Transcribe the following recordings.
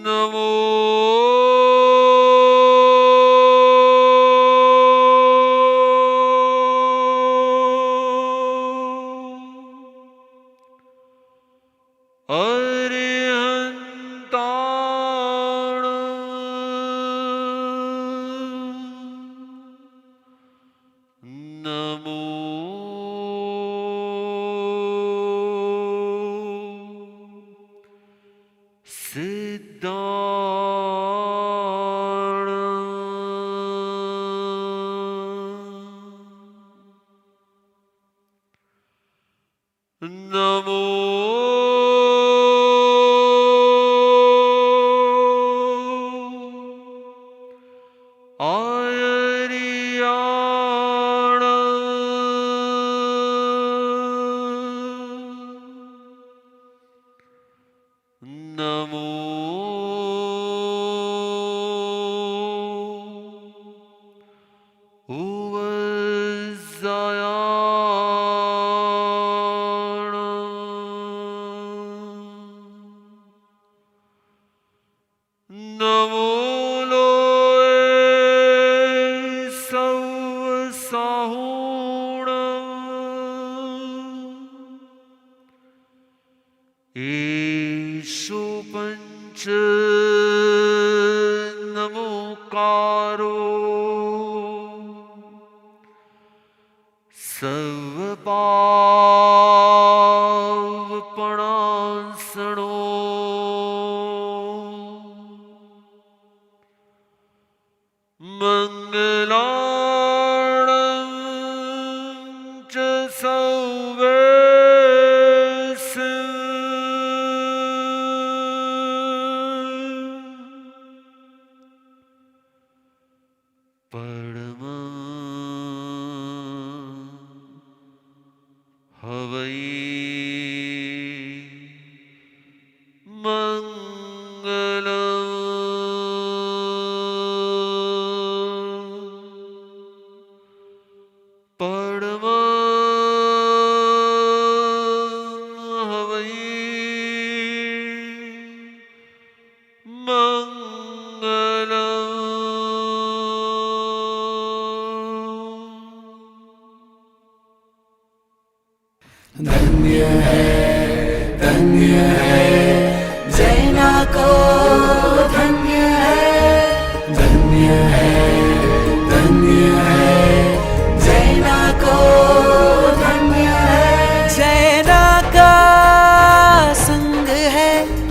नमो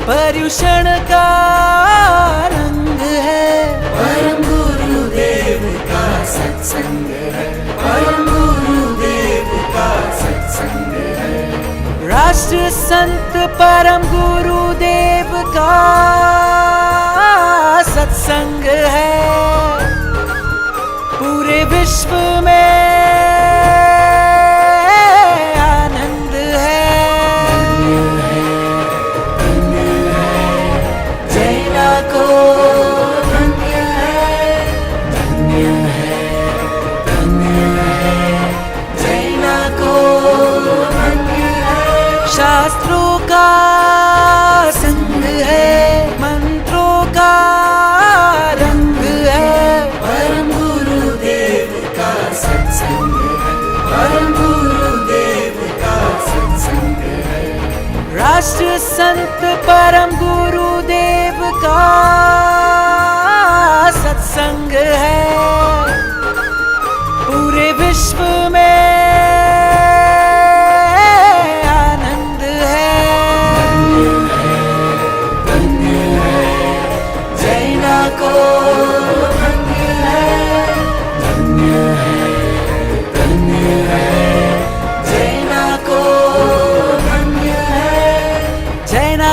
पर्युषण का रंग है, परम गुरुदेव का सत्संग है, परम गुरुदेव का सत्संग है। राष्ट्र संत परम गुरुदेव का सत्संग है, पूरे विश्व में शास्त्रों का संग है, मंत्रों का रंग है, परम गुरुदेव का सत्संग है, परम गुरुदेव का सत्संग है। राष्ट्र संत परम गुरुदेव का सत्संग है, पूरे विश्व में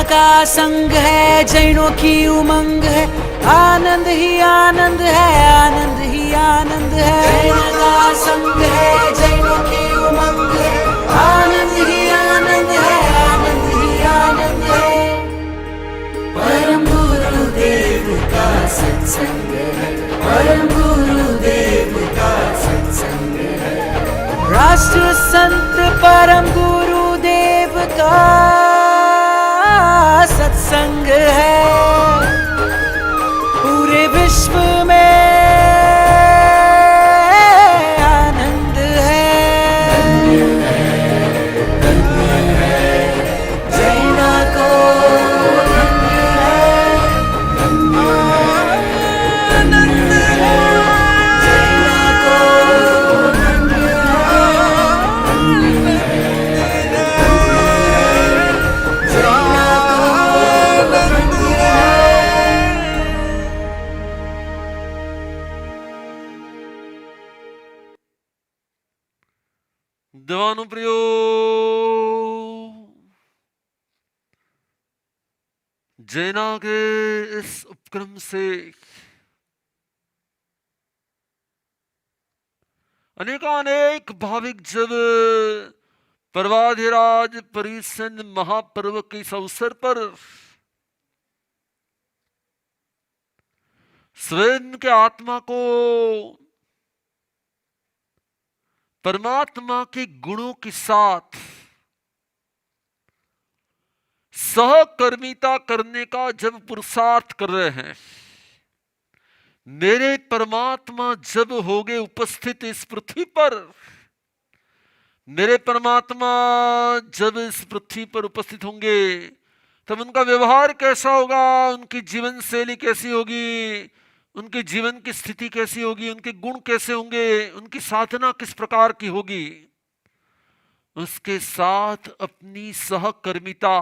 का संग है, जैनों की उमंग है, आनंद ही आनंद है, आनंद ही आनंद है। जैन का संग है, जैनों की उमंग है, आनंद ही आनंद है, आनंद ही आनंद है। परम गुरुदेव का सत्संग है, परम गुरुदेव का सत्संग है। राष्ट्र संत परम गुरुदेव का सत्संग है, देवानुप्रियो, जैना के इस उपक्रम से अनेकानेक भाविक जब प्रवाधिराज परिसन महापर्व के इस अवसर पर स्वयं के आत्मा को परमात्मा के गुणों के साथ सहकर्मिता करने का जब पुरुषार्थ कर रहे हैं, मेरे परमात्मा जब होंगे उपस्थित इस पृथ्वी पर, मेरे परमात्मा जब इस पृथ्वी पर उपस्थित होंगे तब उनका व्यवहार कैसा होगा, उनकी जीवन शैली कैसी होगी, उनके जीवन की स्थिति कैसी होगी, उनके गुण कैसे होंगे, उनकी साधना किस प्रकार की होगी, उसके साथ अपनी सहकर्मिता,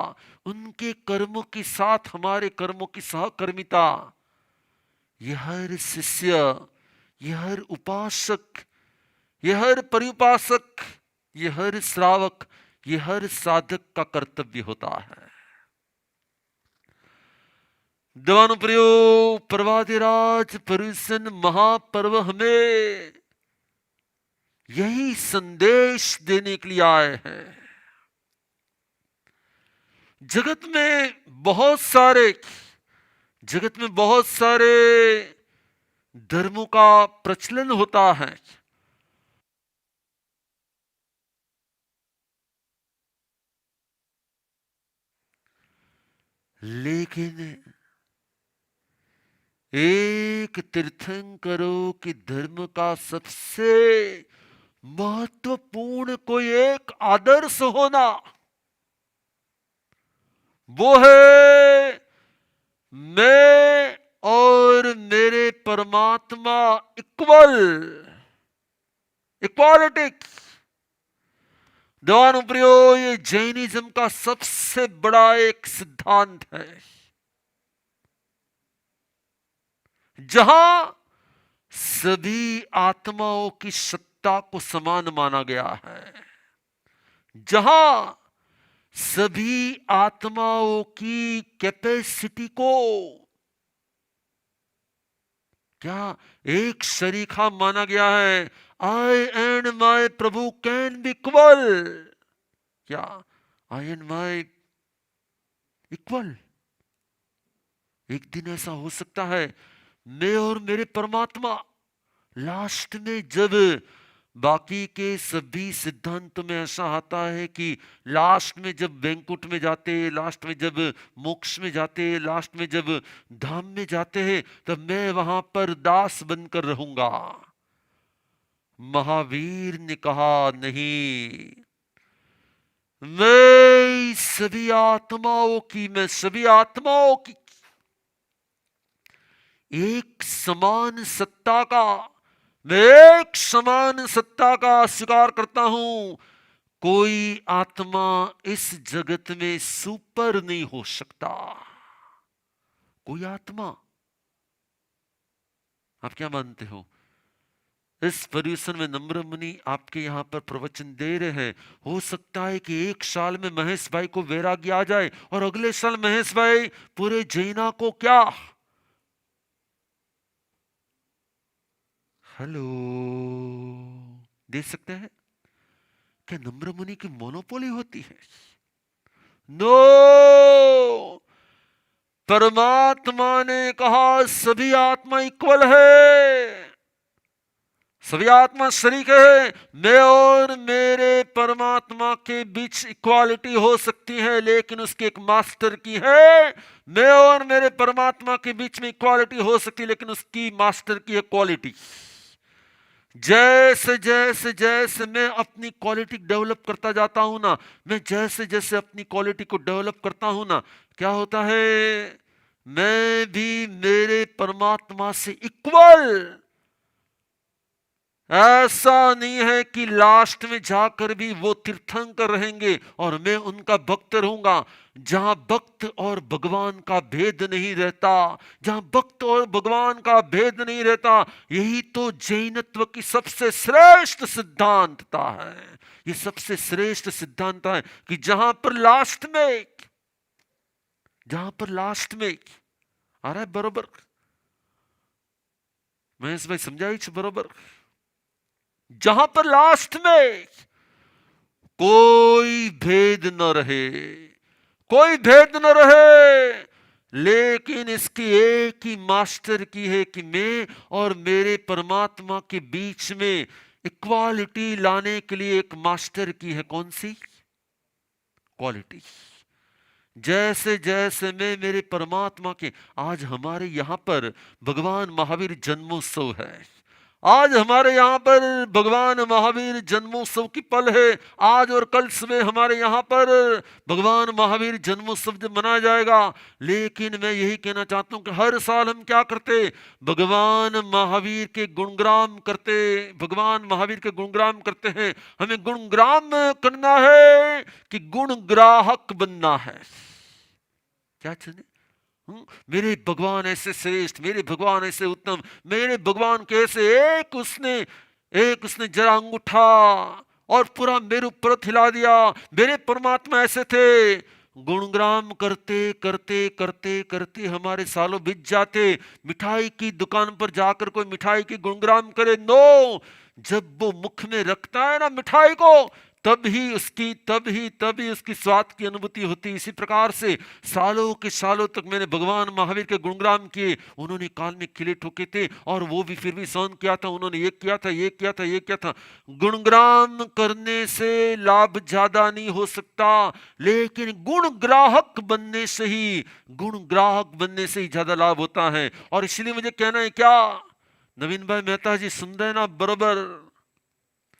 उनके कर्मों के साथ हमारे कर्मों की सहकर्मिता, यह हर शिष्य, यह हर उपासक, यह हर परिउपासक, यह हर श्रावक, यह हर साधक का कर्तव्य होता है। देवानुप्रियो, प्रवाधिराज पर्युषण महापर्व हमें यही संदेश देने के लिए आए हैं। जगत में बहुत सारे धर्मों का प्रचलन होता है, लेकिन एक तीर्थंकरों के धर्म का सबसे महत्वपूर्ण कोई एक आदर्श होना, वो है मैं और मेरे परमात्मा इक्वालिटी। देवानुप्रियो, ये जैनिज्म का सबसे बड़ा एक सिद्धांत है, जहां सभी आत्माओं की सत्ता को समान माना गया है, जहां सभी आत्माओं की कैपेसिटी को क्या एक शरीखा माना गया है। I and my Prabhu can be equal, क्या आई एंड माई इक्वल? एक दिन ऐसा हो सकता है मैं और मेरे परमात्मा, लास्ट में जब बाकी के सभी सिद्धांतों में ऐसा आता है कि लास्ट में जब बैंकुट में जाते, लास्ट में जब मोक्ष में जाते, लास्ट में जब धाम में जाते हैं, तब मैं वहां पर दास बनकर रहूंगा। महावीर ने कहा नहीं, मैं सभी आत्माओं की एक समान सत्ता का स्वीकार करता हूं। कोई आत्मा इस जगत में सुपर नहीं हो सकता। कोई आत्मा, आप क्या मानते हो? इस पर्यूषण में नम्रमुनि आपके यहां पर प्रवचन दे रहे हैं। हो सकता है कि एक साल में महेश भाई को वैराग्य आ जाए और अगले साल महेश भाई पूरे जैना को क्या, हेलो, दे सकते हैं? क्या नम्रमुनि की मोनोपोली होती है? नो, परमात्मा ने कहा सभी आत्मा इक्वल है, सभी आत्मा शरीक है। मैं और मेरे परमात्मा के बीच इक्वालिटी हो सकती है, लेकिन उसकी एक मास्टर की है। मैं और मेरे परमात्मा के बीच में इक्वालिटी हो सकती है, लेकिन उसकी मास्टर की है क्वालिटी। जैसे जैसे जैसे मैं अपनी क्वालिटी डेवलप करता जाता हूं ना, मैं जैसे जैसे अपनी क्वालिटी को डेवलप करता हूं ना, क्या होता है, मैं भी मेरे परमात्मा से इक्वल ऐसा नहीं है कि लास्ट में जाकर भी वो तीर्थंकर रहेंगे और मैं उनका भक्त रहूंगा। जहां भक्त और भगवान का भेद नहीं रहता, जहां भक्त और भगवान का भेद नहीं रहता, यही तो जैनत्व की सबसे श्रेष्ठ सिद्धांतता है। ये सबसे श्रेष्ठ सिद्धांत है कि जहां पर लास्ट में आ रहा है बरोबर, महेश भाई समझाइए बरोबर, जहां पर लास्ट में कोई भेद न रहे, कोई भेद न रहे, लेकिन इसकी एक ही मास्टर की है कि मैं और मेरे परमात्मा के बीच में इक्वालिटी लाने के लिए एक मास्टर की है। कौन सी क्वालिटी? जैसे जैसे मैं मेरे परमात्मा के, आज हमारे यहां पर भगवान महावीर जन्मोत्सव है, आज हमारे यहाँ पर भगवान महावीर जन्मोत्सव की पल है। आज और कल सुबह हमारे यहाँ पर भगवान महावीर जन्मोत्सव जब मनाया जाएगा। लेकिन मैं यही कहना चाहता हूँ कि हर साल हम क्या करते, भगवान महावीर के गुणगान करते, भगवान महावीर के गुणगान करते हैं। हमें गुणगान करना है कि गुणग्राहक बनना है। क्या चुने? मेरे भगवान ऐसे श्रेष्ठ, मेरे भगवान ऐसे उत्तम, मेरे भगवान कैसे, एक उसने जरा अंगूठा और पूरा मेरे ऊपर हिला दिया। मेरे परमात्मा ऐसे थे। गुणगान करते करते करते करते हमारे सालों बीत जाते। मिठाई की दुकान पर जाकर कोई मिठाई की गुणगान करे, नो, जब वो मुख में रखता है ना मिठाई को, तभी उसकी स्वाद की अनुभूति होती। इसी प्रकार से सालों के सालों तक मैंने भगवान महावीर के गुणगान किए। उन्होंने काल में खिले ठोके थे और वो भी फिर भी सहन किया था। उन्होंने ये किया था। गुणगान करने से लाभ ज्यादा नहीं हो सकता, लेकिन गुणग्राहक बनने से ही ज्यादा लाभ होता है। और इसलिए मुझे कहना है, क्या नवीन भाई मेहता जी सुन रहे ना बरोबर?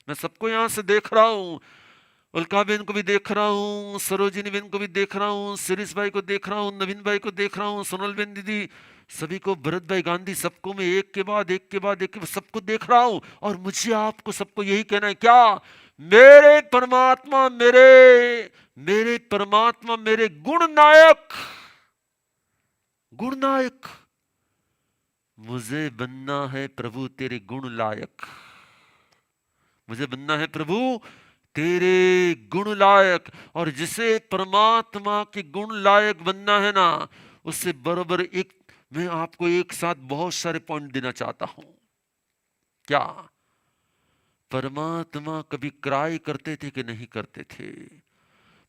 मैं सबको यहां से देख रहा हूं, उल्का बहन को भी देख रहा हूं, सरोजिनी बहन को भी देख रहा हूं, शिरीष भाई को देख रहा हूं, नवीन भाई को देख रहा हूं, सोनल बहन दीदी, सभी को, भरत भाई गांधी, सबको मैं एक के बाद एक सबको देख रहा हूं। और मुझे आपको सबको यही कहना है, क्या मेरे परमात्मा मेरे गुण नायक, मुझे बनना है प्रभु तेरे गुण लायक, मुझे बनना है प्रभु तेरे गुण लायक। और जिसे परमात्मा के गुण लायक बनना है ना, उससे बराबर मैं आपको एक साथ बहुत सारे पॉइंट देना चाहता हूं। क्या परमात्मा कभी क्राई करते थे कि नहीं करते थे?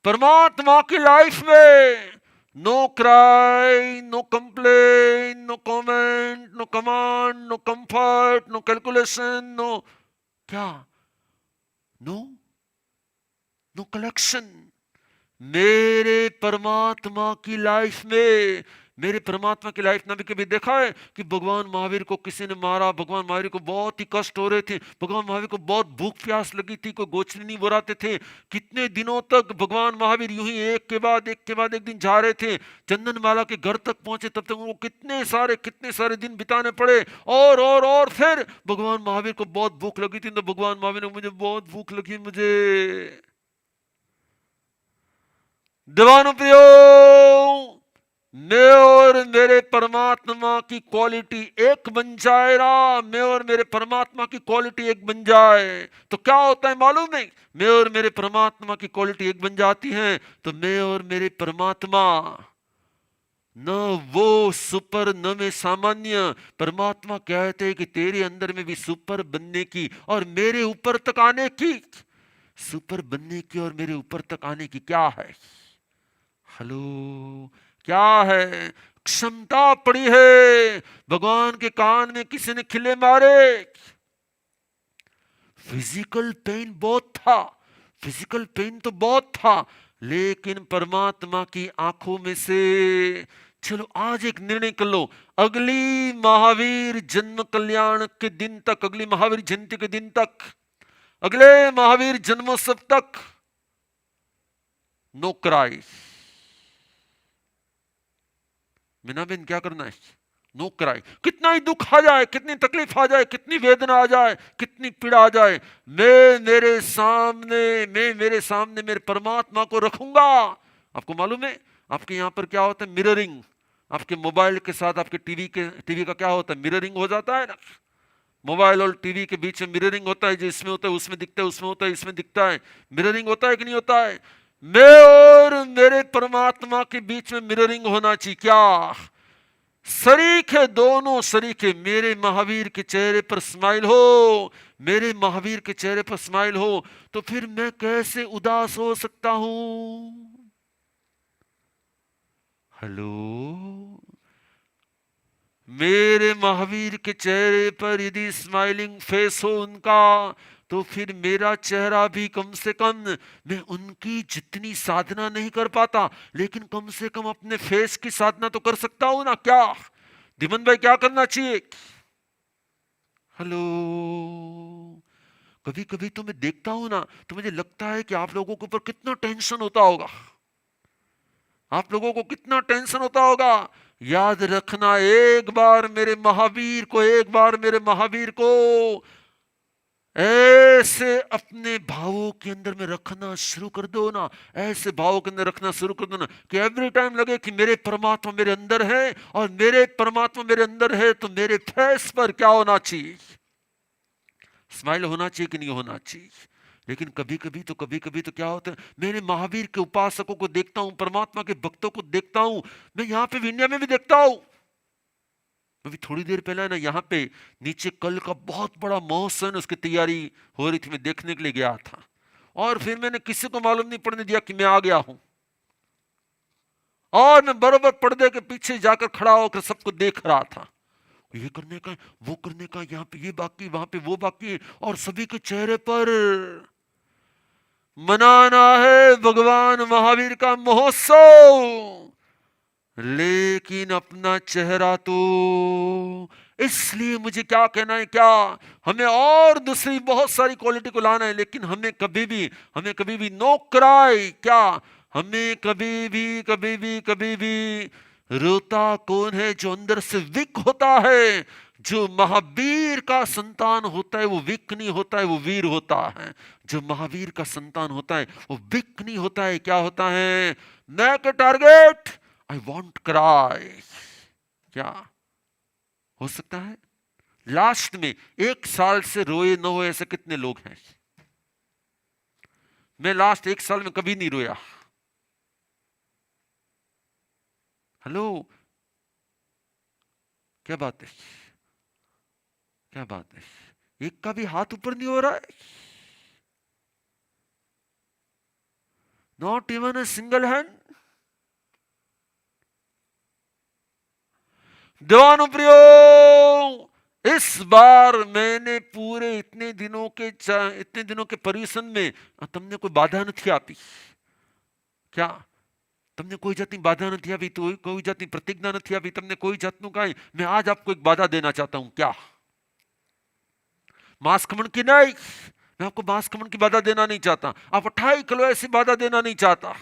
परमात्मा की लाइफ में no cry, no complain, no comment, no command, no comfort, no calculation, no क्या, नो कलेक्शन। मेरे परमात्मा की लाइफ में भी कभी देखा है कि भगवान महावीर को किसी ने मारा? भगवान महावीर को बहुत ही कष्ट हो रहे थे, भगवान महावीर को बहुत भूख प्यास लगी थी, कोई गोचरी नहीं बोराते थे। कितने दिनों तक भगवान महावीर यूं ही एक के बाद एक दिन जा रहे थे। चंदनमाला के घर तक पहुंचे, तब तक वो कितने सारे दिन बिताने पड़े। और फिर भगवान महावीर को बहुत भूख लगी थी, तो भगवान महावीर ने, मुझे बहुत भूख लगी, मुझे दीवानो प्रियो, मैं और मेरे परमात्मा की क्वालिटी एक बन जाए ना, मैं और मेरे परमात्मा की क्वालिटी एक बन जाए तो क्या होता है मालूम है? मैं और मेरे परमात्मा की क्वालिटी एक बन जाती है तो मैं और मेरे परमात्मा, न वो सुपर न मैं सामान्य। परमात्मा कहते हैं कि तेरे अंदर में भी सुपर बनने की और मेरे ऊपर तक आने की, सुपर बनने की और मेरे ऊपर तक आने की क्या है? हेलो, क्या है? क्षमता पड़ी है। भगवान के कान में किसी ने खिले मारे, फिजिकल पेन तो बहुत था, लेकिन परमात्मा की आंखों में से, चलो आज एक निर्णय कर लो, अगली महावीर जन्म कल्याण के दिन तक, अगली महावीर जयंती के दिन तक, अगले महावीर जन्मोत्सव तक नो क्राई। मीना बेन क्या करना है? No cry. कितना ही दुख आ जाए, कितनी तकलीफ आ जाए, कितनी वेदना आ जाए, कितनी पीड़ा आ जाए, मैं मेरे सामने मेरे परमात्मा को रखूंगा। आपको मालूम है आपके यहाँ पर क्या होता है? मिररिंग। आपके मोबाइल के साथ आपके टीवी का क्या होता है? मिररिंग हो जाता है ना। मोबाइल और टीवी के बीच में मिररिंग होता है, जो इसमें होता है उसमें दिखता है, उसमें होता है इसमें दिखता है। मिररिंग होता है कि नहीं होता है? मैं और मेरे परमात्मा के बीच में मिररिंग होना चाहिए। क्या शरीक है, दोनों शरीक है। मेरे महावीर के चेहरे पर स्माइल हो, मेरे महावीर के चेहरे पर स्माइल हो, तो फिर मैं कैसे उदास हो सकता हूं? हेलो, मेरे महावीर के चेहरे पर यदि स्माइलिंग फेस हो उनका, तो फिर मेरा चेहरा भी कम से कम, मैं उनकी जितनी साधना नहीं कर पाता, लेकिन कम से कम अपने फेस की साधना तो कर सकता हूं ना। क्या दिमन भाई, क्या करना चाहिए? हेलो, कभी कभी तो मैं देखता हूं ना, तो मुझे लगता है कि आप लोगों के ऊपर कितना टेंशन होता होगा, आप लोगों को कितना टेंशन होता होगा। याद रखना, एक बार मेरे महावीर को ऐसे अपने भावों के अंदर में रखना शुरू कर दो ना, ऐसे भावों के अंदर रखना शुरू कर दो ना, कि एवरी टाइम लगे कि मेरे परमात्मा मेरे अंदर है, और मेरे परमात्मा मेरे अंदर है, तो मेरे फेस पर क्या होना चाहिए? स्माइल होना चाहिए कि नहीं होना चाहिए? लेकिन कभी कभी तो क्या होता है, मेरे महावीर के उपासकों को देखता हूं, परमात्मा के भक्तों को देखता हूं, मैं यहां पे इंडिया में भी देखता हूं। अभी थोड़ी देर पहले ना यहाँ पे नीचे कल का बहुत बड़ा महोत्सव, उसकी तैयारी हो रही थी, मैं देखने के लिए गया था, और फिर मैंने किसी को मालूम नहीं पड़ने दिया कि मैं आ गया हूं, और मैं बराबर पर्दे के पीछे जाकर खड़ा होकर सबको देख रहा था। ये करने का, वो करने का, यहाँ पे ये बाकी, वहां पे वो बाकी, और सभी के चेहरे पर मनाना है भगवान महावीर का महोत्सव, लेकिन अपना चेहरा तो, इसलिए मुझे क्या कहना है, क्या हमें और दूसरी बहुत सारी क्वालिटी को लाना है, लेकिन हमें कभी भी नो क्राई। क्या हमें कभी भी रोता कौन है? जो अंदर से वीक होता है। जो महावीर का संतान होता है वो वीक नहीं होता है, वो वीर होता है। जो महावीर का संतान होता है वो वीक नहीं होता है, क्या होता है? मैं के टारगेट, आई वॉन्ट क्राई। क्या हो सकता है लास्ट में 1 साल से रोए न हो ऐसे कितने लोग हैं? मैं लास्ट 1 साल में कभी नहीं रोया। हेलो, क्या बात है, क्या बात है? एक का भी हाथ ऊपर नहीं हो रहा है, not even a single hand. दीवानों प्रियो, इस बार मैंने पूरे इतने दिनों के पर्यूषण में तुमने कोई बाधा नहीं आती क्या? તમને કોઈ જાતની બાધા નથી આવી, તો કોઈ જાતની પ્રતિજ્ઞા નથી આવી, તમને કોઈ જાતનું કાંઈ? मैं आज आपको एक बाधा देना चाहता हूं। क्या? मांस खमन की नहीं, मैं आपको मांस खमन की बाधा देना नहीं चाहता, आप 28 किलो ऐसी बाधा देना नहीं चाहता।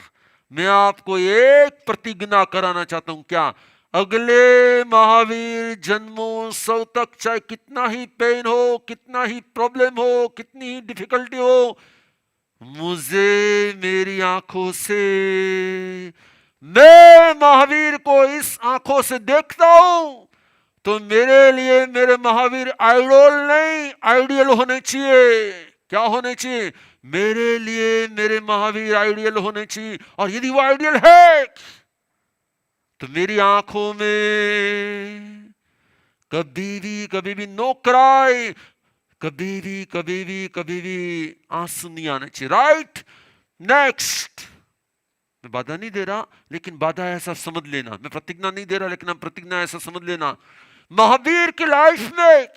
मैं आपको एक प्रतिज्ञा कराना चाहता हूं। क्या? अगले महावीर जन्मोत्सव तक चाहे कितना ही पेन हो, कितना ही प्रॉब्लम हो, कितनी ही डिफिकल्टी हो, मुझे मेरी आंखों से, मैं महावीर को इस आंखों से देखता हूं, तो मेरे लिए मेरे महावीर आइडल नहीं, आइडियल होने चाहिए। क्या होने चाहिए? मेरे लिए मेरे महावीर आइडियल होने चाहिए। और यदि वो आइडियल है, तो मेरी आंखों में कभी भी नो क्राई, कभी भी आंसू नहीं आने चाहिए। राइट? नेक्स्ट, मैं बाधा नहीं दे रहा, लेकिन बाधा ऐसा समझ लेना, मैं प्रतिज्ञा नहीं दे रहा, लेकिन हम प्रतिज्ञा ऐसा समझ लेना। महावीर की लाइफ में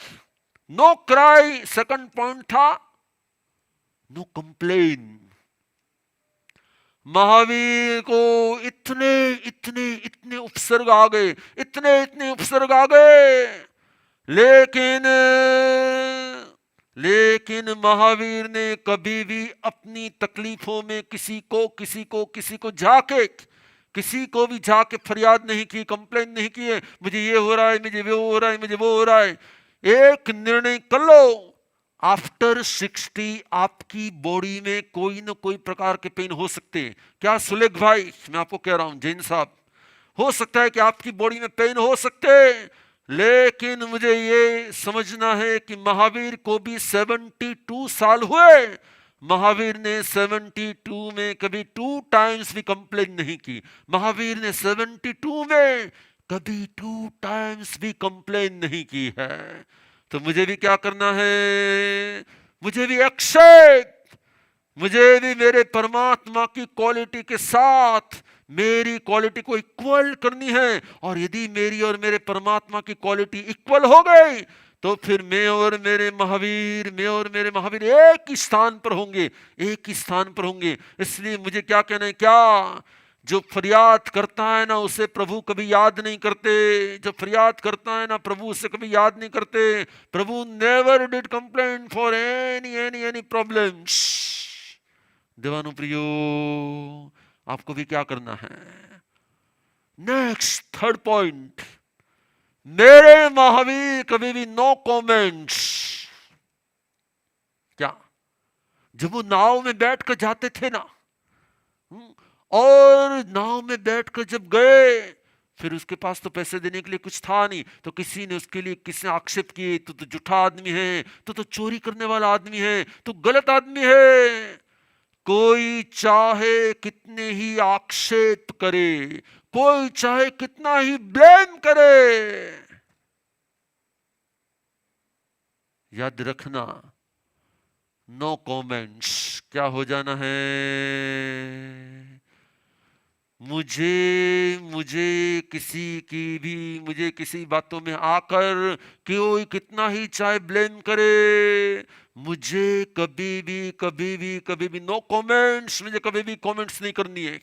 नो क्राई सेकंड पॉइंट था, नो कंप्लेन। महावीर को इतने उपसर्ग आ गए, इतने उपसर्ग आ गए, लेकिन महावीर ने कभी भी अपनी तकलीफों में किसी को जाके किसी को भी जाके फरियाद नहीं की, कंप्लेन नहीं की है मुझे ये हो रहा है, मुझे वो हो रहा है, मुझे वो हो रहा है। एक निर्णय कर लो, आफ्टर 60 आपकी बॉडी में कोई ना कोई प्रकार के पेन हो सकते हैं। क्या सुलेख भाई, मैं आपको कह रहा हूं जैन साहब, हो सकता है कि आपकी बॉडी में पेन हो सकते हैं, लेकिन मुझे ये समझना है कि महावीर को भी 72 साल हुए। महावीर ने 72 में कभी 2 टाइम्स भी कंप्लेन नहीं की। महावीर ने 72 में कभी 2 टाइम्स भी कंप्लेन नहीं की है। तो मुझे भी क्या करना है, मुझे भी एक्सेप्ट, मुझे भी मेरे परमात्मा की क्वालिटी के साथ मेरी क्वालिटी को इक्वल करनी है। और यदि मेरी और मेरे परमात्मा की क्वालिटी इक्वल हो गई तो फिर मैं और मेरे महावीर एक ही स्थान पर होंगे, एक ही स्थान पर होंगे। इसलिए मुझे क्या कहना है, क्या जो फरियाद करता है ना उसे प्रभु कभी याद नहीं करते, जो फरियाद करता है ना प्रभु उसे कभी याद नहीं करते। Prabhu never did complain for any problems. देवानुप्रियो, आपको भी क्या करना है। नेक्स्ट, थर्ड पॉइंट, मेरे महावीर कभी भी नो कमेंट्स। क्या, जब वो नाव में बैठकर जाते थे ना, और नाव में बैठकर जब गए, फिर उसके पास तो पैसे देने के लिए कुछ था नहीं, तो किसी ने उसके लिए किसने आक्षेप किए, तो झूठा आदमी है, तो चोरी करने वाला आदमी है, तो गलत आदमी है। कोई चाहे कितने ही आक्षेप करे, कोई चाहे कितना ही ब्लेम करे, याद रखना नो कमेंट्स। क्या हो जाना है, मुझे किसी बातों में आकर कोई कितना ही चाहे ब्लेम करे, मुझे कभी भी नो कमेंट्स, मुझे कभी भी कमेंट्स नहीं करनी है।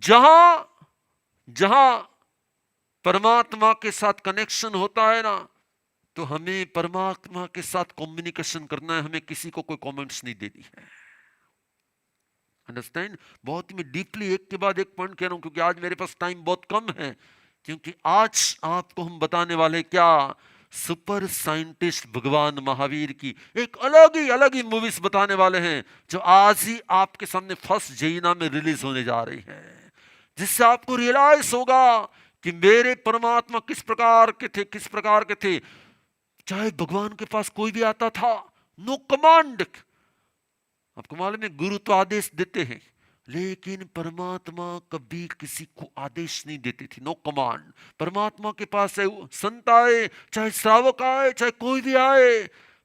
जहां परमात्मा के साथ कनेक्शन होता है ना, तो हमें परमात्मा के साथ कम्युनिकेशन करना है, हमें किसी को कोई कमेंट्स नहीं देनी है। अंडरस्टैंड? बहुत ही मैं डीपली एक के बाद एक पॉइंट कह रहा हूं, क्योंकि आज मेरे पास टाइम बहुत कम है। क्योंकि आज आपको हम बताने वाले क्या, सुपर साइंटिस्ट भगवान महावीर की एक अलग ही मूवीज बताने वाले हैं, जो आज ही आपके सामने फर्स्ट जैना में रिलीज होने जा रही है, जिससे आपको रियलाइज होगा कि मेरे परमात्मा किस प्रकार के थे। चाहे भगवान के पास कोई भी आता था, नो कमांड। आपको मालूम है गुरु तो आदेश देते हैं, लेकिन परमात्मा कभी किसी को आदेश नहीं देती थी, नो कमांड। परमात्मा के पास चाहे संत आए, चाहे श्रावक आए, चाहे कोई भी आए,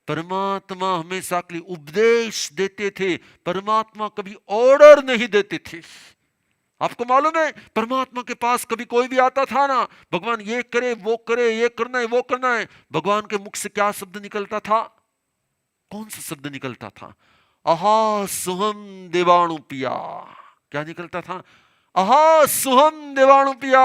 परमात्मा हमेशा के लिए उपदेश देते थे। परमात्मा कभी ऑर्डर नहीं देते थे। आपको मालूम है परमात्मा के पास कभी कोई भी आता था ना, भगवान ये करे वो करे, ये करना है वो करना है, भगवान के मुख से क्या शब्द निकलता था, कौन सा शब्द निकलता था, अहा सुहम देवाणु पिया। क्या निकलता था, अहा सुहम देवाणु पिया।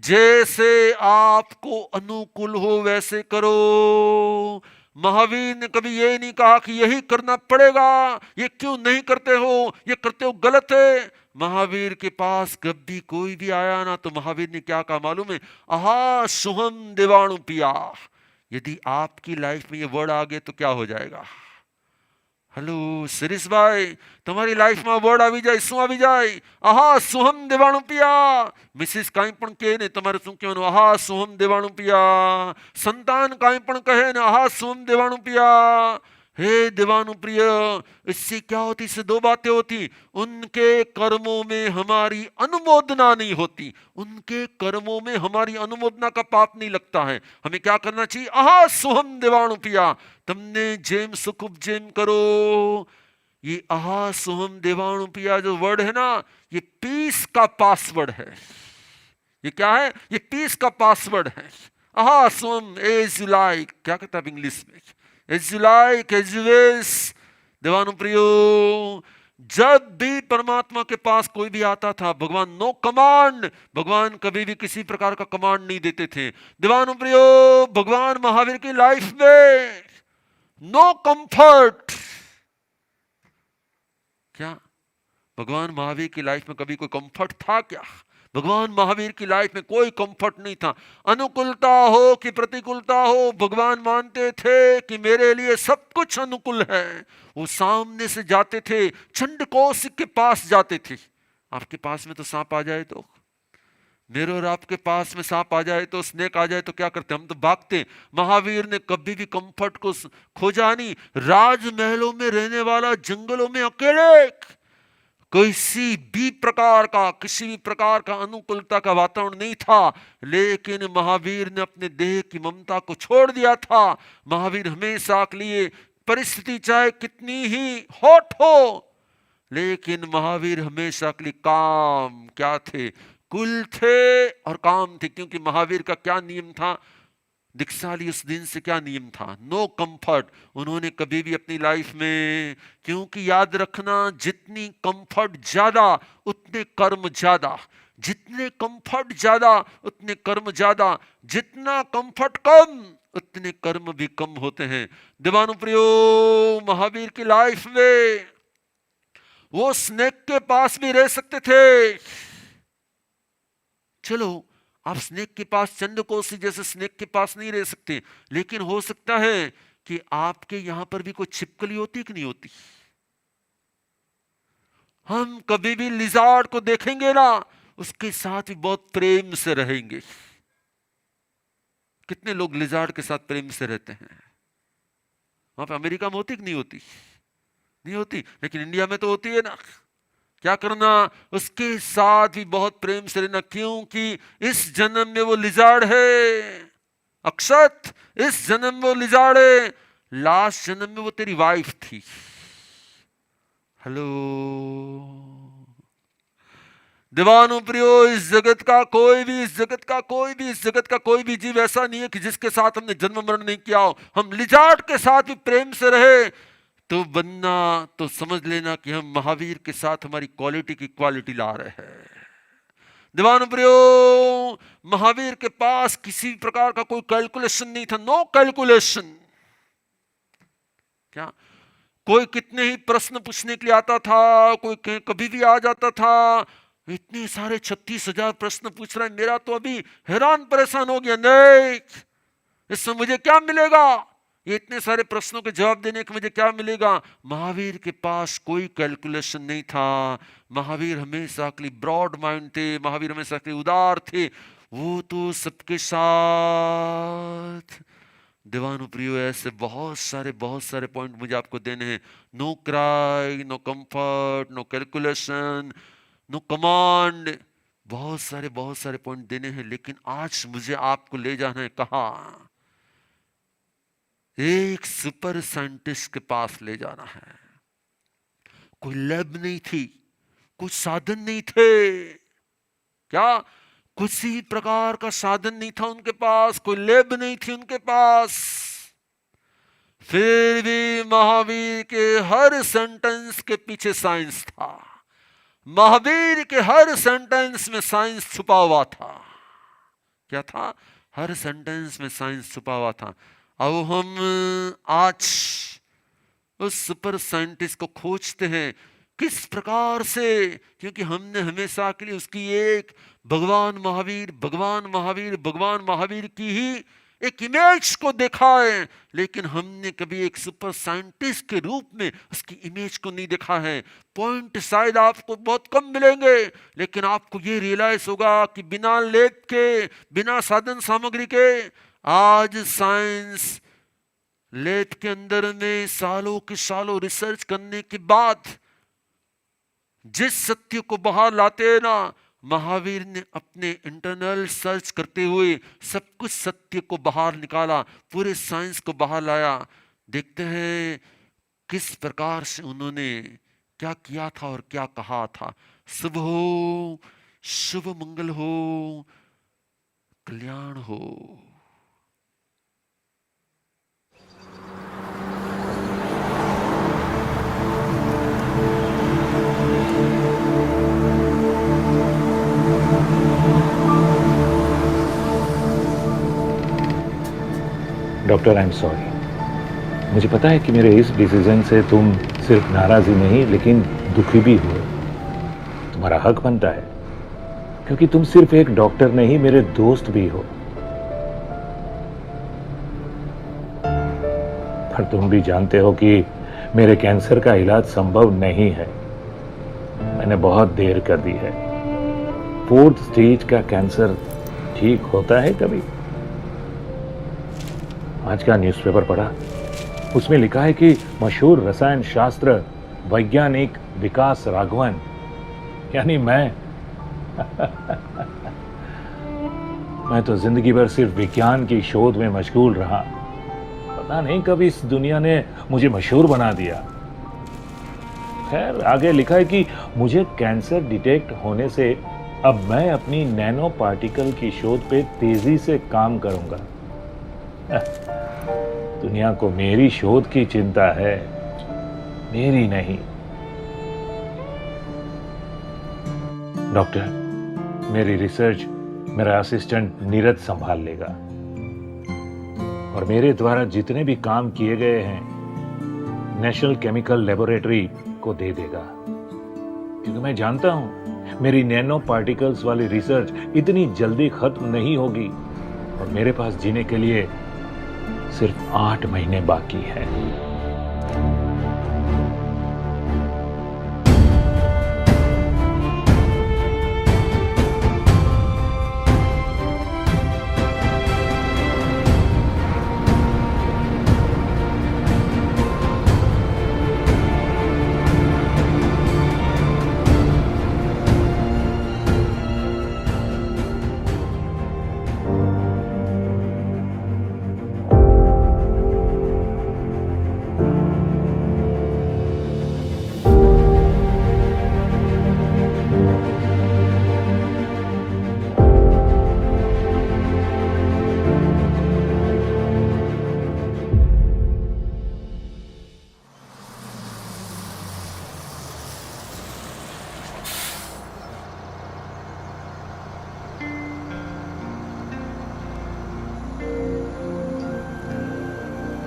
जैसे आपको अनुकूल हो वैसे करो। महावीर ने कभी ये नहीं कहा कि यही करना पड़ेगा, ये क्यों नहीं करते हो, ये करते हो गलत है। महावीर के पास कभी कोई भी आया ना, तो महावीर ने क्या कहा मालूम है, अहा सुहम देवाणु पिया। यदि आपकी लाइफ में ये वर्ड आ गए तो क्या हो जाएगा। हेलो शिरीष भाई, તમારી લાઈફમાં વર્ડ આવી જાય, શું આવી જાય, આહા સુહમ દેવાણું पिया। મિસિસ કાંઈ પણ કહે ને તમારે શું કહેવાનું, આહા સુહમ દેવાણું पिया। સંતાન કાંઈ પણ કહે ને આહા સુહમ દેવાણું पिया। हे देवानु प्रिय, इससे क्या होती, इससे दो बातें होती, उनके कर्मों में हमारी अनुमोदना नहीं होती, उनके कर्मों में हमारी अनुमोदना का पाप नहीं लगता है। हमें क्या करना चाहिए, आहा सुहम देवाणु पिया, तुमने जेम सुखुप जेम करो। ये आहा सुहम देवाणु पिया जो वर्ड है ना, ये पीस का पासवर्ड है। ये क्या है, ये पीस का पासवर्ड है। आहा सुहम एज यू लाइक, क्या कहता है इंग्लिश में, as you like as you wish. देवानु प्रियो, जब भी परमात्मा के पास कोई भी आता था, भगवान नो कमांड, भगवान कभी भी किसी प्रकार का कमांड नहीं देते थे। देवानु प्रियो, भगवान महावीर की लाइफ में नो कंफर्ट, क्या भगवान महावीर की लाइफ में कभी कोई कंफर्ट था क्या? भगवान महावीर की लाइफ में कोई कंफर्ट नहीं था। अनुकूलता हो कि प्रतिकूलता हो, भगवान मानते थे कि मेरे लिए सब कुछ अनुकूल है। वो सामने से जाते थे, चंडकोश के पास जाते थे। आपके पास में तो सांप आ जाए तो, मेरे और आपके पास में सांप आ जाए तो, स्नेक आ जाए तो क्या करते? हम तो भागते। महावीर ने कभी भी कंफर्ट को खोजा नहीं। राजमहलों में रहने वाला, जंगलों में अकेले, किसी भी प्रकार का अनुकूलता का वातावरण नहीं था, लेकिन महावीर ने अपने देह की ममता को छोड़ दिया था। महावीर हमेशा के लिए, परिस्थिति चाहे कितनी ही हॉट हो, लेकिन महावीर हमेशा के लिए काम क्या थे? कुल थे और काम थे। क्योंकि महावीर का क्या नियम था? दीक्षा ली उस दिन से क्या नियम था? No comfort. उन्होंने कभी भी अपनी लाइफ में, क्योंकि याद रखना, जितनी कंफर्ट ज्यादा उतने कर्म ज्यादा, जितने कंफर्ट ज्यादा उतने कर्म ज्यादा, जितना कंफर्ट कम उतने कर्म भी कम होते हैं। दीवानुप्रियो, महावीर की लाइफ में वो स्नेक के पास भी रह सकते थे। चलो, आप स्नेक के पास, चंडकोसी जैसे स्नेक के पास नहीं रह सकते, लेकिन हो सकता है कि आपके यहां पर भी कोई छिपकली होती कि नहीं होती? हम कभी भी लिजार्ड को देखेंगे ना, उसके साथ भी बहुत प्रेम से रहेंगे। कितने लोग लिजार्ड के साथ प्रेम से रहते हैं? वहां पे अमेरिका में होती कि नहीं होती? नहीं होती, लेकिन इंडिया में तो होती है ना। क्या करना? उसके साथ भी बहुत प्रेम से रहना, क्योंकि इस जन्म में वो लिजार्ड है अक्षत, इस जन्म में वो लिजार्ड है, लास्ट जन्म में वो तेरी वाइफ थी। हेलो दीवानुप्रियो, इस जगत का कोई भी जीव ऐसा नहीं है कि जिसके साथ हमने जन्म मरण नहीं किया हो। हम लिजार्ड के साथ भी प्रेम से रहे तो बनना, तो समझ लेना कि हम महावीर के साथ हमारी क्वालिटी की क्वालिटी ला रहे हैं। दीवानुप्रियो, महावीर के पास किसी प्रकार का कोई कैलकुलेशन नहीं था। No calculation. क्या कोई कितने ही प्रश्न पूछने के लिए आता था, कोई कभी भी आ जाता था। इतने सारे 36,000 प्रश्न पूछ रहा है, मेरा तो अभी हैरान परेशान हो गया। नहीं, इससे मुझे क्या मिलेगा? ये इतने सारे प्रश्नों के जवाब देने के मुझे क्या मिलेगा? महावीर के पास कोई कैलकुलेशन नहीं था। महावीर हमेशा के लिए ब्रॉड माइंड थे, महावीर हमेशा के लिए उदार थे। वो तो सबके साथ। दीवानुप्रियो, ऐसे बहुत सारे पॉइंट मुझे आपको देने हैं। No cry, no comfort, no calculation, no command, बहुत सारे पॉइंट देने हैं। लेकिन आज मुझे आपको ले जाना है कहाँ? एक सुपर साइंटिस्ट के पास ले जाना है। कोई लैब नहीं थी, कुछ साधन नहीं थे। क्या किसी प्रकार का साधन नहीं था उनके पास, कोई लैब नहीं थी उनके पास। फिर भी महावीर के हर सेंटेंस के पीछे साइंस था। महावीर के हर सेंटेंस में साइंस छुपा हुआ था। क्या था? हर सेंटेंस में साइंस छुपा हुआ था। अब हम आज उस सुपर साइंटिस्ट को खोजते हैं। किस प्रकार से? क्योंकि हमने हमेशा के लिए उसकी एक भगवान महावीर की ही एक इमेज को देखा है, लेकिन हमने कभी एक सुपर साइंटिस्ट के रूप में उसकी इमेज को नहीं देखा है। पॉइंट शायद आपको बहुत कम मिलेंगे, लेकिन आपको ये रियलाइज होगा कि बिना लैब के, बिना साधन सामग्री के, आज साइंस लैब के अंदर में सालों के सालों रिसर्च करने के बाद जिस सत्य को बाहर लाते हैं ना, महावीर ने अपने इंटरनल सर्च करते हुए सब कुछ सत्य को बाहर निकाला, पूरे साइंस को बाहर लाया। देखते हैं किस प्रकार से उन्होंने क्या किया था और क्या कहा था। शुभ हो, शुभ मंगल हो, कल्याण हो। Doctor, I am sorry. मुझे पता है कि मेरे इस डिसीजन से तुम सिर्फ नाराज ही नहीं लेकिन दुखी भी हो। तुम्हारा हक बनता है, क्योंकि तुम सिर्फ एक डॉक्टर नहीं, मेरे दोस्त भी हो। पर तुम भी जानते हो कि मेरे कैंसर का इलाज संभव नहीं है। मैंने बहुत देर कर दी है। 4th स्टेज का कैंसर ठीक होता है कभी? आज का न्यूज़पेपर पढ़ा, उसमें लिखा है कि मशहूर रसायन शास्त्र वैज्ञानिक विकास राघवन, यानी मैं मैं तो जिंदगी भर सिर्फ विज्ञान की शोध में मशगूल रहा। पता नहीं कब इस दुनिया ने मुझे मशहूर बना दिया। खैर, आगे लिखा है कि मुझे कैंसर डिटेक्ट होने से अब मैं अपनी नैनो पार्टिकल की शोध पे तेजी से काम करूंगा। दुनिया को मेरी शोध की चिंता है, मेरी नहीं। डॉक्टर, मेरी रिसर्च मेरा असिस्टेंट नीरज संभाल लेगा और मेरे द्वारा जितने भी काम किए गए हैं नेशनल केमिकल लेबोरेटरी को दे देगा, क्योंकि मैं जानता हूं मेरी नैनो पार्टिकल्स वाली रिसर्च इतनी जल्दी खत्म नहीं होगी और मेरे पास जीने के लिए सिर्फ 8 महीने बाकी है।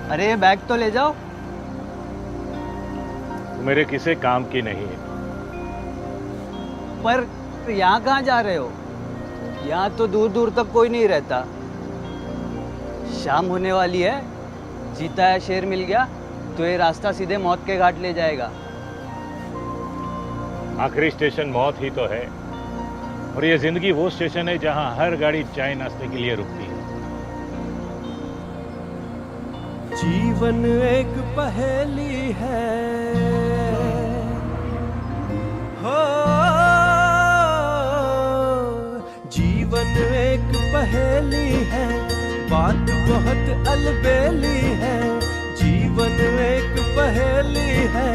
अरे ये बैग तो ले जाओ। मेरे किसी काम की नहीं है। पर यहाँ कहाँ जा रहे हो? यहाँ तो दूर दूर तक कोई नहीं रहता। शाम होने वाली है, जीता है शेर मिल गया तो ये रास्ता सीधे मौत के घाट ले जाएगा। आखिरी स्टेशन मौत ही तो है, और ये जिंदगी वो स्टेशन है जहां हर गाड़ी चाय नाश्ते के लिए रुकती है। जीवन एक पहेली है, हो जीवन एक पहेली है, बात बहुत अलबेली है। जीवन एक पहेली है,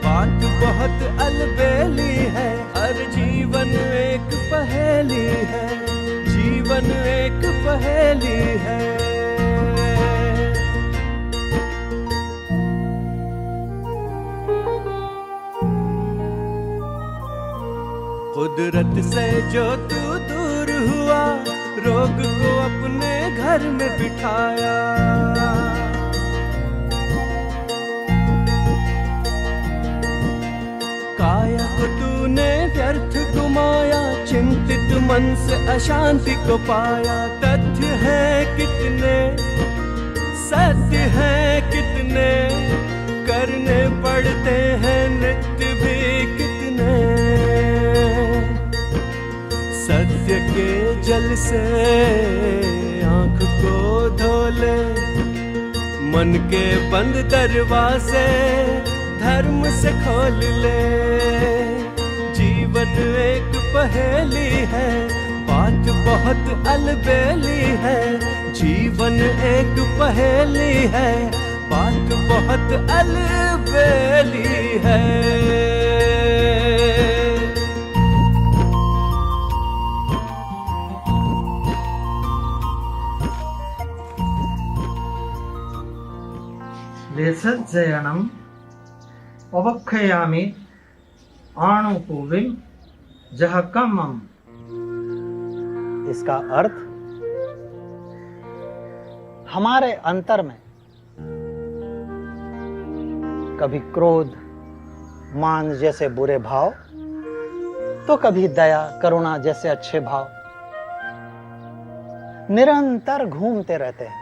बात बहुत अलबेली है। हर जीवन एक पहेली है, जीवन एक पहेली है। कुदरत से जो तू दूर हुआ, रोग को अपने घर में बिठाया। काया को तूने व्यर्थ गुमाया, चिंतित मन से अशांति को पाया। तथ्य है कितने, सत्य है कितने, करने पड़ते हैं नृत्य भी कितने। सत्य के जल से आंख को धो ले, मन के बंद दरवाजे धर्म से खोल ले। जीवन एक पहेली है, बात बहुत अलबेली है। जीवन एक पहेली है, बात बहुत अलबेली है। देशज्जयनम् अवक्षयामि आणुपूर्विं जहकमम्। इसका अर्थ, हमारे अंतर में कभी क्रोध, मान जैसे बुरे भाव तो कभी दया करुणा जैसे अच्छे भाव निरंतर घूमते रहते हैं।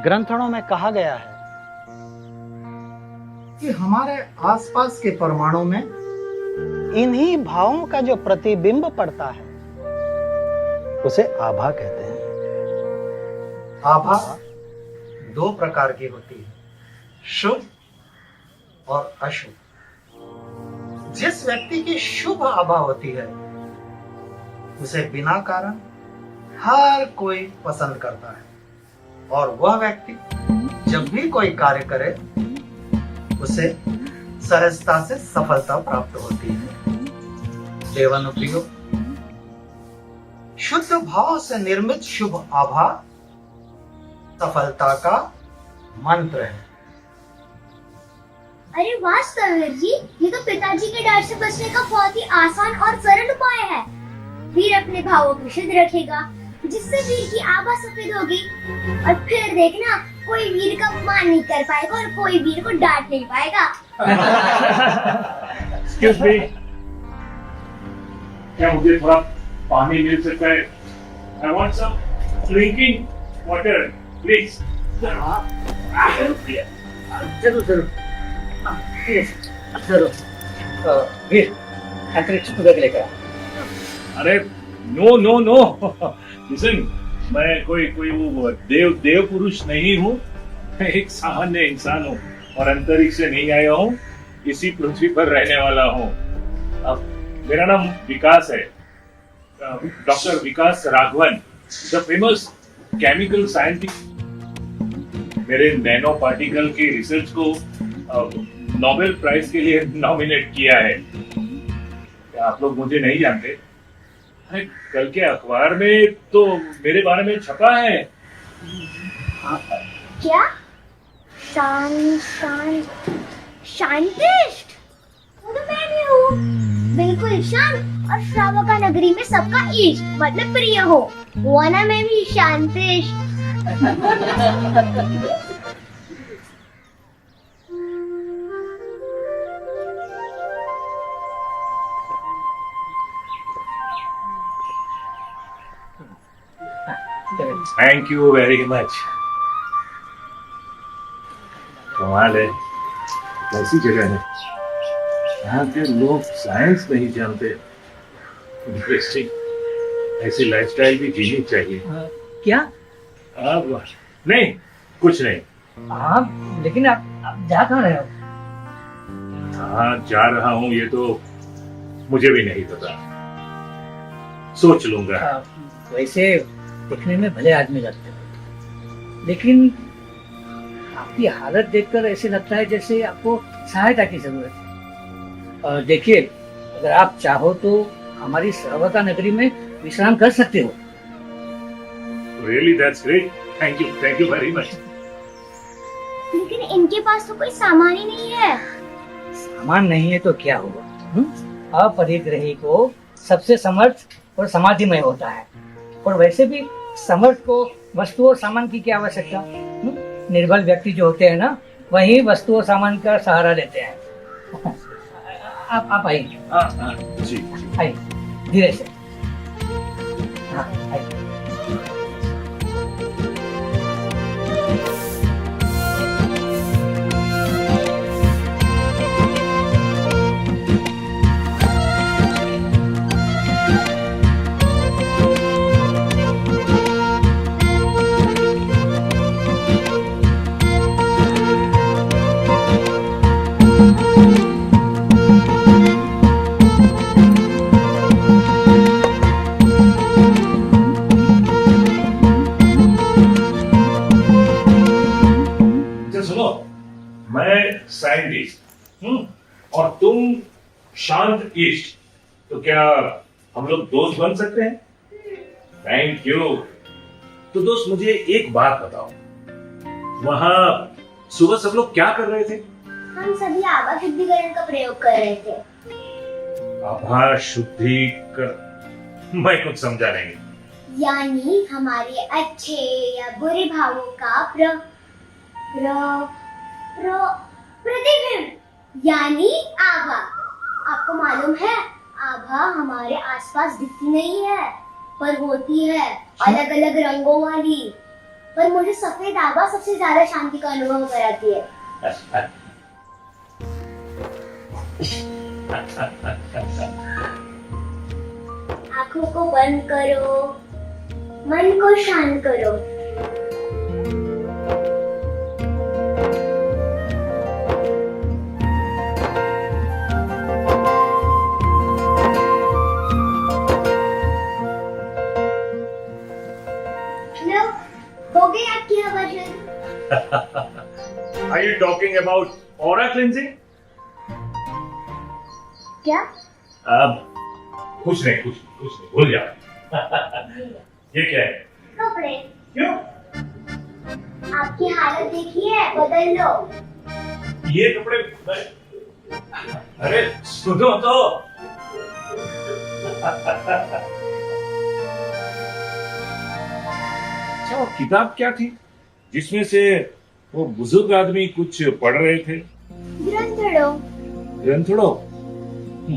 ग्रंथों में कहा गया है कि हमारे आसपास के परमाणु में इन्हीं भावों का जो प्रतिबिंब पड़ता है उसे आभा कहते हैं। आभा दो प्रकार की होती है, शुभ और अशुभ। जिस व्यक्ति की शुभ आभा होती है उसे बिना कारण हर कोई पसंद करता है, और वह व्यक्ति जब भी कोई कार्य करे उसे सहजता से सफलता प्राप्त होती है। देवानुप्रियो, शुद्ध भाव से निर्मित शुभ आभा सफलता का मंत्र है। अरे वाह समीर जी, ये तो पिताजी के डर से बचने का बहुत ही आसान और सरल उपाय है। वीर अपने भावों को शुद्ध रखेगा, जिससे वीर की आभा सफेद होगी, और फिर देखना कोई वीर का अपमान नहीं कर पाएगा और कोई वीर को डांट नहीं पाएगा। एक्सक्यूज मी, क्या मुझे थोड़ा पानी मिल सकता है? I want some drinking water please. जरूर जरूर जरूर। वीर अंतरिक्ष पूजा के लेकर। अरे नो नो नो, लिसन, मैं कोई वो देव पुरुष नहीं हूँ, मैं एक सामान्य इंसान हूँ और अंतरिक्ष से नहीं आया हूँ, इसी पृथ्वी पर रहने वाला हूँ। अब मेरा नाम विकास है, doctor Vikas Raghavan, the famous chemical scientist. मेरे नैनो पार्टिकल की रिसर्च को नोबेल प्राइज के लिए नॉमिनेट किया है। क्या आप लोग मुझे नहीं जानते? अरे कल के अखबार में तो मेरे बारे में छपा है। क्या? शांतिष्ट? वो तो मैं भी हूँ, बिल्कुल शांत और श्रावका नगरी में सबका इष्ट मतलब प्रिय हो। हुआ ना मैं भी शांतिष्ट। Thank you very much. कमाल है, ऐसी जगह है यहाँ के लोग साइंस नहीं जानते। इंटरेस्टिंग, ऐसी लाइफस्टाइल भी जीनी चाहिए। क्या? अब नहीं, कुछ नहीं। हाँ, लेकिन आप जा कहाँ रहे हो? हाँ, जा रहा हूँ ये तो मुझे भी नहीं पता, सोच लूंगा। वैसे दिखने में भले आदमी लगते हो, लेकिन आपकी हालत देखकर ऐसे लगता है जैसे आपको सहायता की जरूरत है। देखिए, अगर आप चाहो तो हमारी श्रावका नगरी में विश्राम कर सकते हो। Really, that's great. Thank you very much. लेकिन इनके पास तो कोई सामान ही नहीं है। सामान नहीं है तो क्या हुआ? अपरिग्रही को सबसे समर्थ और समाधिमय होता है, और वैसे भी समर्थ को वस्तु और सामान की क्या आवश्यकता? निर्बल व्यक्ति जो होते हैं ना, वही वस्तु और सामान का सहारा लेते हैं। आप आइए। हाँ, जी। आइए धीरे से। हाँ, आइए। साइंटिस्ट और तुम शांत ईस्ट, तो क्या हम लोग दोस्त बन सकते हैं? Thank you. तो दोस्त मुझे एक बात बताओ, वहां सुबह सब लोग क्या कर रहे थे? हम सभी आभा शुद्धिकरण का प्रयोग कर रहे थे। आभा शुद्धिकरण? मैं कुछ समझा नहीं। यानी हमारे अच्छे या बुरे भावों का प्रतिबिंब यानी आभा। आपको मालूम है आभा हमारे आसपास दिखती नहीं है, पर होती है अलग अलग रंगों वाली। पर मुझे सफेद आभा सबसे ज्यादा शांति का अनुभव कराती है। आंखों को बंद करो, मन को शांत करो। लो, हो गई आपकी हवा शुरू। Are you talking about aura cleansing? क्या? कुछ नहीं, भूल जा। ये क्या है? कपड़े। क्यों? आपकी हालत देखिए, बदल लो। ये कपड़े? अरे सुनो तो। अच्छा, वो किताब क्या थी जिसमें से वो बुजुर्ग आदमी कुछ पढ़ रहे थे? ग्रंथड़ो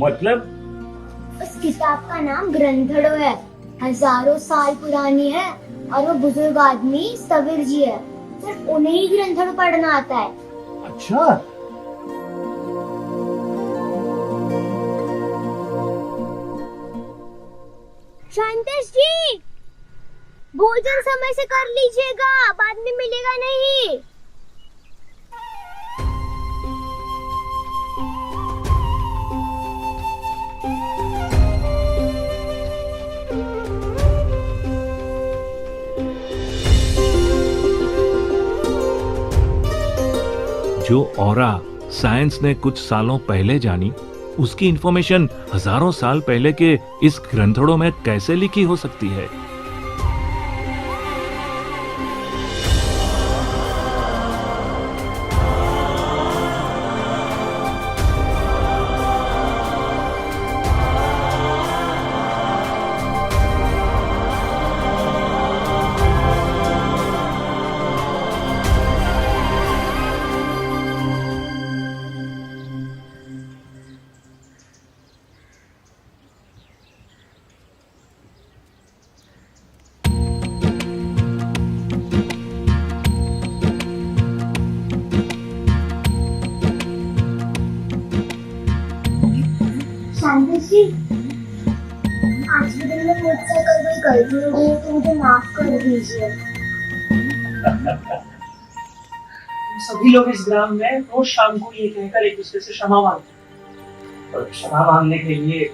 मतलब? उस किताब का नाम ग्रंथड़ो है, हजारों साल पुरानी है, और वो बुजुर्ग आदमी सवीर जी है। सिर्फ उन्हें ही ग्रंथड़ो पढ़ना आता है। अच्छा। शांतेश जी, भोजन समय से कर लीजिएगा, बाद में मिलेगा नहीं। जो ऑरा साइंस ने कुछ सालों पहले जानी, उसकी इंफॉर्मेशन हजारों साल पहले के इस ग्रंथों में कैसे लिखी हो सकती है? शांतेश जी, आज के दिन में मुझसे अगर कोई गलती हो गई तो मुझे माफ कर दीजिए। सभी लोग इस ग्राम में रोज शाम को ये कहकर एक दूसरे से क्षमा मांगते हैं। और क्षमा मांगने के लिए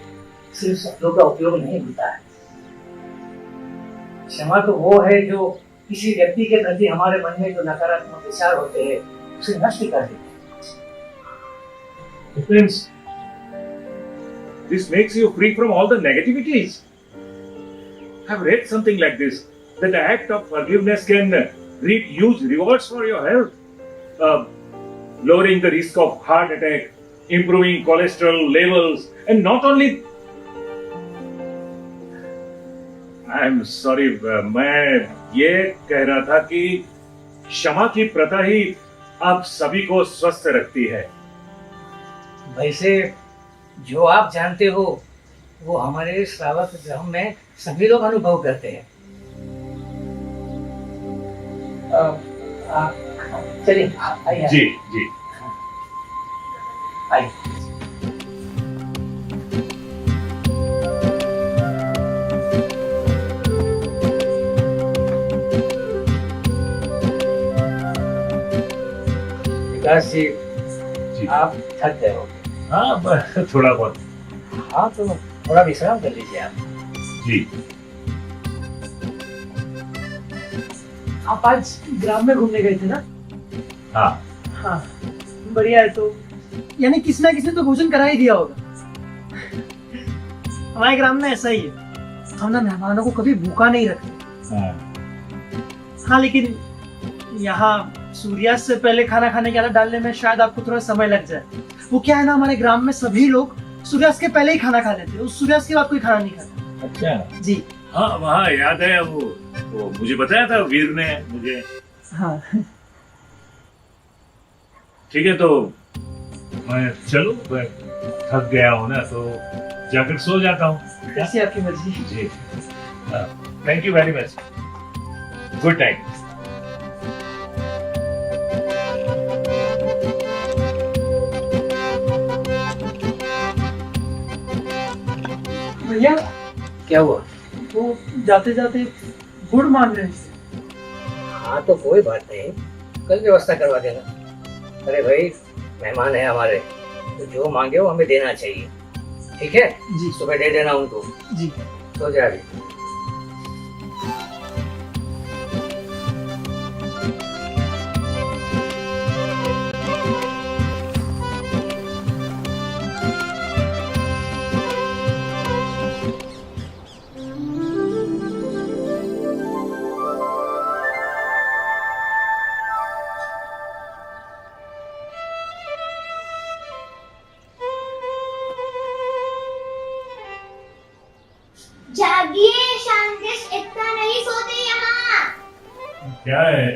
सिर्फ शब्दों का उपयोग नहीं होता है। क्षमा तो वो है जो किसी व्यक्ति के प्रति हमारे मन में जो नकारात्मक विचार होते हैं उसे नष्ट कर देते हैं। Friends, this makes you free from all the negativities. I've read something like this, that the act of forgiveness can reap huge rewards for your health, lowering the risk of heart attack, improving cholesterol levels, and not only. I'm sorry, मैं ये कह रहा था कि क्षमा की प्रथा ही आप सभी को स्वस्थ रखती है। वैसे जो आप जानते हो वो हमारे श्रावक ग्राम में सभी लोग अनुभव करते हैं। चलिए आइए। जी जी आइए। विकास जी, आप थक गए हो? हाँ, बस थोड़ा बहुत। हाँ, तो थोड़ा विश्राम कर लीजिए आप। जी। आप आज ग्राम में घूमने गए थे ना? हाँ हाँ, बढ़िया है। तो यानी किसी ना किसी ने तो भोजन करा ही दिया होगा। हमारे ग्राम में ऐसा ही है, हम ना मेहमानों को कभी भूखा नहीं रखते। हाँ, लेकिन यहाँ सूर्यास्त से पहले खाना खाने की आदत डालने में शायद आपको थोड़ा समय लग जाए। वो क्या है ना, हमारे ग्राम में सभी लोग सूर्यास्त के पहले ही खाना खा लेते हैं, उस सूर्यास्त के बाद कोई खाना नहीं खाता। अच्छा जी हाँ, वहाँ याद है वो मुझे बताया था वीर ने मुझे। हाँ ठीक है, तो मैं चलूं, मैं थक गया हूँ ना, तो जाकर सो जाता हूँ। जैसी आपकी मर्जी। जी, thank you very much. Good night. भैया क्या हुआ? वो जाते जाते गुड़ मांग रहे हैं। हाँ तो कोई बात नहीं, कल व्यवस्था करवा देना। अरे भाई, मेहमान है हमारे, तो जो मांगे वो हमें देना चाहिए, ठीक है? जी। सुबह दे देना उनको। जी। तो जा रही। जागिए शांतिश, इतना नहीं सोते यहाँ। क्या है?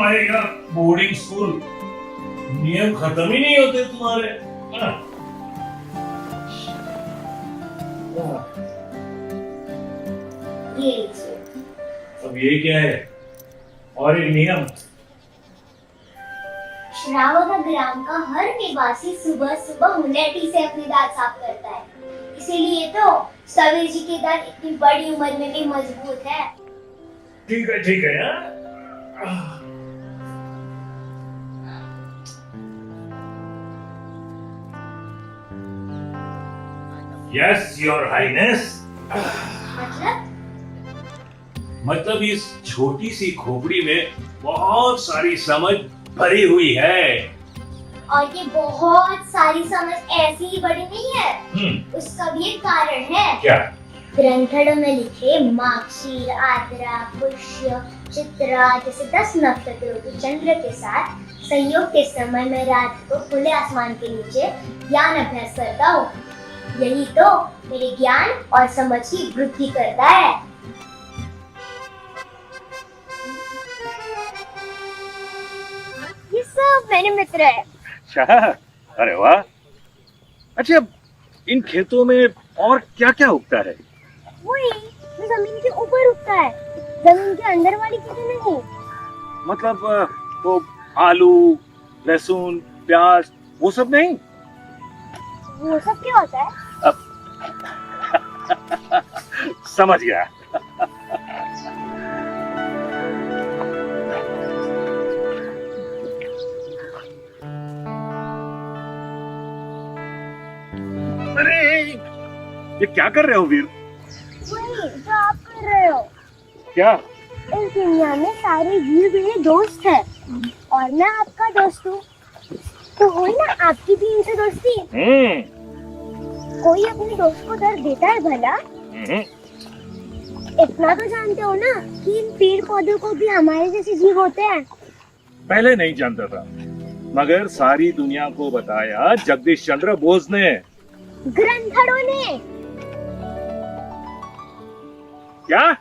आएगा बोर्डिंग स्कूल, नियम खत्म ही नहीं होते तुम्हारे। हाँ। ये लीजिए। अब ये क्या है? और एक नियम। श्रावक ग्राम का हर निवासी सुबह सुबह मुलेठी से अपने दांत साफ करता है, इसीलिए तो सवीर जी के दांत इतनी बड़ी उम्र में भी मजबूत है। ठीक है यार। Yes your highness. मतलब इस छोटी सी खोपड़ी में बहुत सारी समझ भरी हुई है। और ये बहुत सारी समझ ऐसी ही बड़ी नहीं है, उसका भी एक कारण है। क्या? ग्रंथों में लिखे माक्षीर, आद्रा, पुष्य, चित्रा जैसे 10 नक्षत्रों के चंद्र के साथ संयोग के समय में रात को खुले आसमान के नीचे ज्ञान अभ्यास करता हूँ। यही तो मेरे ज्ञान और समझ की वृद्धि करता है। ये सब मेरे मित्र है। अरे वाह। अच्छा, इन खेतों में और क्या क्या उगता है? वही जो जमीन के ऊपर उगता है, जमीन के अंदर वाली चीजें नहीं। मतलब वो आलू, लहसुन, प्याज, वो सब नहीं? वो सब क्या होता है? समझ गया। अरे ये क्या कर रहे हो वीर? वही जो आप कर रहे हो। क्या? इस दुनिया में सारे जीव मेरे दोस्त हैं और मैं आपका दोस्त हूँ, तो हुई ना आपकी भी इनसे दोस्ती। कोई अपने दोस्त को दर्द देता है भला? इतना तो जानते हो ना कि इन पेड़ पौधों को भी हमारे जैसे जीव होते हैं। पहले नहीं जानता था, मगर सारी दुनिया को बताया जगदीश चंद्र बोस ने, ग्रंथों ने। क्या?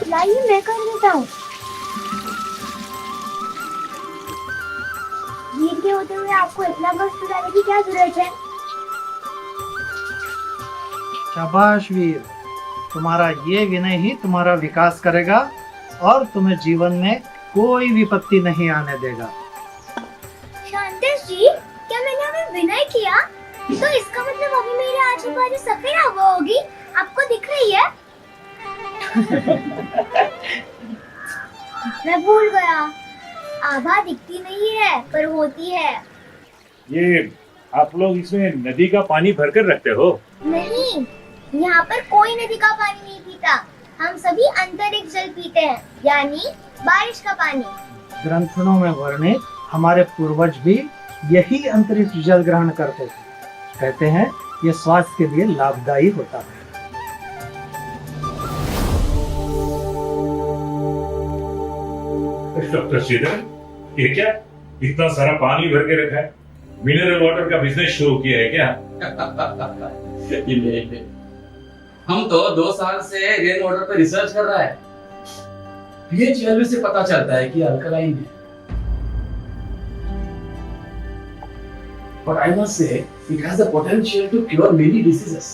लाइए मैं कर देता हूँ। वीर के होते हुए आपको इतना कष्ट उठाने की क्या जरूरत है? शाबाश वीर, तुम्हारा ये विनय ही तुम्हारा विकास करेगा और तुम्हें जीवन में कोई विपत्ति नहीं आने देगा। शांतेश जी, क्या मैंने अभी विनय किया? तो इसका मतलब अभी मेरे आजू बाजू सफेद हवा होगी, आपको दिख रही है? मैं भूल गया, आभा दिखती नहीं है पर होती है। ये आप लोग इसमें नदी का पानी भरकर रखते हो? नहीं, यहाँ पर कोई नदी का पानी नहीं पीता, हम सभी अंतरिक्ष जल पीते हैं, यानी बारिश का पानी। ग्रंथों में वर्णित हमारे पूर्वज भी यही अंतरिक्ष जल ग्रहण करते थे। कहते हैं ये स्वास्थ्य के लिए लाभदायी होता है। डॉक्टर श्रीधर, ये क्या इतना सारा पानी भर के रखा है? मिनरल वाटर का बिजनेस शुरू किया है क्या? हम तो 2 साल से रेन वाटर पे रिसर्च कर रहा है। पीएच वैल्यू से पता चलता है कि अल्कलाइन है। But I must say, it has the potential to cure many diseases.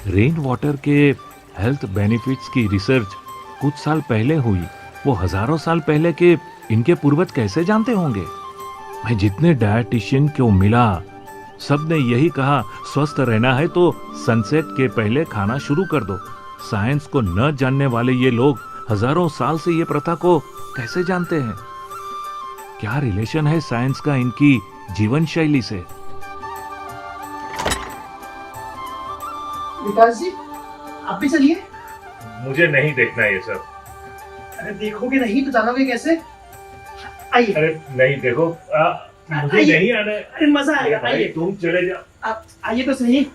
Rain water के हेल्थ बेनिफिट्स की रिसर्च कुछ साल पहले हुई, वो हजारों साल पहले के इनके पूर्वज कैसे जानते होंगे? मैं जितने डायटिशियन को मिला, सब ने यही कहा, स्वस्थ रहना है तो सनसेट के पहले खाना शुरू कर दो। साइंस को न जानने वाले ये लोग हजारों साल से ये प्रथा को कैसे जानते हैं? क्या रिलेशन है साइंस का इनकी जीवन शैली से? विकास जी, आप भी चलिए। मुझे नहीं देखना ये सब। अरे देखोगे नहीं तो जानोगे कैसे? आइए। अरे नहीं, देखो मुझे नहीं आना है। अरे मजा आएगा, आइए। तुम चले जाओ। आप आइए तो सही।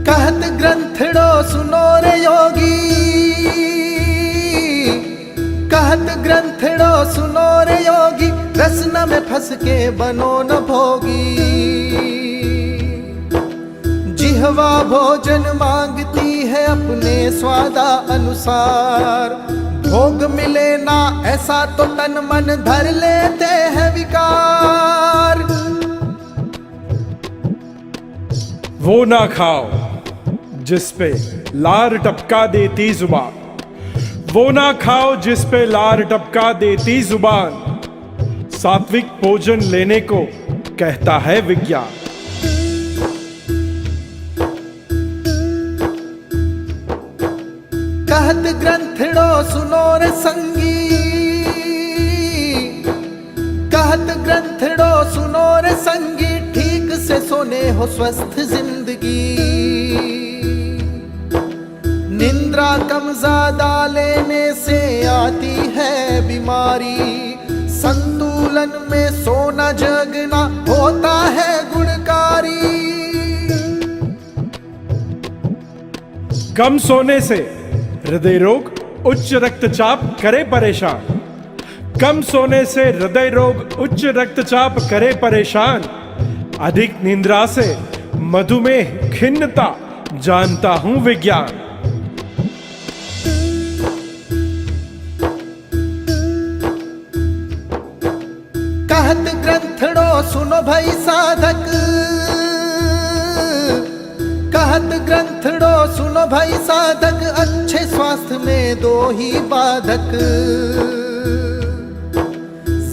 कहत ग्रंथड़ो सुनो रे योगी, कहत ग्रंथड़ो सुनो रे योगी, रसना में फंस के बनो न भोगी। जिह्वा भोजन मांगती है अपने स्वादा अनुसार, भोग मिले ना ऐसा तो तन मन धर लेते हैं विकार। वो ना खाओ जिस पे लार टपका देती जुबान, वो ना खाओ जिस पे लार टपका देती जुबान। सात्विक भोजन लेने को कहता है विज्ञान। कहत ग्रंथड़ो सुनो रे संगी, कहत ग्रंथड़ो सुनो रे संगी, ठीक से सोने हो स्वस्थ जिंदगी। निंद्रा कम ज्यादा लेने से आती है बीमारी, संतुलन में सोना जगना होता है गुणकारी। कम सोने से हृदय रोग उच्च रक्तचाप करे परेशान, कम सोने से हृदय रोग उच्च रक्तचाप करे परेशान। अधिक निंद्रा से मधुमेह खिन्नता जानता हूं विज्ञान। कहत ग्रंथड़ो सुनो भाई साधक, कहत ग्रंथड़ो सुनो भाई साधक, अच्छे स्वास्थ्य में 2 ही बाधक।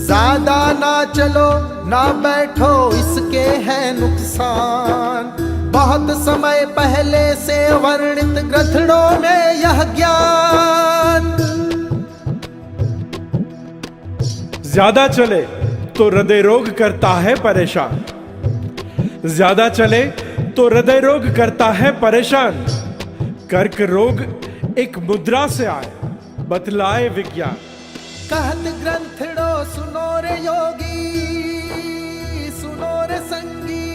ज्यादा ना चलो ना बैठो इसके है नुकसान, बहुत समय पहले से वर्णित ग्रंथड़ों में यह ज्ञान। ज्यादा चले तो हृदय रोग करता है परेशान, ज्यादा चले तो हृदय रोग करता है परेशान। कर्क रोग एक मुद्रा से आए बतलाए विज्ञान। कहत ग्रंथड़ो सुनो रे योगी, सुनो रे संगी,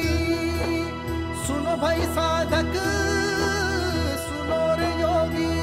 सुनो भाई साधक, सुनो रे योगी।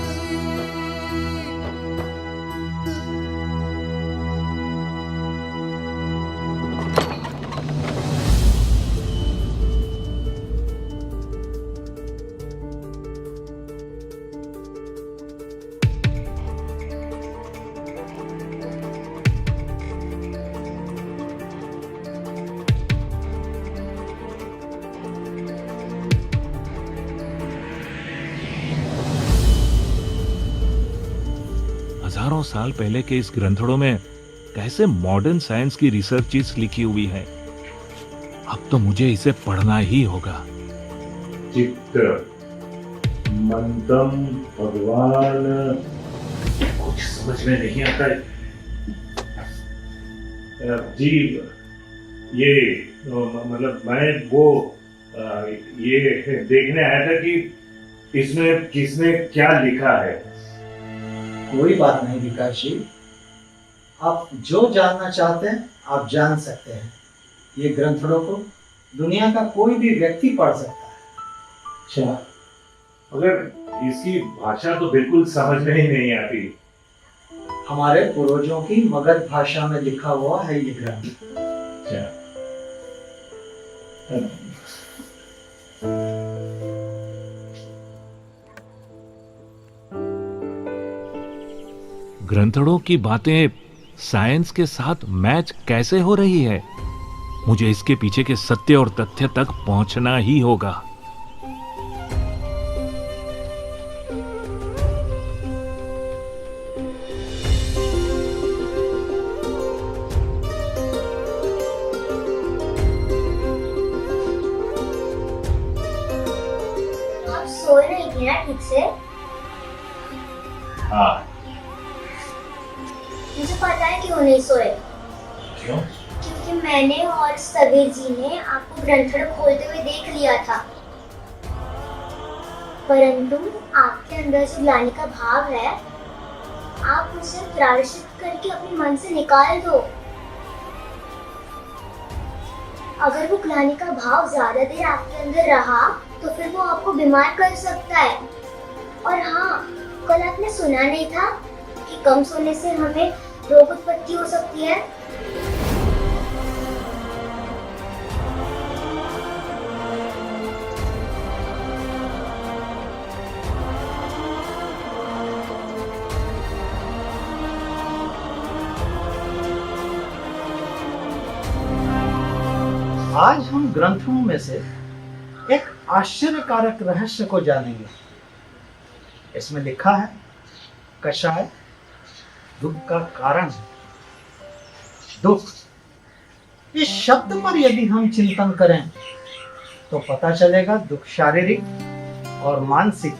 हजारों साल पहले के इस ग्रंथों में कैसे मॉडर्न साइंस की रिसर्चेस लिखी हुई है। अब तो मुझे इसे पढ़ना ही होगा। चित्त मंतम भगवान, कुछ समझ में नहीं आता है। जीव, ये मतलब मैं वो ये देखने आया था कि इसमें किसने क्या लिखा है। कोई बात नहीं विकास जी, आप जो जानना चाहते हैं आप जान सकते हैं। ये ग्रंथों को दुनिया का कोई भी व्यक्ति पढ़ सकता है। अच्छा, मगर इसकी भाषा तो बिल्कुल समझ में ही नहीं आती। हमारे पूर्वजों की मगध भाषा में लिखा हुआ है ये ग्रंथ। अच्छा, ग्रंथों की बातें साइंस के साथ मैच कैसे हो रही है? मुझे इसके पीछे के सत्य और तथ्य तक पहुंचना ही होगा। आप सो रही थी ना ठीक से? हाँ। मुझे पता है क्यों नहीं सोए। क्यों? क्योंकि मैंने और सबीर जी ने आपको ग्रंथड़ खोलते हुए देख लिया था, परंतु आपके अंदर जो ग्लानि का भाव है, आप उसे प्रायश्चित करके अपने मन से निकाल दो। अगर वो ग्लानि का भाव ज्यादा देर आपके अंदर रहा तो फिर वो आपको बीमार कर सकता है। और हाँ, कल आपने सुना नहीं था कि कम सोने से हमें रोग उत्पत्ति हो सकती है? आज हम ग्रंथों में से एक आश्चर्यकारक रहस्य को जानेंगे। इसमें लिखा है कषाय दुख का कारण है। दुख, इस शब्द पर यदि हम चिंतन करें तो पता चलेगा दुख शारीरिक और मानसिक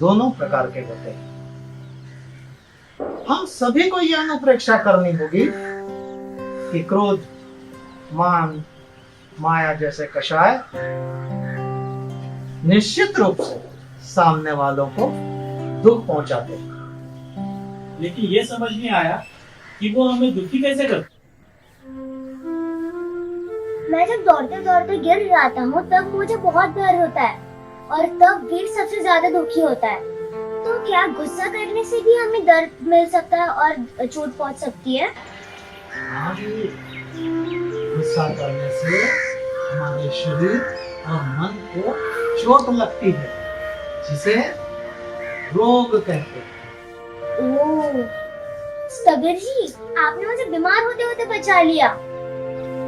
दोनों प्रकार के होते हैं। हम सभी को यह अनुप्रेक्षा करनी होगी कि क्रोध, मान, माया जैसे कषाय निश्चित रूप से सामने वालों को दुख पहुंचाते हैं। लेकिन ये समझ नहीं आया कि वो हमें दुखी कैसे करते। मैं जब दौड़ते दौड़ते गिर जाता हूँ तब मुझे बहुत डर होता है, और तब वीर सबसे ज्यादा दुखी होता है। तो क्या गुस्सा करने से भी हमें दर्द मिल सकता है और चोट पहुंच सकती है? हाँ जी, गुस्सा करने से हमारे शरीर और मन को चोट लगती है, जिसे रोग कहते हैं। ओह, सबीर जी, आपने मुझे बीमार होते होते बचा लिया।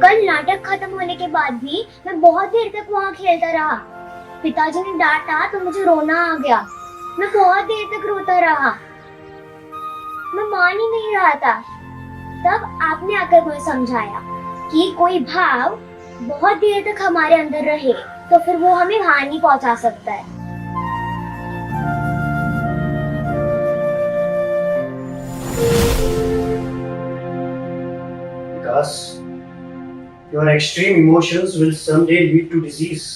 कल नाटक खत्म होने के बाद भी मैं बहुत देर तक वहाँ खेलता रहा। पिताजी ने डांटा तो मुझे रोना आ गया। मैं बहुत देर तक रोता रहा, मैं मान ही नहीं रहा था। तब आपने आकर मुझे समझाया कि कोई भाव बहुत देर तक हमारे अंदर रहे तो फिर वो हमें हानि पहुंचा सकता है। Because your extreme emotions will someday lead to disease.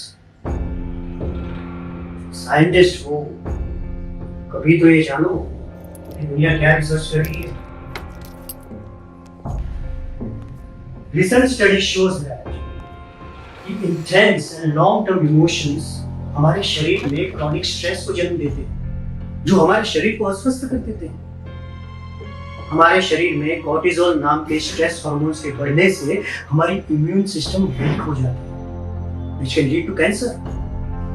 Scientist हो, कभी तो ये जानो कि दुनिया क्या रिसर्च कर रही है। Recent study shows that intense and long-term emotions हमारे शरीर में chronic stress को जन्म देते हैं, जो हमारे शरीर को अस्वस्थ कर देते हैं। हमारे शरीर में कॉर्टिसोल नाम के स्ट्रेस हार्मोन्स के बढ़ने से हमारी इम्यून सिस्टम वीक हो जाती है, which can lead to cancer,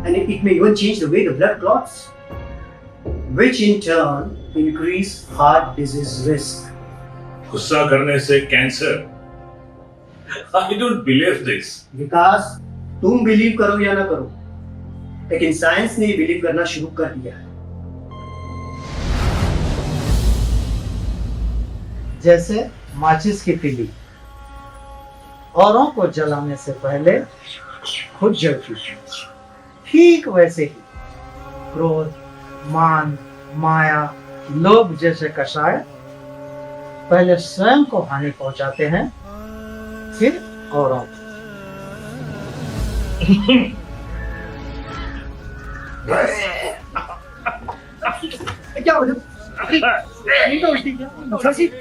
and it may even change the way the blood clots, which in turn increase heart disease risk. गुस्सा करने से cancer? I don't believe this. विकास, तुम बिलीव करो या ना करो, लेकिन साइंस ने बिलीव करना शुरू कर दिया है। जैसे माचिस की तीली औरों को जलाने से पहले खुद जलती है, ठीक वैसे ही क्रोध, मान, माया, लोभ जैसे कषाय पहले स्वयं को हानि पहुंचाते हैं, फिर औरों को। क्या हो ये तो उल्टी क्या मुखर्जी जी।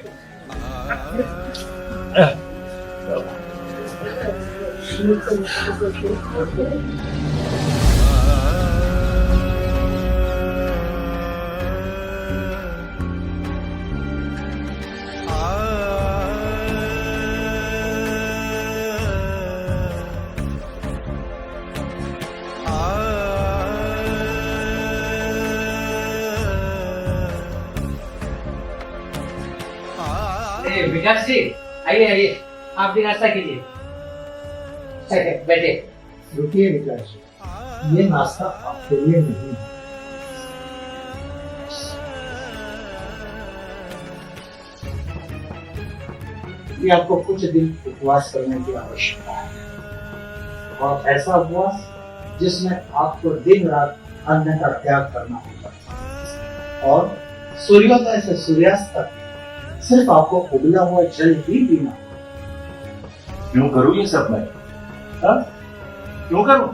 विकास जी आइए आइए, आप भी नाश्ता कीजिए। बैठे। रुकिए विकास जी, ये नाश्ता आपके लिए नहीं है। ये आपको कुछ दिन उपवास करने की आवश्यकता है, और ऐसा उपवास जिसमें आपको दिन रात अन्न का त्याग करना होगा, और सूर्योदय से सूर्यास्त तक सिर्फ आपको उबला हुआ जल ही पीना। क्यों करूं ये सब मैं? क्यों करूं?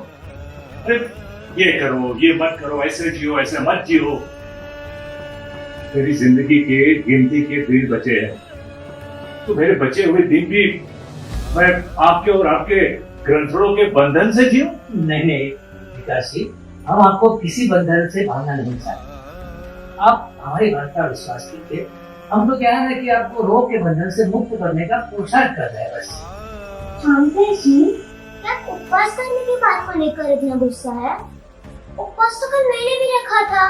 अरे ये करो, ये मत करो, ऐसे जियो, ऐसे मत जियो। मेरी जिंदगी के गिनती के दिन बचे हैं, तो मेरे बचे हुए दिन भी मैं आपके और आपके ग्रंथों के बंधन से जियो? नहीं नहीं विकास जी, हम आपको किसी बंधन से भागना नहीं चाहते। आप हमारी बात का विश्वास कीजिए। हम तो क्या है कि आपको रोग के बंधन से मुक्त करने का पुरुषार्थ कर रहे हैं बस। जानते जी, क्या उपवास करने की बात को लेकर इतना गुस्सा है? उपवास तो कल मैंने भी रखा था,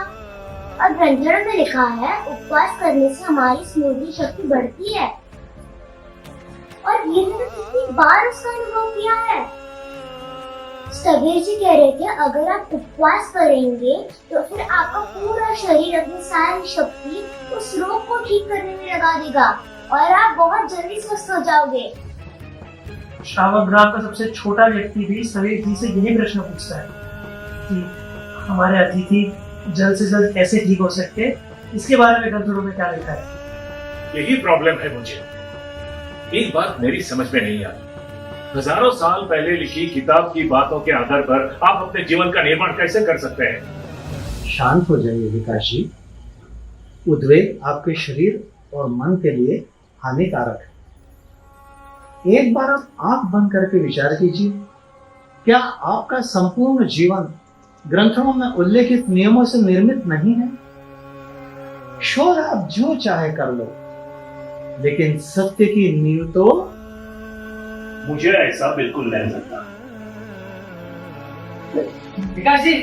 और ग्रंथों में लिखा है उपवास करने से हमारी स्मृति शक्ति बढ़ती है, और ये मैंने कितनी बार उसका अनुभव किया है। कबीर जी कह रहे थे अगर आप उपवास करेंगे तो फिर आपका पूरा शरीर अपनी सारी शक्ति उस रोग को ठीक करने में लगा देगा, और आप बहुत जल्दी स्वस्थ हो जाओगे। श्रावक ग्राम का सबसे छोटा व्यक्ति भी सवेर जी से यही प्रश्न पूछता है कि हमारे अतिथि जल्द से जल्द कैसे ठीक हो सकते, इसके बारे में ग्रंथों में क्या लिखा है? यही प्रॉब्लम है मुझे। एक बात मेरी समझ में नहीं आती, हजारों साल पहले लिखी किताब की बातों के आधार पर आप अपने जीवन का निर्माण कैसे कर सकते हैं? शांत हो जाइए विकास जी। उद्वेग आपके शरीर और मन के लिए हानिकारक है। एक बार आप आंख बंद करके विचार कीजिए, क्या आपका संपूर्ण जीवन ग्रंथों में उल्लेखित नियमों से निर्मित नहीं है? शोध आप जो चाहे कर लो, लेकिन सत्य की नींव तो मुझे ऐसा बिल्कुल नहीं लगता। विकास जी,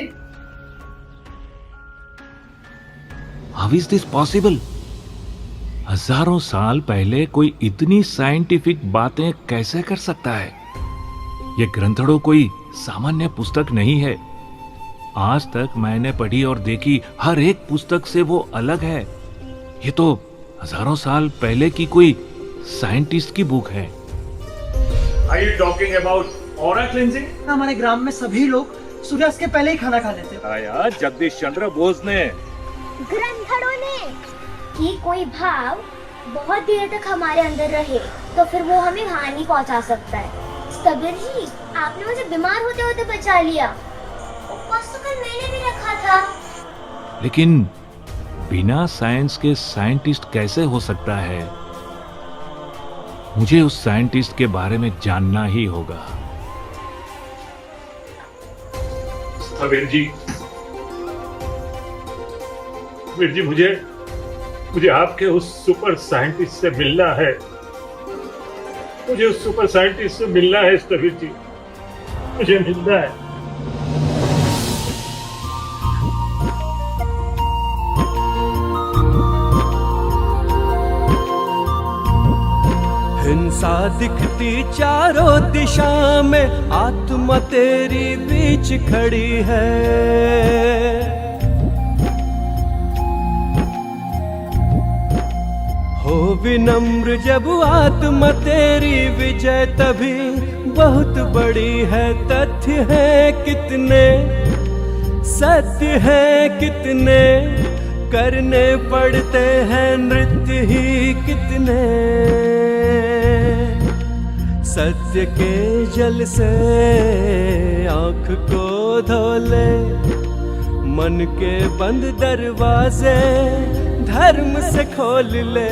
हाउ इज दिस पॉसिबल? हजारों साल पहले कोई इतनी साइंटिफिक बातें कैसे कर सकता है? ये ग्रंथों कोई सामान्य पुस्तक नहीं है। आज तक मैंने पढ़ी और देखी हर एक पुस्तक से वो अलग है। ये तो हजारों साल पहले की कोई साइंटिस्ट की बुक है। Are you talking about aura cleansing? हमारे ग्राम में सभी लोग सूर्यास्त के पहले ही खाना खा लेते। आया जगदीश चंद्र बोस ने, ग्रंथों ने कि कोई भाव बहुत देर तक हमारे अंदर रहे तो फिर वो हमें हानि पहुंचा सकता है। कबीर जी, आपने मुझे बीमार होते होते बचा लिया। उपवास तो कल मैंने भी रखा था। लेकिन बिना साइंस के साइंटिस्ट कैसे हो सकता है? मुझे उस साइंटिस्ट के बारे में जानना ही होगा। वीर जी, मुझे आपके उस सुपर साइंटिस्ट से मिलना है। मुझे उस सुपर साइंटिस्ट से मिलना है वीर जी, मुझे मिलना है। हिंसा दिखती चारों दिशा में, आत्मा तेरी बीच खड़ी है। हो विनम्र जब आत्मा तेरी विजय, तभी बहुत बड़ी है। तथ्य है कितने, सत्य है कितने, करने पड़ते हैं नृत्य ही कितने। सत्य के जल से आँख को धो ले, मन के बंद दरवाजे धर्म से खोल ले,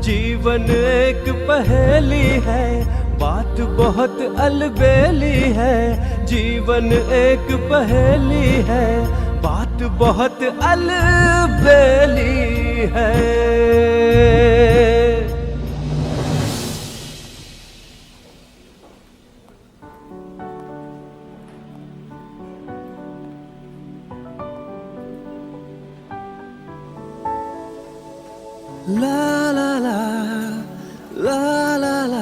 जीवन एक पहेली है, बात बहुत अलबेली है। जीवन एक पहेली है, बात बहुत अलबेली है। La la la la la la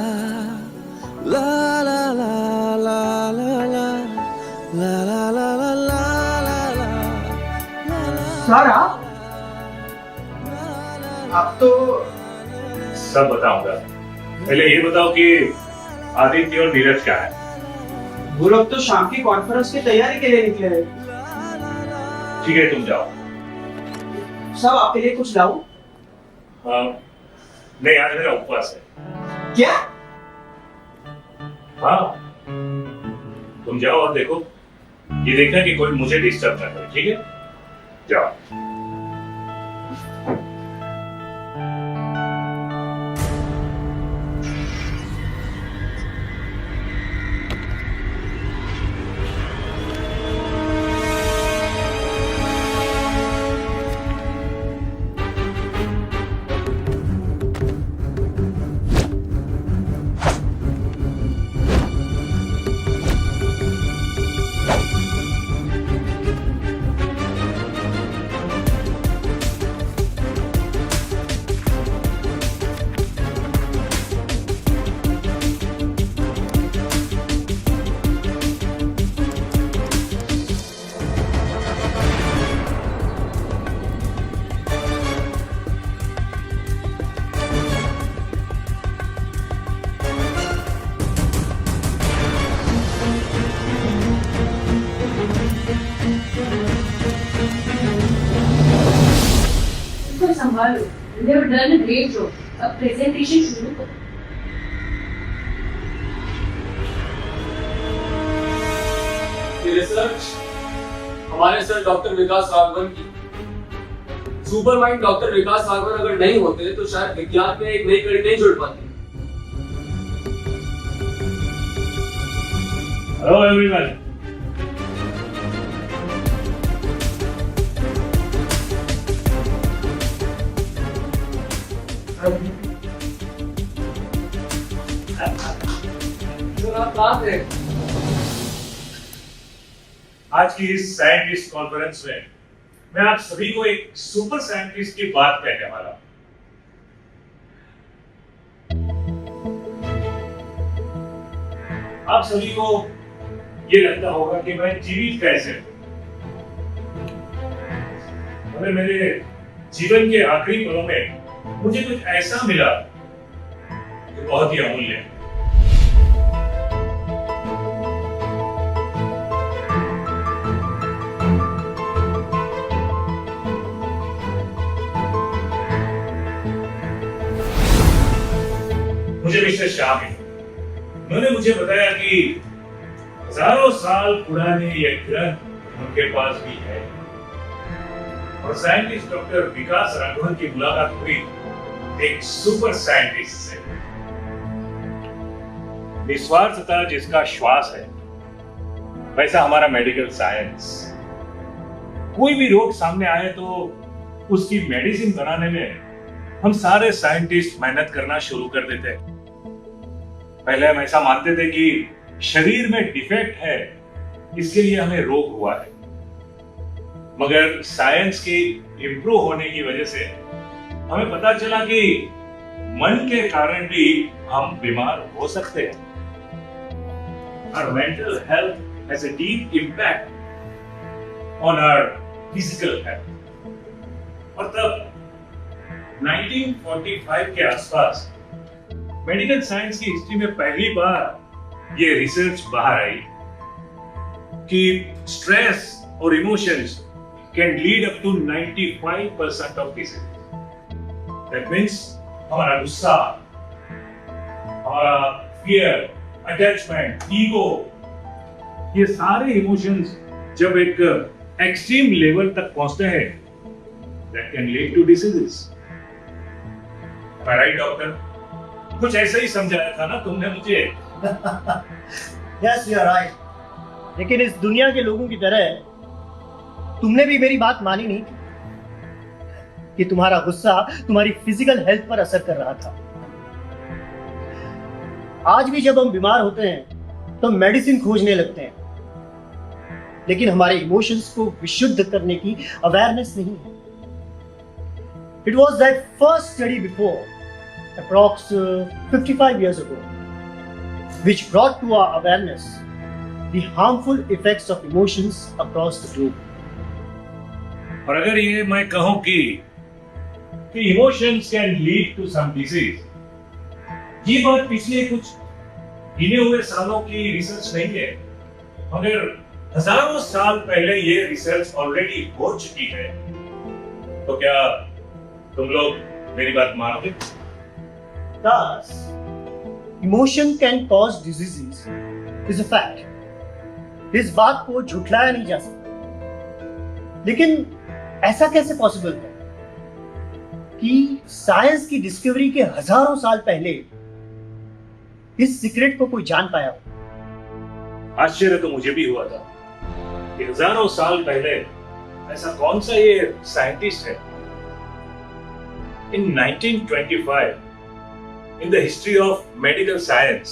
la la la la la la la la la la sir आप अब तो सब बताऊंगा। पहले ये बताओ कि आदित्य और नीरज क्या है? वो लोग तो शाम की कॉन्फ्रेंस की तैयारी के लिए निकले हैं। ठीक है, तुम जाओ। सब आपके लिए कुछ लाऊं? नहीं, आज मेरा उपवास है। क्या? हाँ, तुम जाओ और देखो, ये देखना कि कोई मुझे डिस्टर्ब ना करे। ठीक है, जाओ। संभालो, they have done a great job. अब प्रेजेंटेशन शुरू करो। ये रिसर्च हमारे सर डॉक्टर विकास राघवन की। सुपर माइंड डॉक्टर विकास राघवन अगर नहीं होते तो शायद विज्ञान में एक नई कड़ी नहीं जुड़ पाती। Hello everyone. आज की इस साइंटिस्ट कॉन्फ्रेंस में मैं आप सभी को एक सुपर साइंटिस्ट की बात कहने वाला हूं। आप सभी को ये लगता होगा कि मैं जीवित कैसे हूं, मगर मेरे जीवन के आखिरी पलों में मुझे कुछ ऐसा मिला जो बहुत ही अमूल्य है। मुझे मिस्टर श्याम है, उन्होंने मुझे बताया कि हजारों साल पुराने ये ग्रंथ उनके पास भी है और साइंटिस्ट डॉक्टर विकास राघवन की मुलाकात हुई एक सुपर साइंटिस्ट से। निस्वार्थता जिसका श्वास है, वैसा हमारा मेडिकल साइंस। कोई भी रोग सामने आए तो उसकी मेडिसिन बनाने में हम सारे साइंटिस्ट मेहनत करना शुरू कर देते हैं। पहले हम ऐसा मानते थे कि शरीर में डिफेक्ट है, इसके लिए हमें रोग हुआ है, मगर साइंस की इंप्रूव होने की वजह से हमें पता चला कि मन के कारण भी हम बीमार हो सकते हैं। Our mental health has a deep impact on our physical health. और तब 1945 के आसपास मेडिकल साइंस की हिस्ट्री में पहली बार ये रिसर्च बाहर आई कि स्ट्रेस और emotions can lead up to 95% of disease. That means हमारा गुस्सा, हमारा फियर, अटैचमेंट, ईगो, ये सारे इमोशंस जब एक एक्सट्रीम लेवल तक पहुंचते हैं, that can lead to diseases. Am I right, doctor? कुछ ऐसा ही समझाया था ना तुमने मुझे? यस यू आर राइट, लेकिन इस दुनिया के लोगों की तरह तुमने भी मेरी बात मानी नहीं कि तुम्हारा गुस्सा तुम्हारी फिजिकल हेल्थ पर असर कर रहा था। आज भी जब हम बीमार होते हैं तो मेडिसिन खोजने लगते हैं, लेकिन हमारे इमोशंस को विशुद्ध करने की अवेयरनेस नहीं है। It was that first study before approx 55 years ago which brought to our awareness the harmful effects of emotions across the globe. और अगर ये मैं कहूं कि emotions can lead to some disease, ये बात पिछले कुछ गिने हुए सालों की रिसर्च नहीं है, मगर हजारों साल पहले ये रिसर्च ऑलरेडी हो चुकी है। तो क्या तुम लोग मेरी बात मानोगे? Thus, emotion can cause diseases is a fact. इस बात को झुठलाया नहीं जा सकता, लेकिन ऐसा कैसे पॉसिबल है कि साइंस की डिस्कवरी के हजारों साल पहले इस सीक्रेट को कोई जान पाया हो? आश्चर्य तो मुझे भी हुआ था कि हजारों साल पहले ऐसा कौन सा ये साइंटिस्ट है। In 1925, in the history of medical science,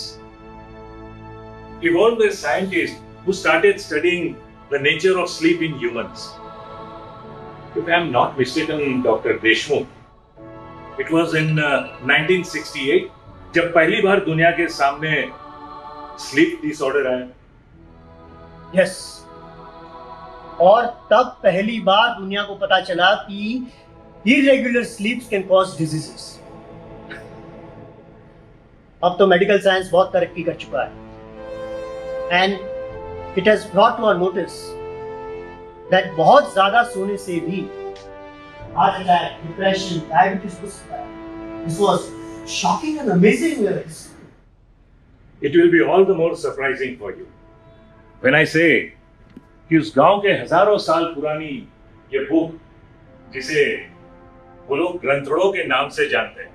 evolved a scientist who started studying the nature of sleep in humans. If I am not mistaken, Dr. Deshmukh, it was in 1968 जब पहली बार दुनिया के सामने स्लीप डिसऑर्डर आया। Yes, और तब पहली बार दुनिया को पता चला कि irregular sleeps can cause diseases. अब तो मेडिकल साइंस बहुत तरक्की कर चुका है, and it has brought to our notice that बहुत ज्यादा सोने से भी हार्ट अटैक, डिप्रेशन, डायबिटीज हो सकता है। This was shocking and amazing news. It will be all the more surprising for you when I say कि उस गांव के हजारों साल पुरानी ये बुक, जिसे वो लोग ग्रंथों के नाम से जानते हैं,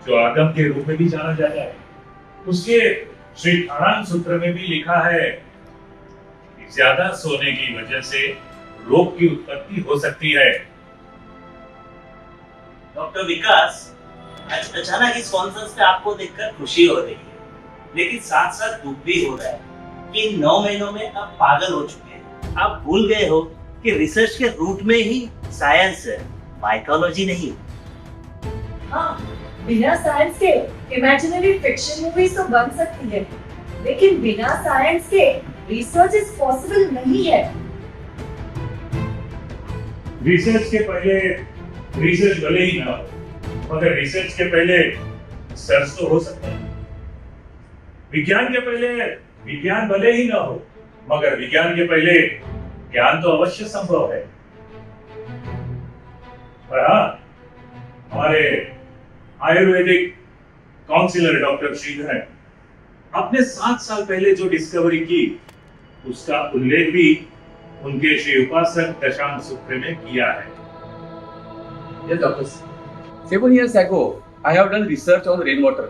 जो आगम के रूप में भी जाना जाता है, उसके श्री ठाणान सूत्र में भी लिखा है कि ज्यादा सोने की वजह से रोग की उत्पत्ति हो सकती है। डॉक्टर विकास, आज अचानक इस कॉन्फ्रेंस पे आपको देखकर खुशी हो रही है, लेकिन साथ साथ दुख भी हो रहा है कि इन 9 महीनों में आप पागल हो चुके हैं। आप भूल गए हो कि रिसर्च के रूट में ही साइंस है, बायोलॉजी नहीं। हाँ, बिना साइंस के इमेजिनरी फिक्शन मूवीज तो बन सकती है, लेकिन बिना साइंस के रिसर्च इज पॉसिबल नहीं है। रिसर्च के पहले रिसर्च भले ही ना हो, मगर रिसर्च के पहले सर्च तो हो सकता है। विज्ञान के पहले विज्ञान भले ही ना हो, मगर विज्ञान के पहले ज्ञान तो अवश्य संभव है। और हाँ, हमारे आयुर्वेदिक काउंसिलर डॉक्टर श्रीधर ने अपने 7 साल पहले जो डिस्कवरी की, उसका उल्लेख भी उनके श्री उपासक दशांग सूत्र में किया है। Yes, doctors. 7 years ago, I have done research on rainwater.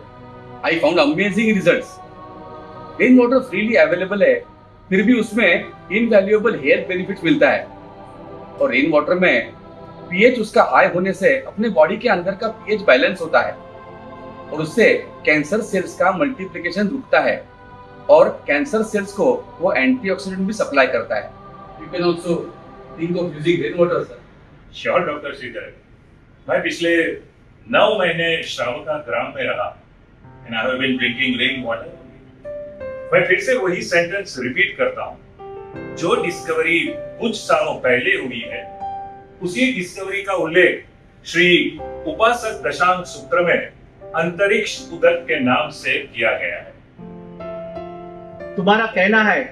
I found amazing results. Rainwater freely available है, फिर भी उसमें invaluable health benefits मिलता है। और rainwater में pH उसका हाई होने से अपने बॉडी के अंदर का pH बैलेंस होता है, और उससे कैंसर सेल्स का मल्टीप्लिकेशन रुकता है, और कैंसर सेल्स को वो एंटीऑक्सीडेंट भी सप्लाई करता है। You can also think of using rainwater, sir. Sure doctor Shridhar, मैं पिछले 9 महीने श्रावका ग्राम में रहा and I have been drinking rainwater. मैं फिर से वही सेंटेंस रिपीट करता हूँ, जो डिस्कवरी कुछ सालों पहले हुई है, उसी डिस्कवरी का उल्लेख श्री उपासक दशांग सूत्र में अंतरिक्ष उदक के नाम से किया गया है। तुम्हारा कहना है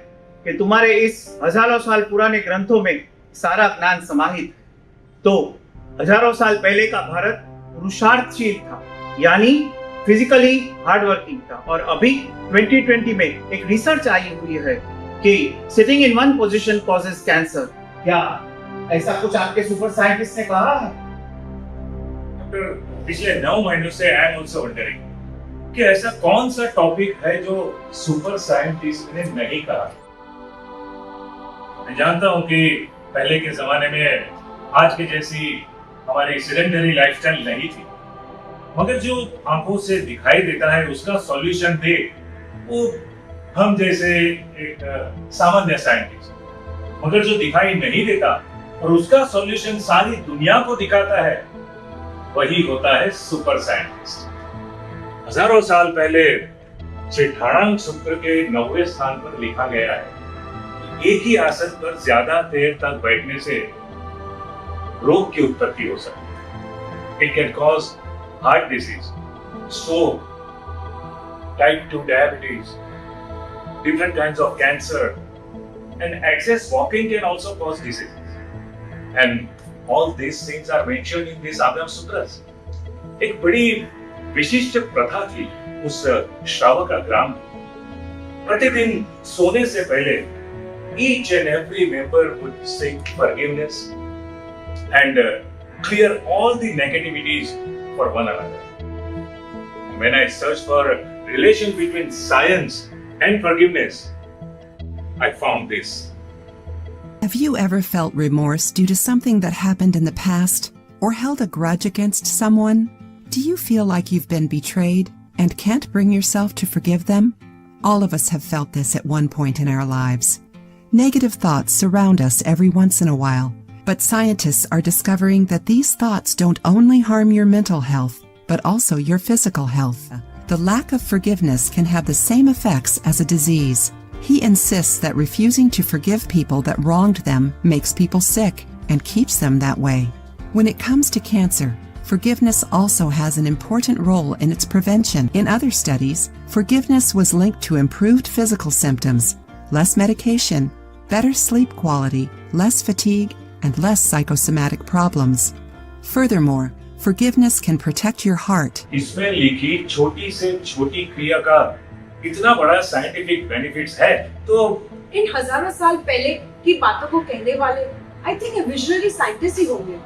कि तुम्हारे इस हजारों साल पुराने ग्रंथों में सारा ज्ञान समाहित है, तो हजारों साल पहले का भारत पुरुषार्थशील था, यानी फिजिकली हार्डवर्किंग था, और अभी 2020 में एक रिसर्च आई हुई है कि sitting in one position causes cancer. क्या ऐसा कुछ आपके सुपर साइंटिस्ट ने कहा है? डॉक्टर, पिछले 9 महीनों से आई एम आल्सो वंडरिंग कि ऐसा कौन सा टॉपिक है जो सुपर साइंटिस्ट ने नहीं कहा। मैं जानता हूं कि पहले के जमाने में आज के जैसी हमारी सिलेंडरी लाइफस्टाइल नहीं थी, मगर जो आंखों से दिखाई देता है उसका सॉल्यूशन दे वो हम जैसे एक सामान्य साइंटिस्ट, मगर जो दिखाई नहीं देता और उसका सॉल्यूशन सारी दुनिया को दिखाता है वही होता है सुपर साइंटिस्ट। हजारों साल पहले श्री ठाणांग सूत्र के 9वें स्थान पर लिखा गया है, एक ही आसन पर ज्यादा देर तक बैठने से रोग की उत्पत्ति हो सकती है। It can cause heart disease, stroke, type 2 diabetes, different kinds of cancer, and excess walking can also cause diseases. And all these things are mentioned in these Abhyam Sutras. एक बड़ी विशिष्ट प्रथा थी उस श्रावक ग्राम में। प्रतिदिन सोने से पहले each and every member would seek forgiveness and clear all the negativities for one another. When I searched for a relation between science and forgiveness, I found this. Have you ever felt remorse due to something that happened in the past or held a grudge against someone? Do you feel like you've been betrayed and can't bring yourself to forgive them? All of us have felt this at one point in our lives. Negative thoughts surround us every once in a while, but scientists are discovering that these thoughts don't only harm your mental health, but also your physical health. The lack of forgiveness can have the same effects as a disease. He insists that refusing to forgive people that wronged them makes people sick and keeps them that way. When it comes to cancer, forgiveness also has an important role in its prevention. In other studies, forgiveness was linked to improved physical symptoms, less medication, better sleep quality, less fatigue, and less psychosomatic problems. Furthermore, forgiveness can protect your heart. इसमें लिखी छोटी से छोटी क्रिया का इतना बड़ा scientific benefits है, तो इन हजारों साल पहले की बातों को कहने वाले आई थिंक विजनरी साइंटिस्ट ही होंगे।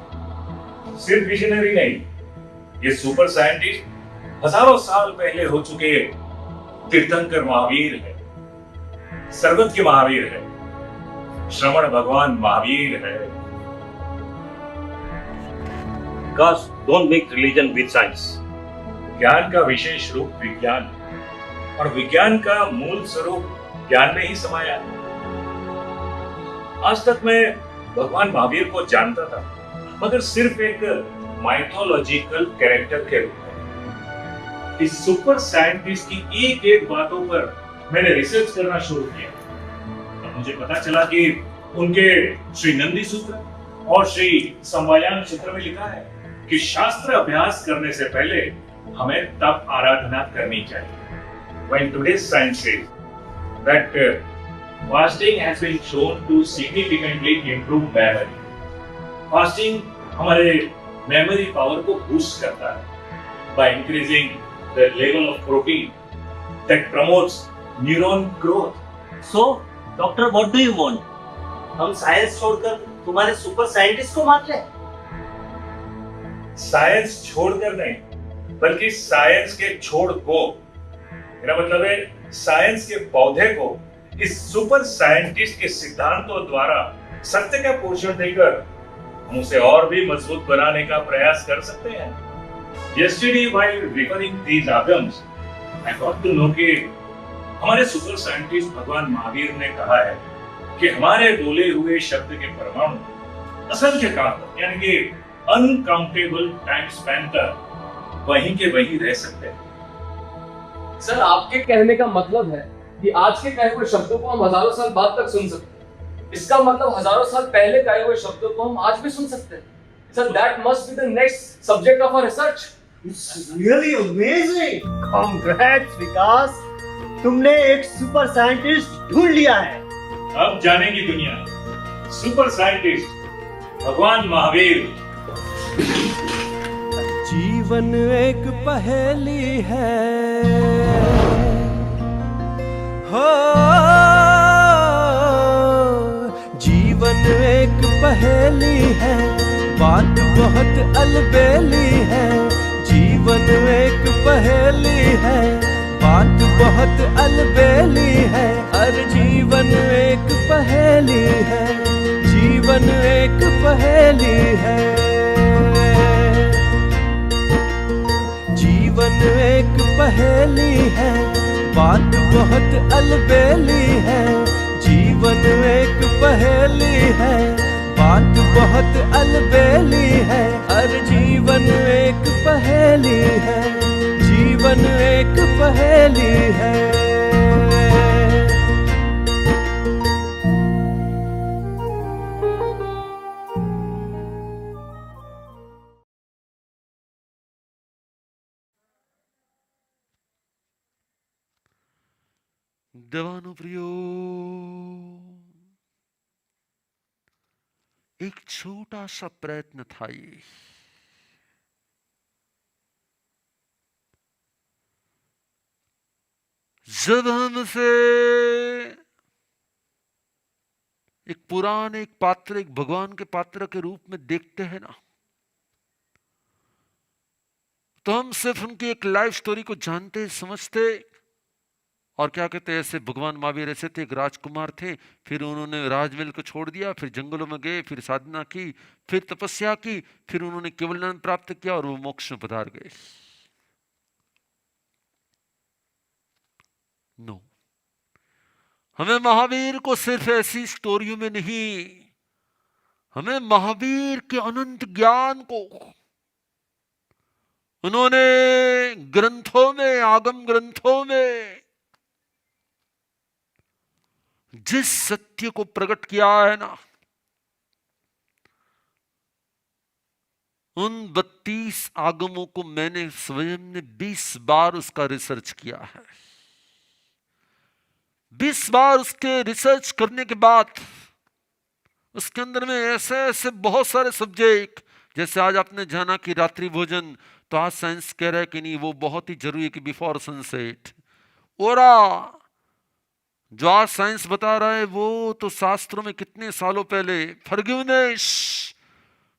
सिर्फ विजनरी नहीं, ये सुपर साइंटिस्ट हजारों साल पहले हो चुके तीर्थंकर महावीर है, सर्वज्ञ महावीर है, श्रमण भगवान महावीर है। God don't make religion with science. ज्ञान का विशेष रूप विज्ञान और विज्ञान का मूल स्वरूप ज्ञान में ही समाया है। आज तक मैं भगवान महावीर को जानता था, मगर सिर्फ एक माइथोलॉजिकल कैरेक्टर के रूप में। इस सुपर साइंटिस्ट की एक एक बातों पर मैंने रिसर्च करना शुरू किया और मुझे पता चला कि उनके श्री नंदी सूत्र और श्री संवायान सूत्र में लिखा है कि शास्त्र अभ्यास करने से पहले हमें तप आराधना करनी चाहिए। When today's science says that fasting has been shown to significantly improve memory, fasting हमारे memory power को boost करता है by increasing the level of protein that promotes neuron growth. So, doctor, what do you want? हम science छोड़कर तुम्हारे super scientist को मान रहे हैं? साइंस छोड़कर नहीं, बल्कि साइंस के छोड़ को, मेरा मतलब है साइंस के पौधे को इस सुपर साइंटिस्ट के सिद्धांतों द्वारा सत्य का पोषण देकर हम उसे और भी मजबूत बनाने का प्रयास कर सकते हैं। Yesterday while referring these albums, I got to know कि हमारे सुपर साइंटिस्ट भगवान महावीर ने कहा है कि हमारे बोले हुए शब्द के परमाणु असंख्य काल यानी कि अनकाउंटेबल टाइम स्पैन तक वहीं के वहीं रह सकते हैं। सर, आपके कहने का मतलब है कि आज के कहे हुए शब्दों को हम हजारों साल बाद तक सुन सकते हैं। इसका मतलब हजारों साल पहले कहे हुए शब्दों को हम आज भी सुन सकते हैं। Sir, that must be the next subject of our research. It's really amazing. Congrats Vikas, तुमने एक सुपर साइंटिस्ट ढूंढ लिया है। अब जानेगी दुनिया सुपर साइंटिस्ट भगवान महावीर। जीवन एक पहेली है, हो जीवन एक पहेली है, बात बहुत अलबेली है। जीवन एक पहेली है, बात बहुत अलबेली है। हर जीवन एक पहेली है, जीवन एक पहेली है। जीवन एक पहेली है, बात बहुत अलबेली है। जीवन एक पहेली है, बात बहुत अलबेली है। हर जीवन एक पहेली है, जीवन एक पहेली है। देवानुप्रियो, एक छोटा सा प्रयत्न था ये। जब हमसे एक पुराण, एक पात्र, एक भगवान के पात्र के रूप में देखते हैं ना, तो हम सिर्फ उनकी एक लाइफ स्टोरी को जानते समझते और क्या कहते हैं, ऐसे भगवान महावीर ऐसे थे, एक राजकुमार थे, फिर उन्होंने राजमहल को छोड़ दिया, फिर जंगलों में गए, फिर साधना की, फिर तपस्या की, फिर उन्होंने केवल ज्ञान प्राप्त किया और वो मोक्ष में पधार गए। नो, हमें महावीर को सिर्फ ऐसी स्टोरियों में नहीं, हमें महावीर के अनंत ज्ञान को उन्होंने ग्रंथों में, आगम ग्रंथों में जिस सत्य को प्रकट किया है ना, उन 32 आगमों को मैंने स्वयं ने 20 बार उसका रिसर्च किया है। 20 बार उसके रिसर्च करने के बाद उसके अंदर में ऐसे ऐसे बहुत सारे सब्जेक्ट, जैसे आज आपने जाना कि रात्रि भोजन, तो आज साइंस कह रहा है कि नहीं वो बहुत ही जरूरी है कि बिफोर सनसेट। ओरा जो आज साइंस बता रहा है वो तो शास्त्रों में कितने सालों पहले, फॉरगिवनेस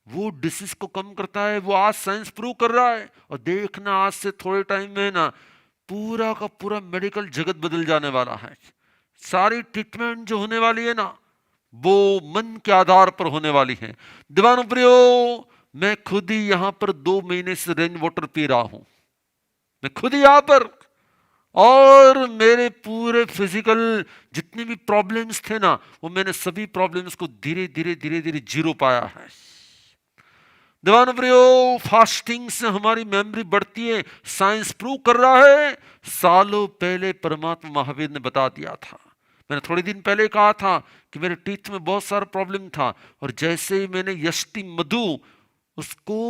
वो डिसीज को कम करता है, वो आज साइंस प्रूव कर रहा है। और देखना आज से थोड़े टाइम में ना पूरा का पूरा मेडिकल जगत बदल जाने वाला है। सारी ट्रीटमेंट जो होने वाली है ना वो मन के आधार पर होने वाली है। दीवानों प्रियो, मैं खुद ही यहां पर 2 महीने से रेन वाटर पी रहा हूं, मैं खुद ही यहां पर, और मेरे पूरे फिजिकल जितने भी प्रॉब्लम्स थे ना, वो मैंने सभी प्रॉब्लम्स को धीरे धीरे धीरे धीरे जीरो पाया है। दीवानों प्रियो, फास्टिंग से हमारी मेमोरी बढ़ती है, साइंस प्रूव कर रहा है। सालों पहले परमात्मा महावीर ने बता दिया था। मैंने थोड़े दिन पहले कहा था कि मेरे टीथ में बहुत सारा प्रॉब्लम था, और जैसे ही मैंने यष्टि मधु उसको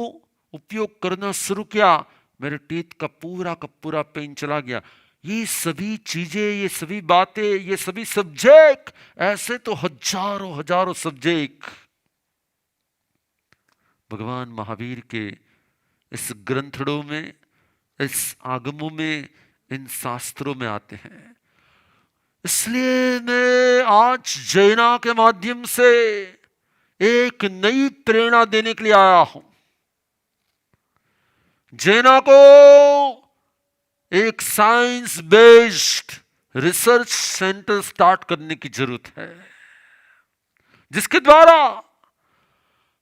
उपयोग करना शुरू किया, मेरे टीथ का पूरा पेन चला गया। ये सभी चीजें, ये सभी बातें, ये सभी सब्जेक्ट, ऐसे तो हजारों हजारों सब्जेक्ट भगवान महावीर के इस ग्रंथों में, इस आगमों में, इन शास्त्रों में आते हैं। इसलिए मैं आज जैना के माध्यम से एक नई प्रेरणा देने के लिए आया हूं। जैना को एक science based research centre start करने की जरूरत है, जिसके द्वारा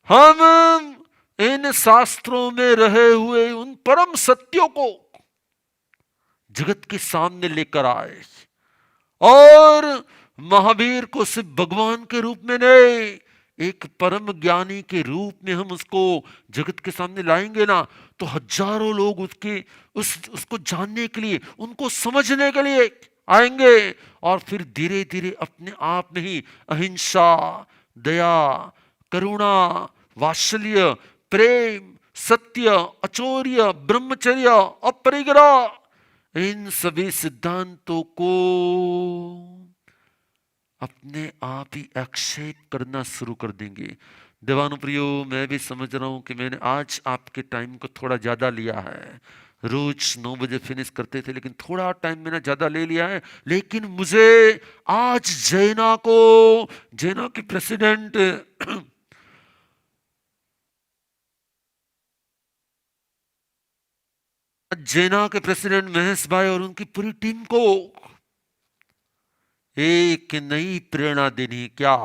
हम इन शास्त्रों में रहे हुए उन परम सत्यों को जगत के सामने लेकर आए, और महावीर को सिर्फ भगवान के रूप में नहीं, एक परम ज्ञानी के रूप में हम उसको जगत के सामने लाएंगे ना, तो हजारों लोग उसको जानने के लिए, उनको समझने के लिए आएंगे। और फिर धीरे धीरे अपने आप में ही अहिंसा, दया, करुणा, वात्सल्य, प्रेम, सत्य, अचौर्य, ब्रह्मचर्य, अपरिग्रह, इन सभी सिद्धांतों को अपने आप ही एक्सेप्ट करना शुरू कर देंगे। देवानुप्रियो, मैं भी समझ रहा हूं कि मैंने आज आपके टाइम को थोड़ा ज्यादा लिया है। रोज 9 बजे फिनिश करते थे, लेकिन थोड़ा टाइम मैंने ज्यादा ले लिया है। लेकिन मुझे आज जैना की प्रेसिडेंट जैना के प्रेसिडेंट महेश भाई और उनकी पूरी टीम को एक नई प्रेरणा देनी। क्या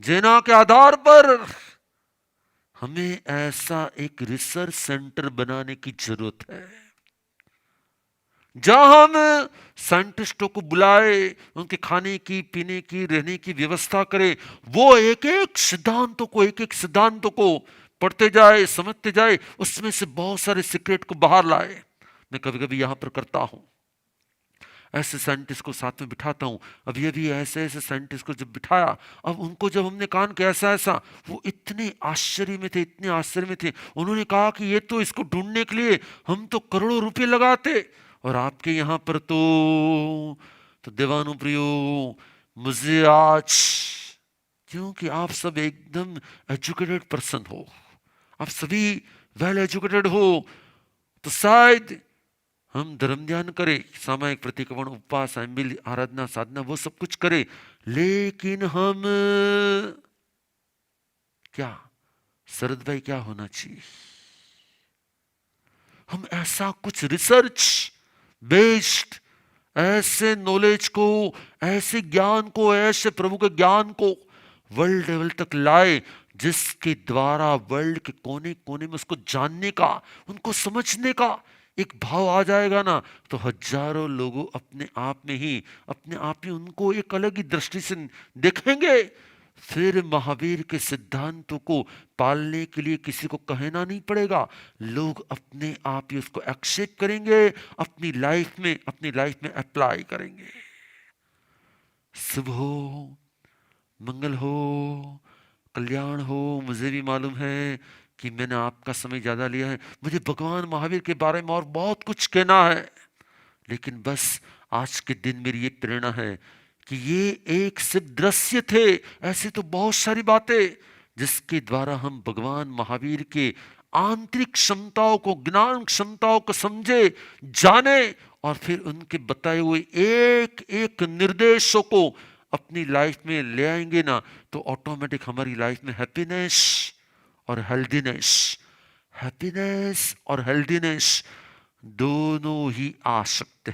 जैना के आधार पर हमें ऐसा एक रिसर्च सेंटर बनाने की जरूरत है जहां हम साइंटिस्टों को बुलाए, उनके खाने की, पीने की, रहने की व्यवस्था करें, वो एक एक सिद्धांतों को पढ़ते जाए, समझते जाए, उसमें से बहुत सारे सीक्रेट को बाहर लाए। मैं कभी कभी यहां पर करता हूं, ऐसे साइंटिस्ट को साथ में बिठाता हूं। अभी अभी ऐसे ऐसे साइंटिस्ट को जब बिठाया, अब उनको जब हमने कहा कि ऐसा ऐसा, वो इतने आश्चर्य में थे। उन्होंने कहा कि ये तो इसको ढूंढने के लिए हम तो करोड़ों रुपए लगाते, और आपके यहाँ पर तो देवानुप्रियो, मुझे आज, क्योंकि आप सब एकदम एजुकेटेड पर्सन हो, आप सभी वेल एजुकेटेड हो, तो शायद हम धर्म ध्यान करें, सामायिक प्रतिक्रमण, उपवास, अम्बिल, आराधना, साधना, वो सब कुछ करें, लेकिन हम क्या, शरद भाई, क्या होना चाहिए, हम ऐसा कुछ रिसर्च बेस्ड ऐसे नॉलेज को, ऐसे ज्ञान को, ऐसे प्रभु के ज्ञान को वर्ल्ड लेवल तक लाए, जिसके द्वारा वर्ल्ड के कोने कोने में उसको जानने का, उनको समझने का एक भाव आ जाएगा ना, तो हजारों लोगों अपने आप ही उनको एक अलग ही दृष्टि से देखेंगे। फिर महावीर के सिद्धांतों को पालने के लिए किसी को कहना नहीं पड़ेगा, लोग अपने आप ही उसको एक्सेप्ट करेंगे, अपनी लाइफ में अप्लाई करेंगे। शुभ हो, मंगल हो, कल्याण हो। मुझे भी मालूम है कि मैंने आपका समय ज्यादा लिया है, मुझे भगवान महावीर के बारे में और बहुत कुछ कहना है, लेकिन बस आज के दिन मेरी ये प्रेरणा है कि ये एक सिर्फ दृश्य थे, ऐसे तो बहुत सारी बातें जिसके द्वारा हम भगवान महावीर के आंतरिक क्षमताओं को, ज्ञान क्षमताओं को समझे, जाने, और फिर उनके बताए हुए एक एक निर्देशों को अपनी लाइफ में ले आएंगे ना, तो ऑटोमेटिक हमारी लाइफ में हैप्पीनेस और हेल्दीनेस दोनों ही आ सकते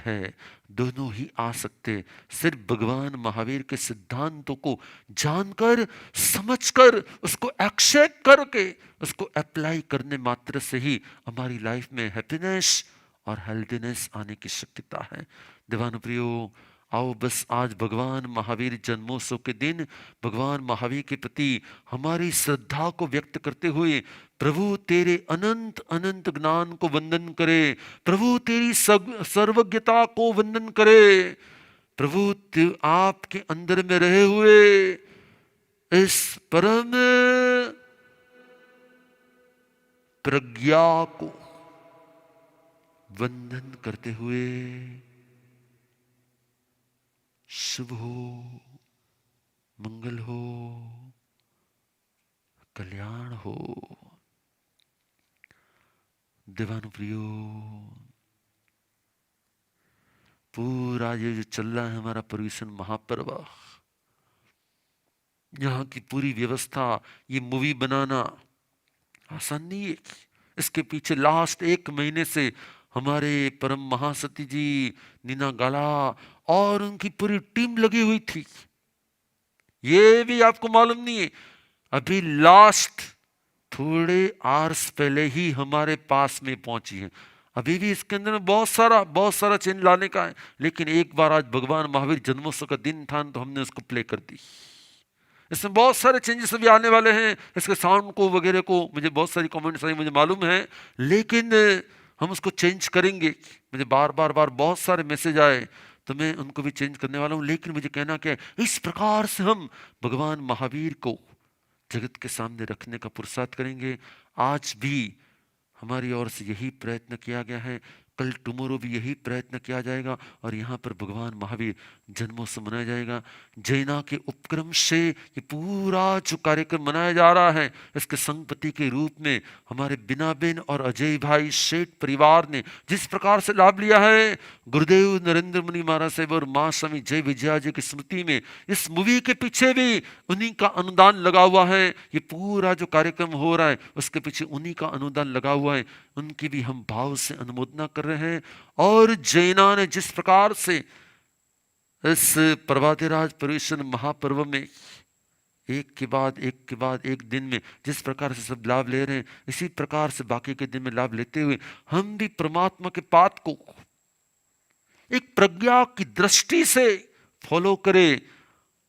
हैं, सिर्फ भगवान महावीर के सिद्धांतों को जानकर, समझकर, उसको एक्सेप्ट करके, उसको अप्लाई करने मात्र से ही हमारी लाइफ में हैप्पीनेस और हेल्दीनेस आने की शक्तिता है। देवानुप्रियो, आओ बस आज भगवान महावीर जन्मोत्सव के दिन भगवान महावीर के प्रति हमारी श्रद्धा को व्यक्त करते हुए प्रभु तेरे अनंत अनंत ज्ञान को वंदन करे, प्रभु तेरी सर्वज्ञता को वंदन करे, प्रभु आपके अंदर में रहे हुए इस परम प्रज्ञा को वंदन करते हुए शुभ हो, मंगल हो, कल्याण हो। देवानुप्रियो, पूरा ये जो चल रहा है हमारा पर्यूषण महापर्व, यहाँ की पूरी व्यवस्था, ये मूवी बनाना आसान नहीं है। इसके पीछे लास्ट 1 महीने से हमारे परम महासती जी, नीना गाला और उनकी पूरी टीम लगी हुई थी। ये भी आपको मालूम नहीं है, अभी लास्ट थोड़े आवर्स पहले ही हमारे पास में पहुंची है। अभी भी इसके अंदर में बहुत सारा चेंज लाने का है, लेकिन एक बार आज भगवान महावीर जन्मोत्सव का दिन था तो हमने उसको प्ले कर दी। इसमें बहुत सारे चेंजेस अभी आने वाले हैं, इसके साउंड को वगैरह को, मुझे बहुत सारी कमेंट्स आई, मुझे मालूम है, लेकिन हम उसको चेंज करेंगे। मुझे बार बार बहुत सारे मैसेज आए, तो मैं उनको भी चेंज करने वाला हूँ। लेकिन मुझे कहना क्या है, इस प्रकार से हम भगवान महावीर को जगत के सामने रखने का पुरुषार्थ करेंगे। आज भी हमारी ओर से यही प्रयत्न किया गया है, कल टुमारो भी यही प्रयत्न किया जाएगा और यहाँ पर भगवान महावीर जन्मोत्सव मनाया जाएगा। जैना के उपक्रम से ये पूरा जो कार्यक्रम मनाया जा रहा है, इसके संगपति के रूप में हमारे बिनाबेन और अजय भाई सेठ परिवार ने जिस प्रकार से लाभ लिया है, गुरुदेव नरेंद्र मुनि महाराज साहब और माँ स्वामी जय विजया जी की स्मृति में इस मूवी के पीछे भी उन्हीं का अनुदान लगा हुआ है। ये पूरा जो कार्यक्रम हो रहा है उसके पीछे उन्हीं का अनुदान लगा हुआ है। उनकी भी हम भाव से अनुमोदना कर रहे हैं। और जैना ने जिस प्रकार से इस प्रभातिराज पर्यूषण महापर्व में एक के बाद एक दिन में जिस प्रकार से सब लाभ ले रहे हैं, इसी प्रकार से बाकी के दिन में लाभ लेते हुए हम भी परमात्मा के पाथ को एक प्रज्ञा की दृष्टि से फॉलो करें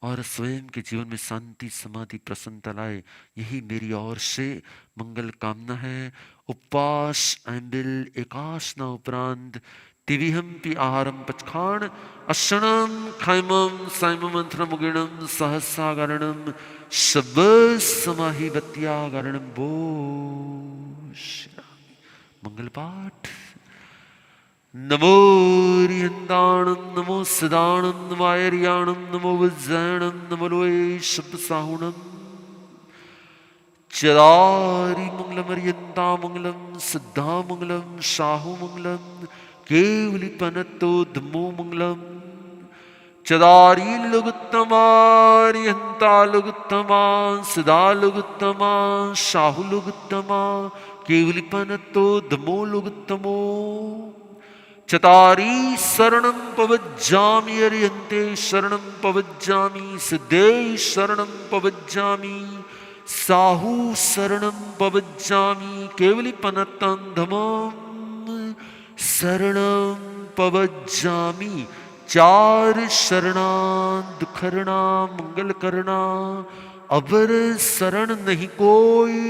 और स्वयं के जीवन में शांति समाधि प्रसन्नता लाए। यही मेरी ओर से मंगल कामना है। उपवास एंबिल एकासना उपरांत तिविहंपि आहारम पचखाण अक्षणम खैमम साइममंत्रमुगिणम सहस्रागरणम सब समाहि बत्यागरणम बो मंगल पाठ। नमो रिहंदाणं नमो सदाणं नमो आयर्याणं नमो वज्रायणं नमो लोये शब्दसाहुणं चदारि मंगलमर्यन्ता मंगलं सिद्धा मंगलं शाहु मंगलं केवलिपनतो धम्मो मंगलं चदारि लुगुत्तमा रिहंता लुगुत्तमा सिद्धा लुगुत्तमा शाहु लुगुत्तमा केवलिपनतो धम्मो लुगुत्तमो चतारी शरणं पवज्जामि अर्यन्ते शरणं पवज्जामि सिद्धे शरणं पवज्जामि साहु शरणं पवज्जामि केवलिपनतं धम्मं शरणं पवज्जामि। चार शरणा दुखरणा मंगल करना, अबर शरण नहीं कोई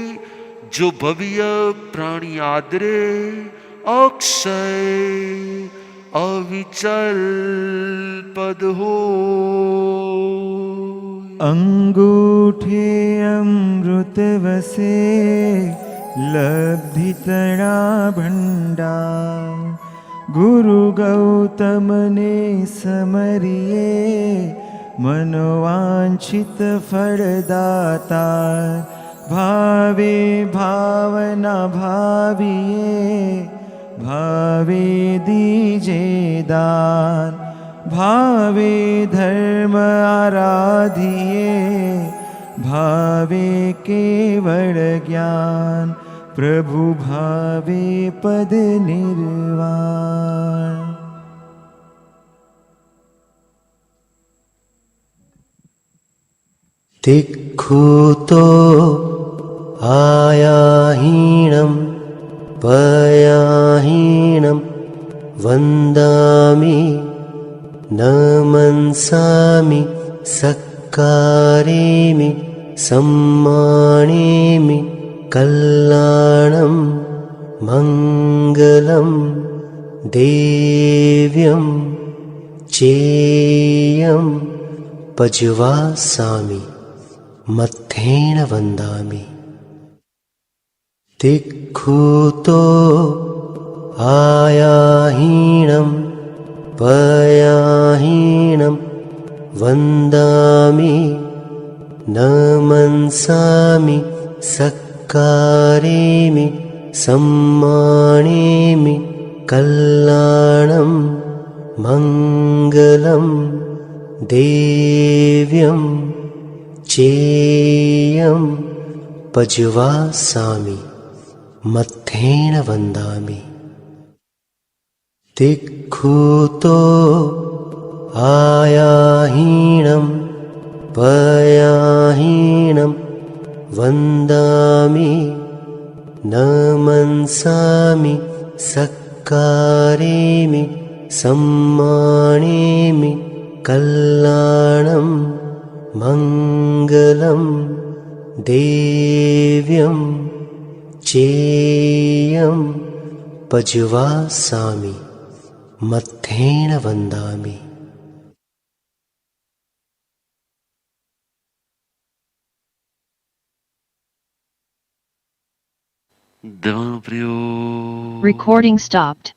जो भव्य प्राणी आदरे अक्षय अविचल पद हो। अंगूठे अमृत वसे लब्धि तड़ा भंडार, गुरु गौतम ने समरिए मनोवांछित फलदाता। भावे भावना भाविए भावे दीजे दान, भावे धर्म आराधिए भावे केवल ज्ञान, प्रभु भावे पद निर्वाण। तिक्खु तो आयाहीणं पयाहीणं वन्दामि न मनसामि सक्कारेमि सम्मानेमि कल्याणं मङ्गलं देव्यं चेयं पज्वासामि मत्थेन वन्दामि। तिक्खुतो आयाहीणं पयाहीणं वन्दामि न मनसामि सक्कारेमि सम्मानेमि कल्याणं मङ्गलं देव्यं चेयं पज्वासामि मत्थेन वन्दामि। तिक्खुतो आयाहीणं पयाहीणं वन्दामि न मनसामि सक्कारेमि सम्मानेमि कल्याणं मङ्गलं देव्यं चेयं पज्वासामि मत्थेन वन्दामि। देवान प्रियो Recording stopped.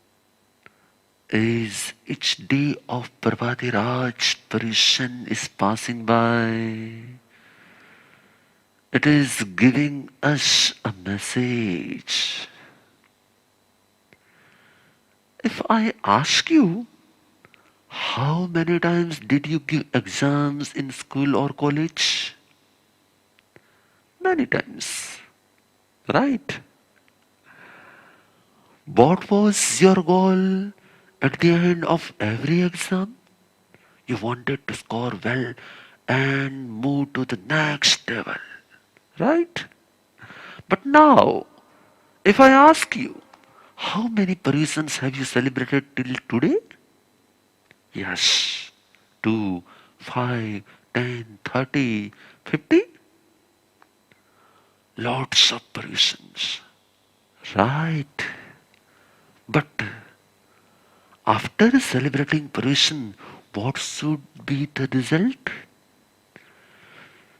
As each day of Parvadhiraj Paryushan is passing by, it is giving us a message. If I ask you, how many times did you give exams in school or college? Many times, right? What was your goal at the end of every exam? You wanted to score well and move to the next level, right? But now, if I ask you, how many Paryushans have you celebrated till today? Yes, 2, 5, 10, 30, 50? Lots of Paryushans, right? But after celebrating Paryushan, what should be the result?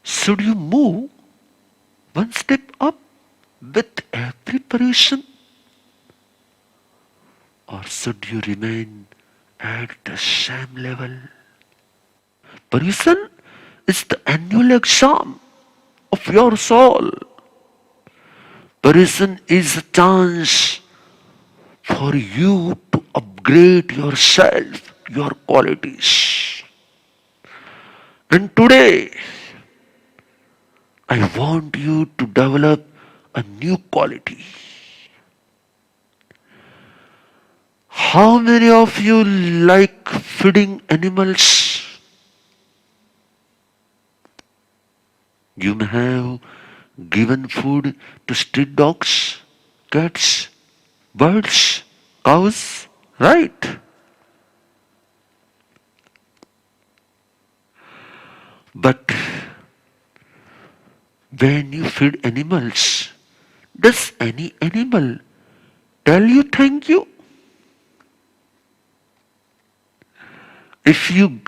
Should you move one step up with every Paryushan? Or should you remain at the same level? Paryushan is the annual exam of your soul. Paryushan is a chance for you to upgrade yourself, your qualities. And today, I want you to develop a new quality. How many of you like feeding animals? You may have given food to street dogs, cats, birds, cows, right? But when you feed animals, does any animal tell you thank you? If you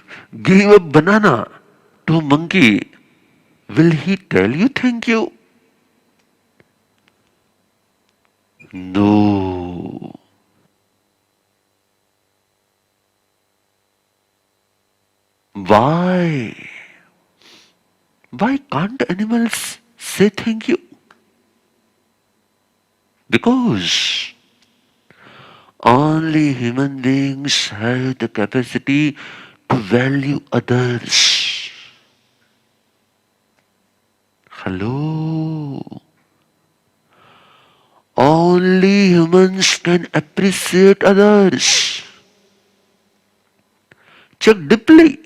give a banana to a monkey, will he tell you thank you? No. Why? Why can't animals say thank you? Because only human beings have the capacity to value others. Hello? Only humans can appreciate others. Check deeply.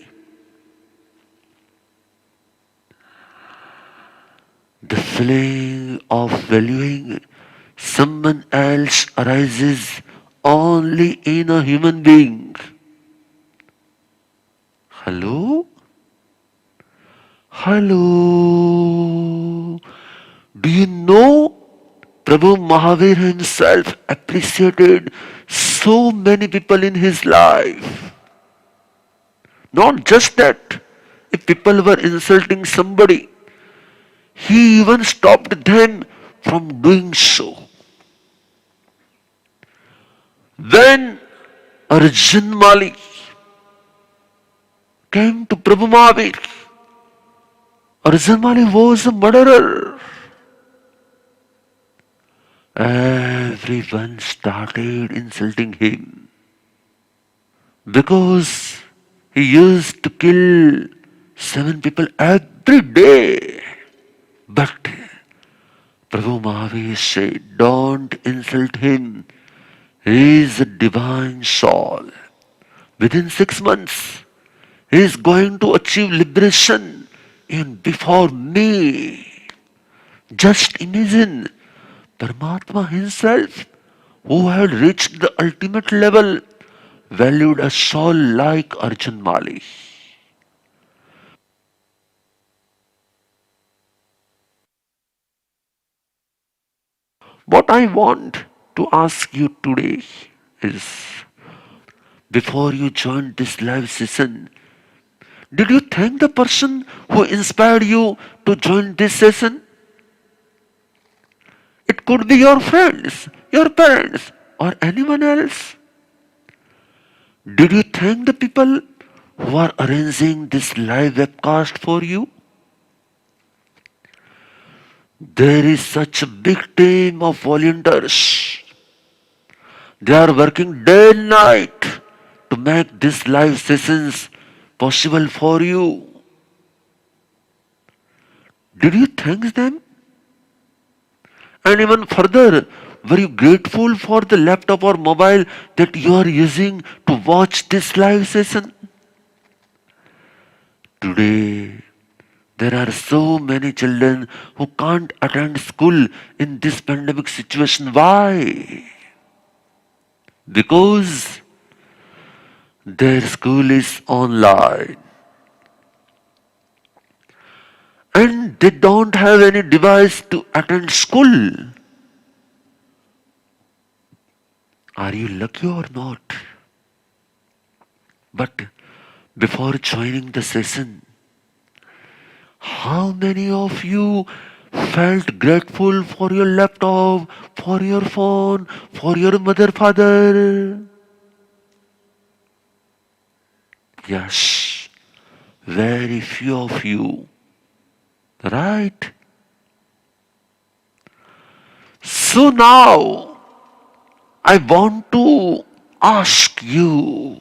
The feeling of valuing someone else arises only in a human being. Hello? Hello? Do you know Prabhu Mahavir himself appreciated so many people in his life? Not just that, if people were insulting somebody, he even stopped them from doing so. When Arjun Mali came to Prabhu Mahavir, Arjun Mali was a murderer. Everyone started insulting him because he used to kill 7 people every day. But Prabhu Mahavir said, don't insult him. He is a divine soul. Within 6 months, he is going to achieve liberation even before me. Just imagine Paramatma himself, who had reached the ultimate level, valued a soul like Arjun Mali. What I want to ask you today is, before you joined this live session, did you thank the person who inspired you to join this session? It could be your friends, your parents, or anyone else. Did you thank the people who are arranging this live webcast for you? There is such a big team of volunteers. They are working day and night to make these live sessions possible for you. Did you thank them? And even further, were you grateful for the laptop or mobile that you are using to watch this live session? Today, there are so many children who can't attend school in this pandemic situation. Why? Because their school is online. And they don't have any device to attend school. Are you lucky or not? But before joining the session, how many of you felt grateful for your laptop, for your phone, for your mother, father? Yes, very few of you. Right? So now, I want to ask you,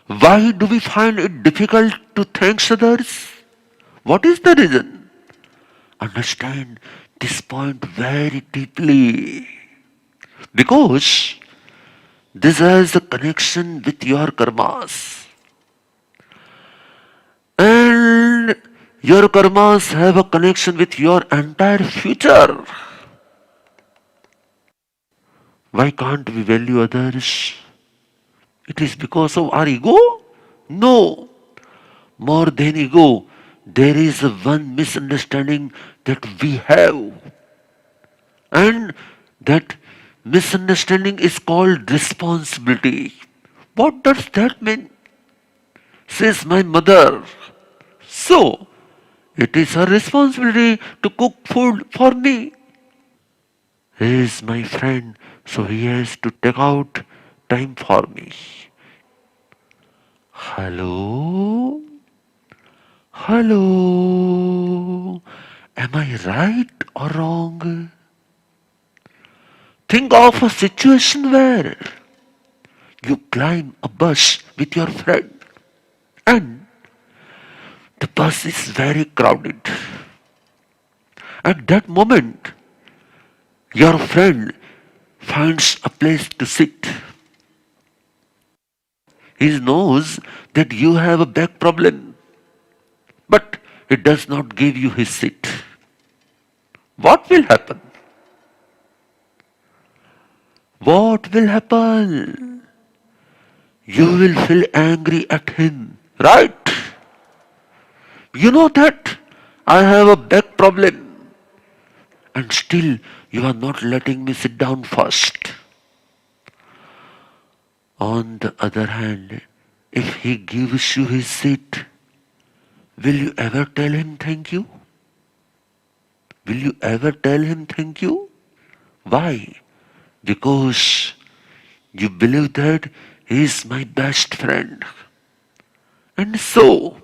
why do we find it difficult to thank others? What is the reason? Understand this point very deeply. Because this has a connection with your karmas. And your karmas have a connection with your entire future. Why can't we value others? It is because of our ego? No. More than ego, there is a one misunderstanding that we have. And that misunderstanding is called responsibility. What does that mean? Says my mother. So, it is her responsibility to cook food for me. He is my friend, so he has to take out time for me. Hello? Hello? Am I right or wrong? Think of a situation where you climb a bus with your friend and the bus is very crowded. At that moment, your friend finds a place to sit. He knows that you have a back problem, but he does not give you his seat. What will happen? What will happen? You will feel angry at him, right? You know that I have a back problem and still you are not letting me sit down first. On the other hand, if he gives you his seat, will you ever tell him thank you? Will you ever tell him thank you? Why? Because you believe that he is my best friend. And so,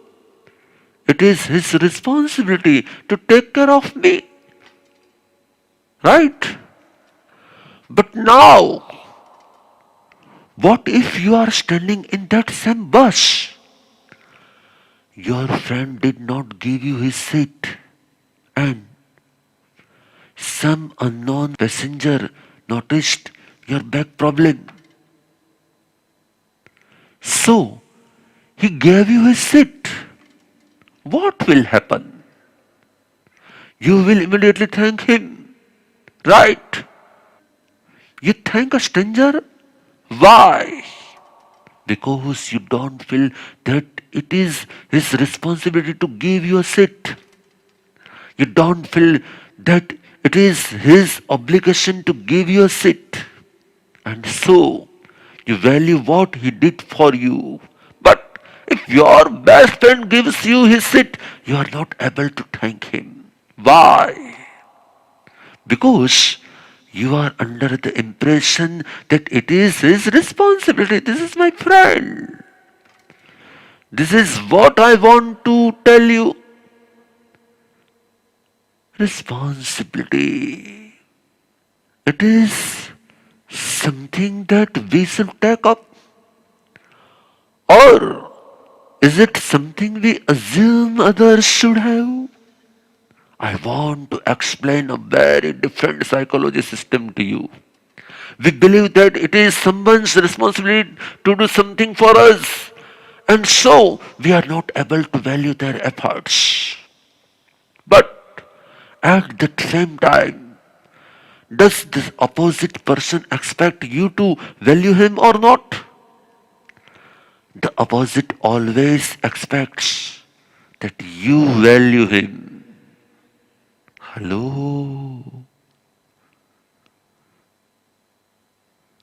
it is his responsibility to take care of me. Right? But now, what if you are standing in that same bus? Your friend did not give you his seat and some unknown passenger noticed your back problem. So, he gave you his seat. What will happen? You will immediately thank him, right? You thank a stranger? Why? Because you don't feel that it is his responsibility to give you a seat. You don't feel that it is his obligation to give you a seat. And so, you value what he did for you. But if your best friend gives you his seat, you are not able to thank him. Why? Because You are under the impression that it is his responsibility. This is my friend. This is what I want to tell you. Responsibility. It is something that we should take up. Or is it something we assume others should have? I want to explain a very different psychology system to you. We believe that it is someone's responsibility to do something for us, and so we are not able to value their efforts. But at the same time, does the opposite person expect you to value him or not? The opposite always expects that you value him. Hello,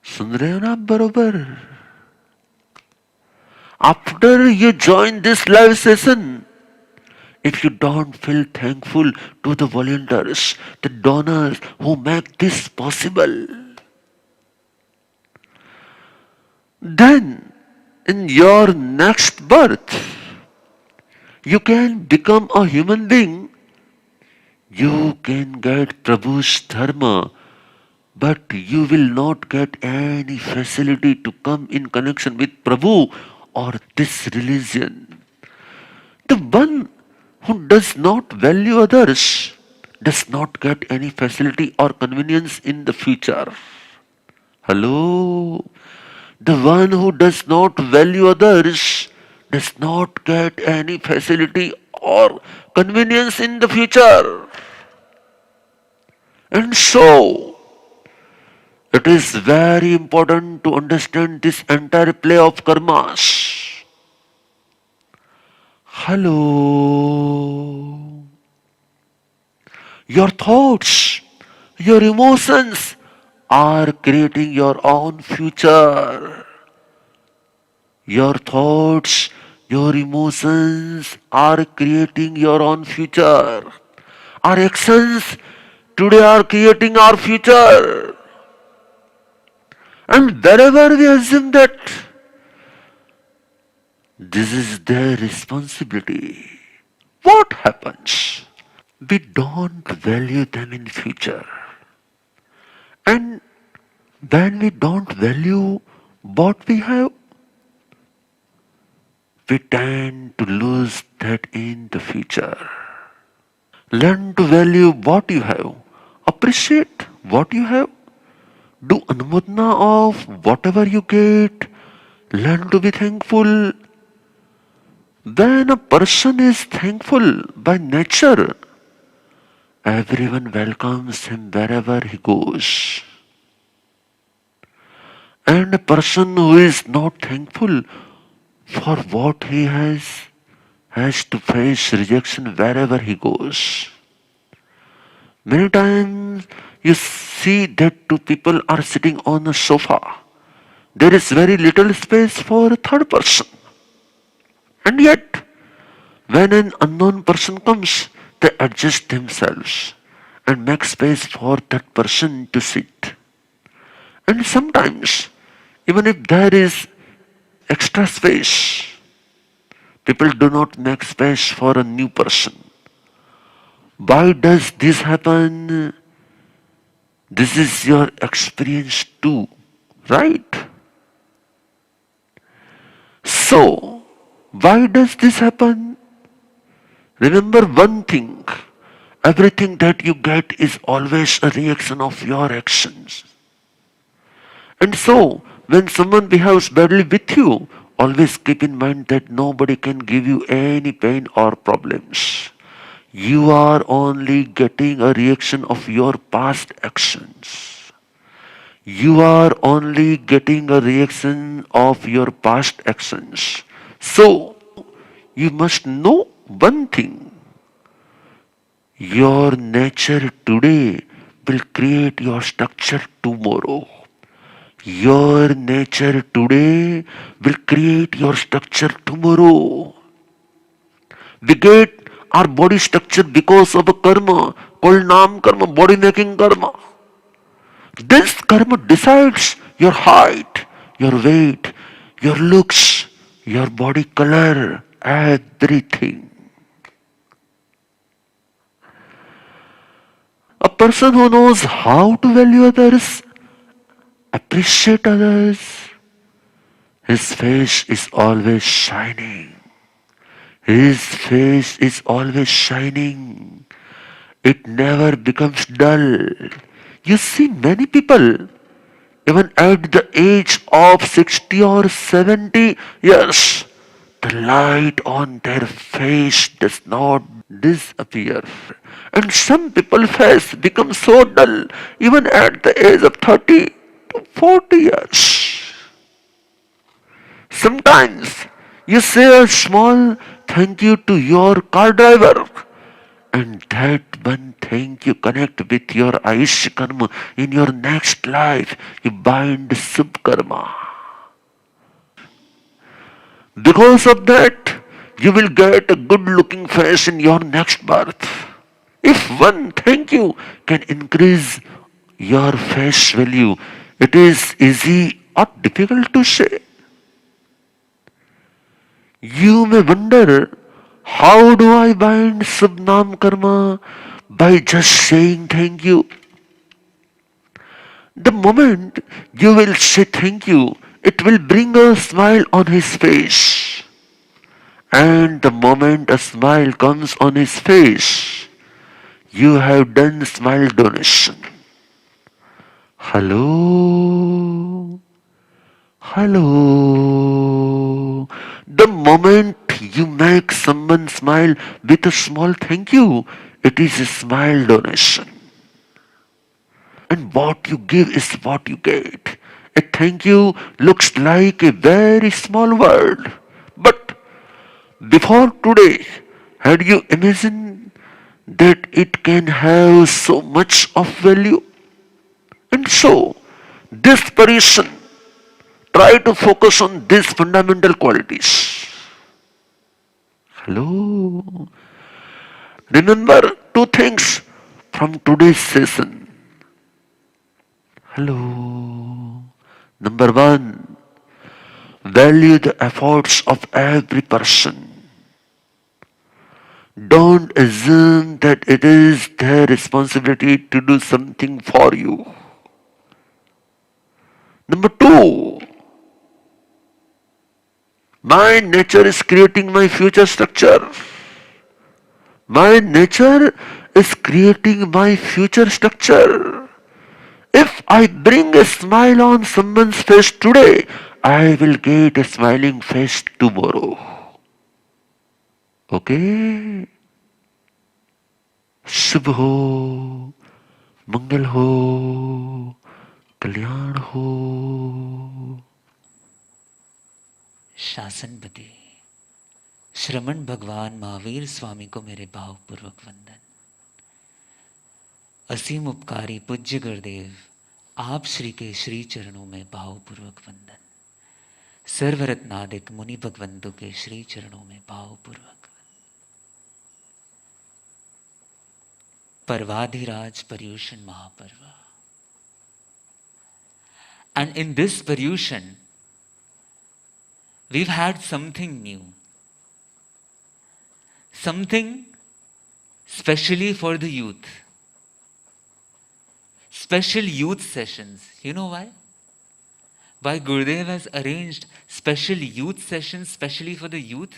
सुन रहे हो ना आप बरोबर? After you join this live session, if you don't feel thankful to the volunteers, the donors who make this possible, then in your next birth, you can become a human being. You can get Prabhu's dharma, but you will not get any facility to come in connection with Prabhu or this religion. The one who does not value others does not get any facility or convenience in the future. Hello? The one who does not value others does not get any facility or convenience in the future. And so, it is very important to understand this entire play of karmas. Hello. Your thoughts, your emotions are creating your own future. Your thoughts, your emotions are creating your own future. Our actions today are creating our future. And wherever we assume that this is their responsibility, what happens? We don't value them in future. And when we don't value what we have, we tend to lose that in the future. Learn to value what you have. Appreciate what you have. Do anumodana of whatever you get. Learn to be thankful. When a person is thankful by nature, everyone welcomes him wherever he goes. And a person who is not thankful for what he has to face rejection wherever he goes. Many times you see that two people are sitting on a sofa. There is very little space for a third person. And yet, when an unknown person comes, they adjust themselves and make space for that person to sit. And sometimes, even if there is extra space, people do not make space for a new person. Why does this happen? This is your experience too, right? So, why does this happen? Remember one thing. Everything that you get is always a reaction of your actions. And so, when someone behaves badly with you, always keep in mind that nobody can give you any pain or problems. You are only getting a reaction of your past actions. You are only getting a reaction of your past actions. So, you must know one thing. Your nature today will create your structure tomorrow. Your nature today will create your structure tomorrow. We get our body structure because of a karma called Nam karma, body making karma. This karma decides your height, your weight, your looks, your body color, everything. A person who knows how to value others, appreciate others, his face is always shining. His face is always shining. It never becomes dull. You see many people, even at the age of 60 or 70 years, the light on their face does not disappear. And some people's face becomes so dull even at the age of 30 to 40 years. Sometimes you say a small thank you to your car driver, and that one thank you connect with your Aish karma. In your next life, you bind sub karma. Because of that, you will get a good looking face in your next birth. If one thank you can increase your face value, it is easy or difficult to say. You may wonder, how do I bind subnam karma? By just saying thank you. The moment you will say thank you, it will bring a smile on his face. And the moment a smile comes on his face, you have done smile donation. Hello? Hello? The moment you make someone smile with a small thank you, it is a smile donation. And what you give is what you get. A thank you looks like a very small word. But before today, had you imagined that it can have so much of value? And so, this Paryushan try to focus on these fundamental qualities. Hello? Remember two things from today's session. Hello? Number one, value the efforts of every person. Don't assume that it is their responsibility to do something for you. Number two, my nature is creating my future structure. My nature is creating my future structure. If I bring a smile on someone's face today, I will get a smiling face tomorrow. Okay? शुभ हो, मंगल हो, कल्याण हो. शासनपति श्रमण भगवान महावीर स्वामी को मेरे भावपूर्वक वंदन. असीम उपकारी पूज्य गुरुदेव आप श्री के श्री चरणों में भावपूर्वक वंदन. सर्वरत्नादिक मुनि भगवंतों के श्री चरणों में भावपूर्वक. Parvadhiraj Paryushan Mahaparva. And in this Paryushan, we've had something new. Something specially for the youth. Special youth sessions. You know why? Why Gurudev has arranged special youth sessions specially for the youth?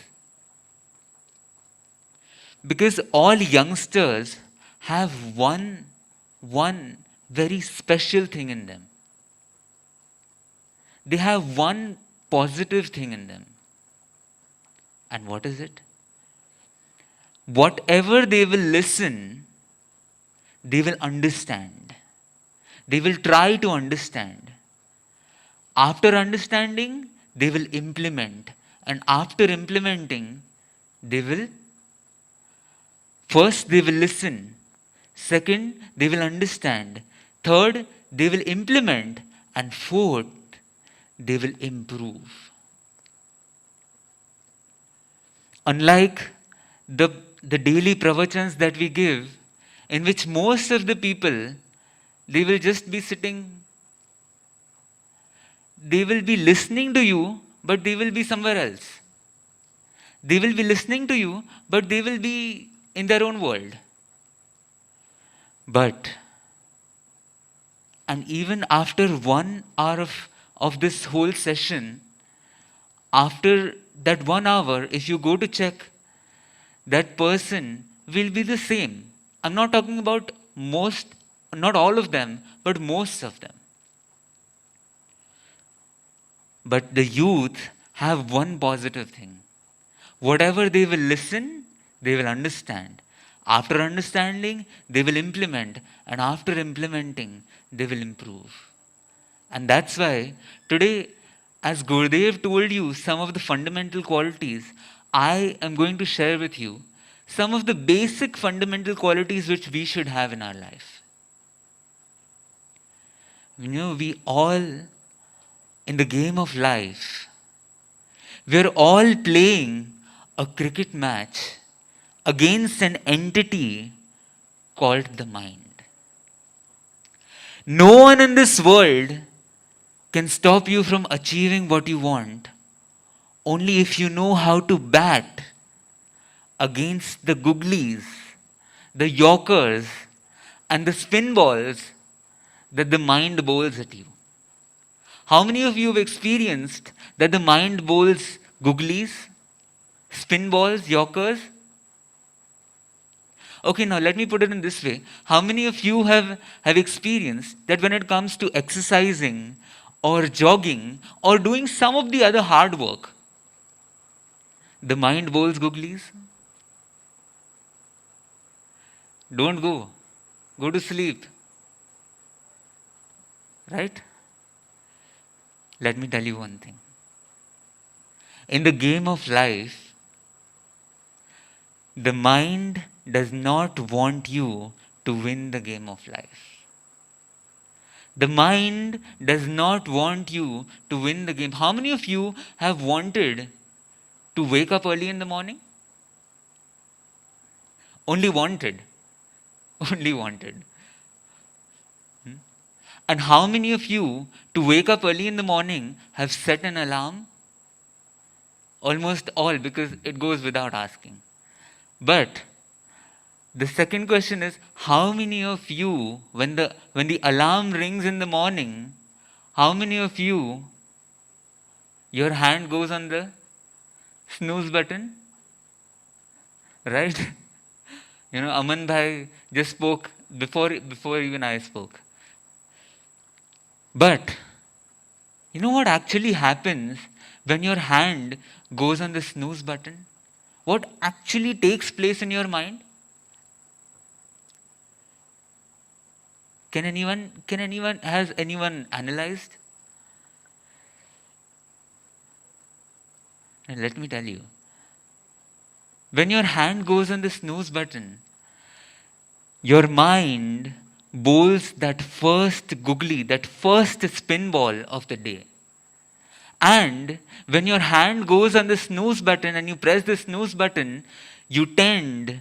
Because all youngsters have one very special thing in them. They have one positive thing in them. And what is it? Whatever they will listen, they will understand. They will try to understand. After understanding, they will implement. And after implementing, first they will listen. Second, they will understand. Third, they will implement. And fourth, they will improve. Unlike the daily pravachans that we give, in which most of the people, they will just be sitting. They will be listening to you, but they will be somewhere else. They will be listening to you, but they will be in their own world. And even after 1 hour of this whole session, after that 1 hour, if you go to check, that person will be the same. I'm not talking about most, not all of them, but most of them. But the youth have one positive thing. Whatever they will listen, they will understand. After understanding, they will implement. And after implementing, they will improve. And that's why today, as Gurudev told you some of the fundamental qualities, I am going to share with you some of the basic fundamental qualities which we should have in our life. We all, in the game of life, we're all playing a cricket match against an entity called the mind. No one in this world can stop you from achieving what you want, only if you know how to bat against the googlies, the yorkers, and the spin balls that the mind bowls at you. How many of you have experienced that the mind bowls googlies, spin balls, yorkers? Okay, now let me put it in this way. How many of you have experienced that when it comes to exercising or jogging or doing some of the other hard work, the mind bowls googlies? Don't go. Go to sleep. Right? Let me tell you one thing. In the game of life, the mind does not want you to win the game of life. The mind does not want you to win the game. How many of you have wanted to wake up early in the morning? Only wanted. Only wanted. And how many of you, to wake up early in the morning, have set an alarm? Almost all, because it goes without asking. But the second question is, how many of you, when the alarm rings in the morning, how many of you, your hand goes on the snooze button? Right? Aman Bhai just spoke before even I spoke. But you know what actually happens when your hand goes on the snooze button? What actually takes place in your mind? Has anyone analyzed? And let me tell you. When your hand goes on the snooze button, your mind bowls that first googly, that first spin ball of the day. And when your hand goes on the snooze button and you press the snooze button, you tend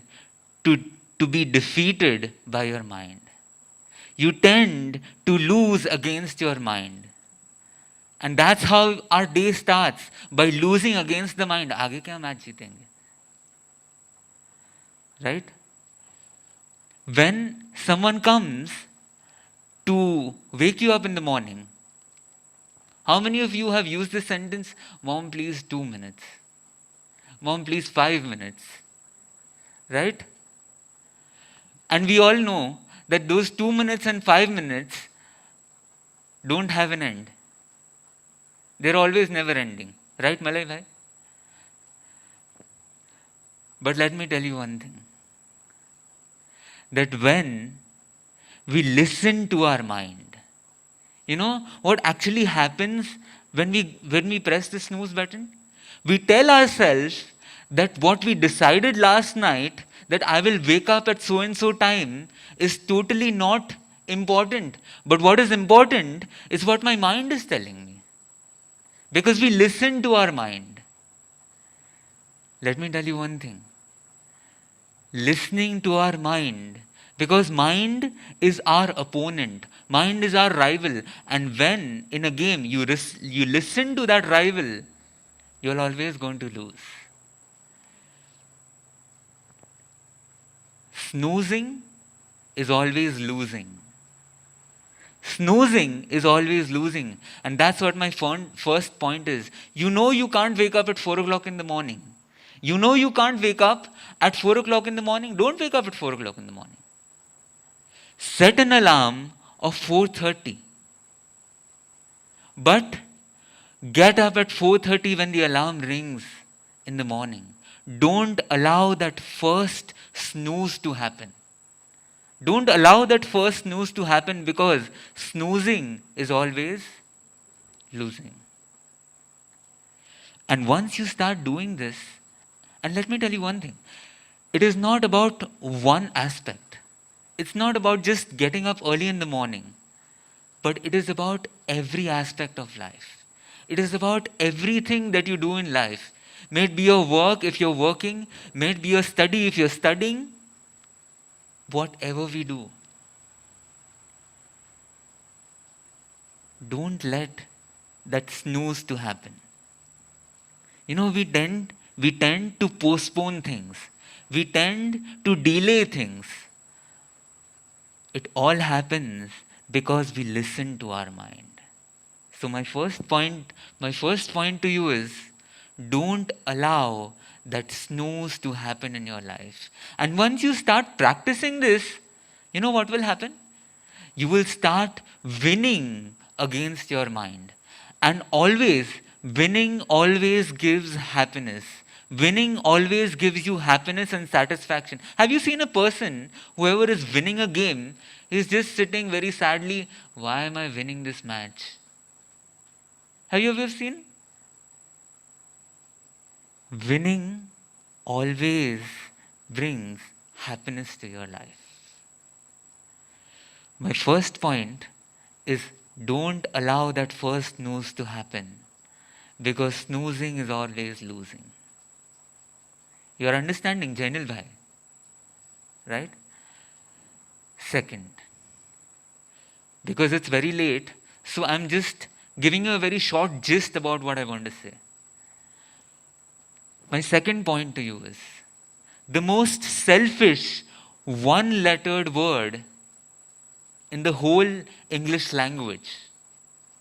to be defeated by your mind. You tend to lose against your mind. And that's how our day starts, by losing against the mind. आगे क्या match जीतेंगे? Right? When someone comes to wake you up in the morning, how many of you have used this sentence? Mom, please 2 minutes. Mom, please 5 minutes. Right? And we all know that those 2 minutes and 5 minutes don't have an end. They're always never ending. Right, Malay bhai? But let me tell you one thing. That when we listen to our mind, what actually happens when we press the snooze button? We tell ourselves that what we decided last night, that I will wake up at so and so time, is totally not important. But what is important is what my mind is telling me. Because we listen to our mind. Let me tell you one thing. Listening to our mind Because mind is our opponent, mind is our rival, and when in a game you listen to that rival, you're always going to lose. Snoozing is always losing. Snoozing is always losing. And that's what my first point is. You know you can't wake up at 4 o'clock in the morning. You know you can't wake up at 4 o'clock in the morning. Don't wake up at 4 o'clock in the morning. Set an alarm of 4:30. But get up at 4:30 when the alarm rings in the morning. Don't allow that first snooze to happen. Don't allow that first snooze to happen, because snoozing is always losing. And once you start doing this, and let me tell you one thing, it is not about one aspect. It's not about just getting up early in the morning, but it is about every aspect of life. It is about everything that you do in life. May it be your work if you're working, may it be your study if you're studying, whatever we do. Don't let that snooze to happen. You know, we tend to postpone things. We tend to delay things. It all happens because we listen to our mind. So my first point to you is, don't allow that snooze to happen in your life. And once you start practicing this, you know what will happen? You will start winning against your mind. And winning always gives happiness. Winning always gives you happiness and satisfaction. Have you seen a person, whoever is winning a game, is just sitting very sadly, why am I winning this match? Have you ever seen? Winning always brings happiness to your life. My first point is, don't allow that first snooze to happen, because snoozing is always losing. You are understanding, Jainil Bhai? Right? Second, because it's very late, so I'm just giving you a very short gist about what I want to say. My second point to you is, the most selfish one-lettered word in the whole English language.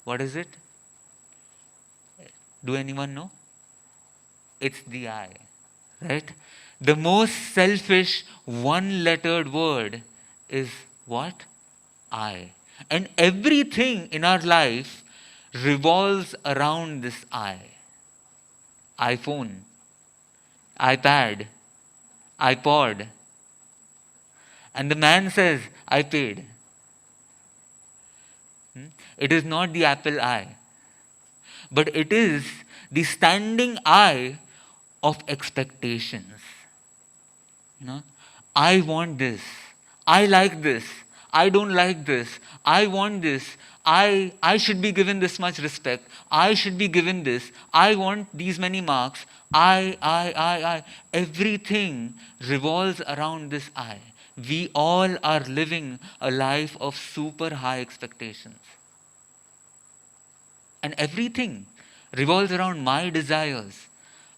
What is it? Do anyone know? It's the I, right? The most selfish one-lettered word is what? I. And everything in our life revolves around this I. iPhone, iPad, iPod. And the man says, I paid. It is not the Apple I, but it is the standing I of expectations. You know, I want this. I like this. I don't like this. I want this. I should be given this much respect. I should be given this. I want these many marks. I. Everything revolves around this I. We all are living a life of super high expectations. And everything revolves around my desires,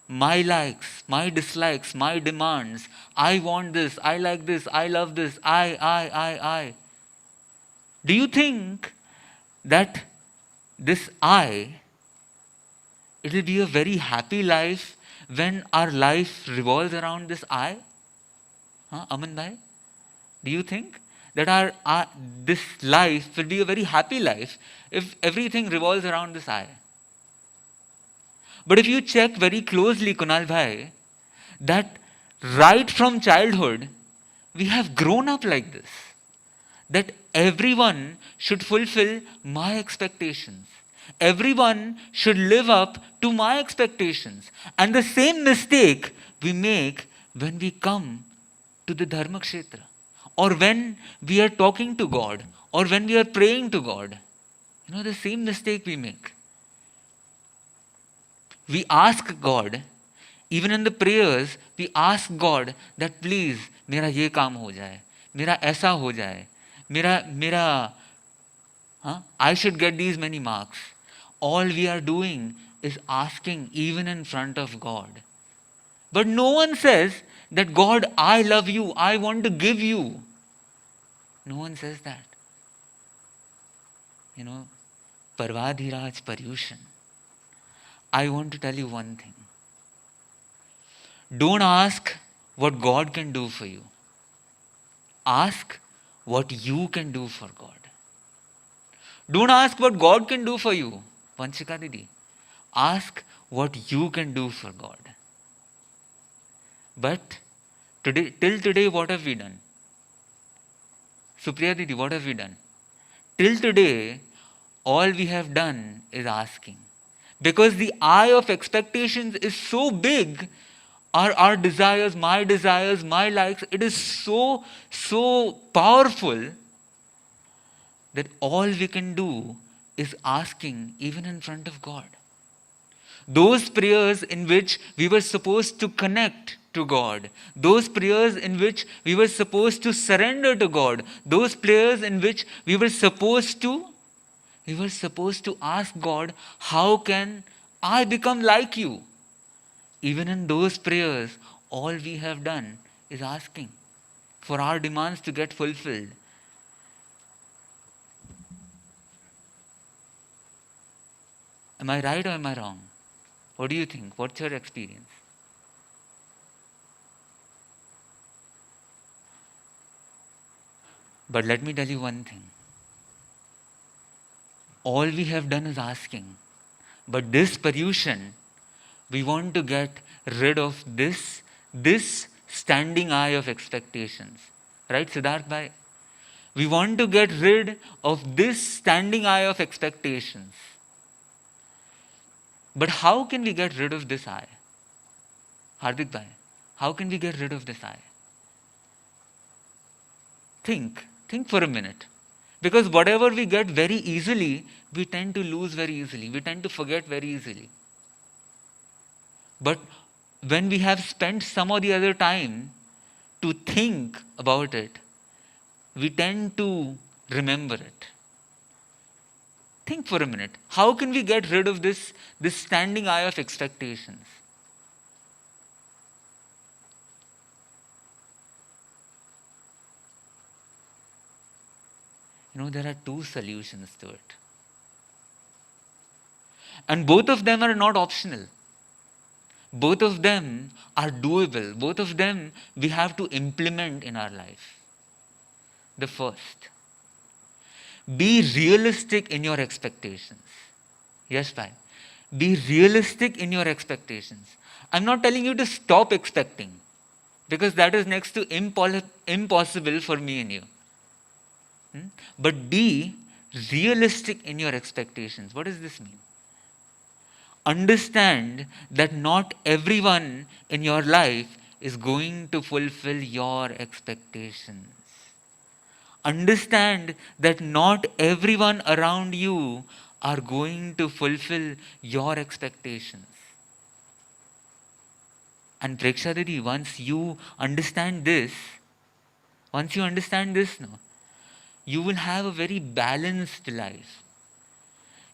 my likes, my dislikes, my demands. I want this, I like this, I love this, I. Do you think that this I, it will be a very happy life when our life revolves around this I? Aman bhai? Do you think that this life will be a very happy life if everything revolves around this I? But if you check very closely, Kunal bhai, that right from childhood, we have grown up like this. That everyone should fulfill my expectations. Everyone should live up to my expectations. And the same mistake we make when we come to the Dharma Kshetra, or when we are talking to God, or when we are praying to God. You know, the same mistake we make. We ask God, even in the prayers, we ask God that please, mera ye kaam ho jaye. मेरा ऐसा हो जाए, मेरा I should get these many marks. All we are doing is asking even in front of God. But no one says that, God, I love you, I want to give you. No one says that. Parvadhiraj Paryushan, I want to tell you one thing. Don't ask what God can do for you. Ask what you can do for God. Don't ask what God can do for you, Vanchika Didi. Ask what you can do for God. But till today, what have we done? Supriya Didi, what have we done? Till today, all we have done is asking. Because the eye of expectations is so big, our desires, my likes, it is so powerful that all we can do is asking even in front of God. Those prayers in which we were supposed to connect to God, those prayers in which we were supposed to surrender to God, those prayers in which we were supposed to ask God, how can I become like you? Even in those prayers, all we have done is asking for our demands to get fulfilled. Am I right or am I wrong? What do you think? What's your experience? But let me tell you one thing. All we have done is asking. But this Paryushan, we want to get rid of this standing eye of expectations. Right, Siddharth Bhai? We want to get rid of this standing eye of expectations. But how can we get rid of this eye? Hardik Bhai, how can we get rid of this eye? Think for a minute. Because whatever we get very easily, we tend to lose very easily. We tend to forget very easily. But when we have spent some or the other time to think about it, we tend to remember it. Think for a minute. How can we get rid of this standing eye of expectations? There are two solutions to it. And both of them are not optional. Both of them are doable. Both of them we have to implement in our life. The first, be realistic in your expectations. Yes, bhai. Be realistic in your expectations. I'm not telling you to stop expecting, because that is next to impossible for me and you. But be realistic in your expectations. What does this mean? Understand that not everyone in your life is going to fulfill your expectations. Understand that not everyone around you are going to fulfill your expectations. And Preksha Didi, once you understand this, you will have a very balanced life.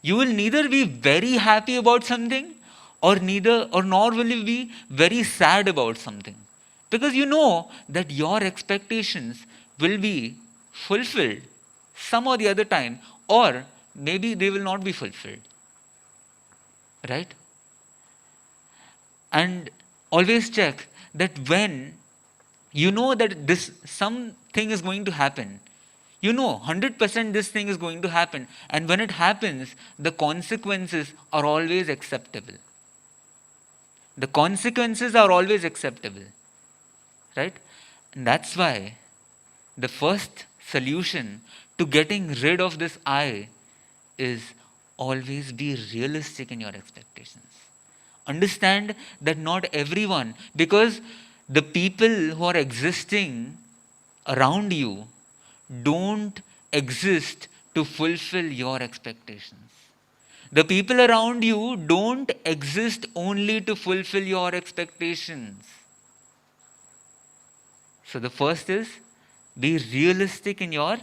You will neither be very happy about something nor will you be very sad about something. Because you know that your expectations will be fulfilled some or the other time, or maybe they will not be fulfilled. Right? And always check that when you know that something is going to happen, 100% this thing is going to happen, and when it happens, the consequences are always acceptable. The consequences are always acceptable. Right? And that's why the first solution to getting rid of this I is always be realistic in your expectations. Understand that not everyone, because the people who are existing around you don't exist to fulfill your expectations. The people around you don't exist only to fulfill your expectations. So the first is be realistic in your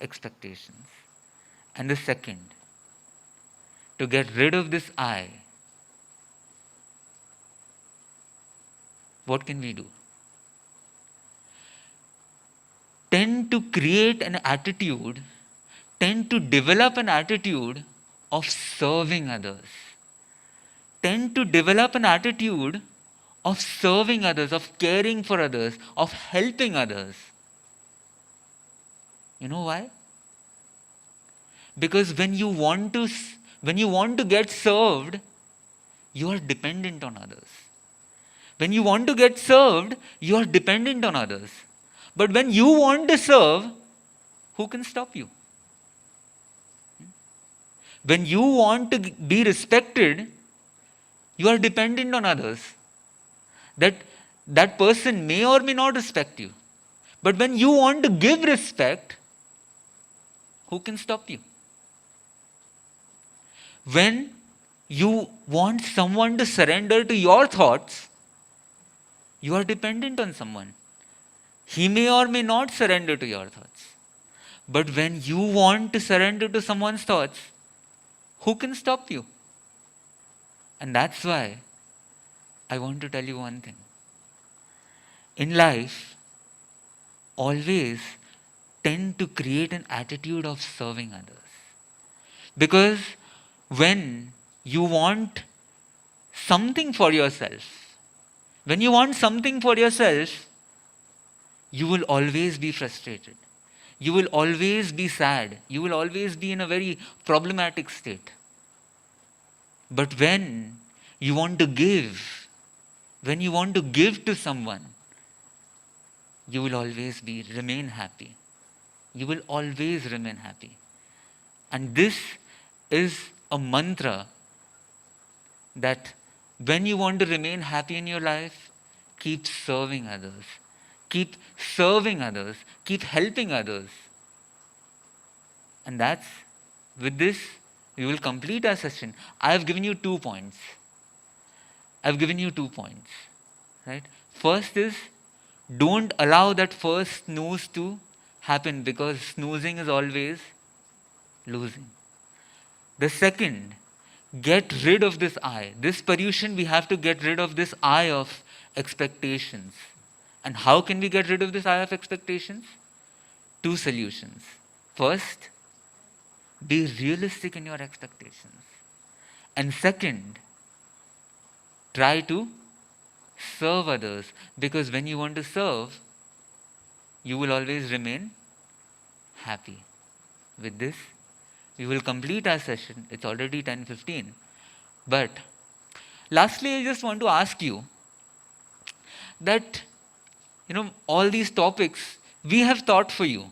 expectations. And the second, to get rid of this I, what can we do? Tend to create an attitude, tend to develop an attitude of serving others. Tend to develop an attitude of serving others, of caring for others, of helping others. You know why? Because when you want to get served, you are dependent on others. When you want to get served, you are dependent on others. But when you want to serve, who can stop you? When you want to be respected, you are dependent on others. That person may or may not respect you. But when you want to give respect, who can stop you? When you want someone to surrender to your thoughts, you are dependent on someone. He may or may not surrender to your thoughts. But when you want to surrender to someone's thoughts, who can stop you? And that's why I want to tell you one thing. In life, always tend to create an attitude of serving others. Because when you want something for yourself, you will always be frustrated. You will always be sad. You will always be in a very problematic state. But when you want to give to someone, you will always remain happy. You will always remain happy. And this is a mantra that when you want to remain happy in your life, keep serving others. Keep serving others. Keep helping others. And with this, we will complete our session. I have given you 2 points. Right? First is, don't allow that first snooze to happen, because snoozing is always losing. The second, get rid of this I. This Paryushan, we have to get rid of this I of expectations. And how can we get rid of this I of expectations? 2 solutions. First, be realistic in your expectations. And second, try to serve others, because when you want to serve, you will always remain happy. With this, we will complete our session. It's already 10:15. But lastly, I just want to ask you that, all these topics we have thought for you.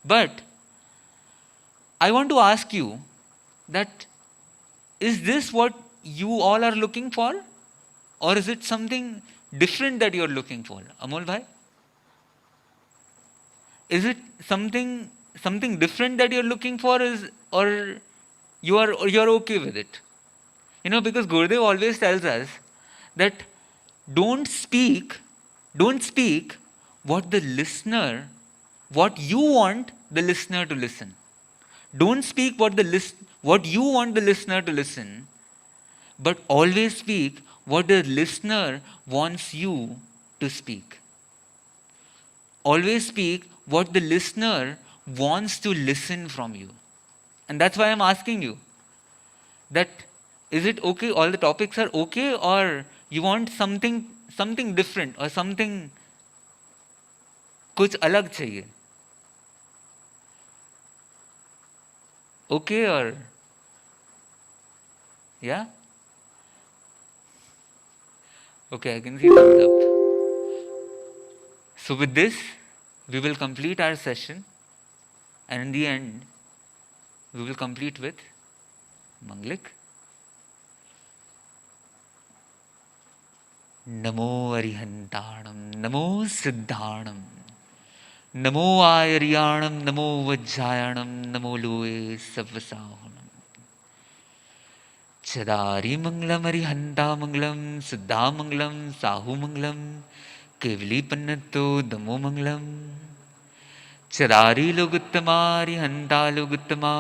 But I want to ask you that, is this what you all are looking for? Or is it something different that you're looking for? Amol bhai? Is it something different that you're looking for, or you're okay with it? Because Gurudev always tells us that don't speak what you want the listener to listen. Don't speak what you want the listener to listen, but always speak what the listener wants you to speak. Always speak what the listener wants to listen from you. And that's why I'm asking you that, is it okay, all the topics are okay, or you want something different, or something कुछ अलग चाहिए? Okay, or yeah? Okay, I can see thumbs up. So with this, we will complete our session, and in the end, we will complete with Manglik. Namo Arihantanam, Namo Siddhanam, Namo Ayaryanam, Namo Vajjayanam, Namo Loe Savasahunam. Chadari Manglam Arihanta Manglam, Siddha Manglam, Sahu Manglam, केवली पन्नतो दमो मंगलम चरारी लोगुत्तमा रिहंता लोगुत्तमा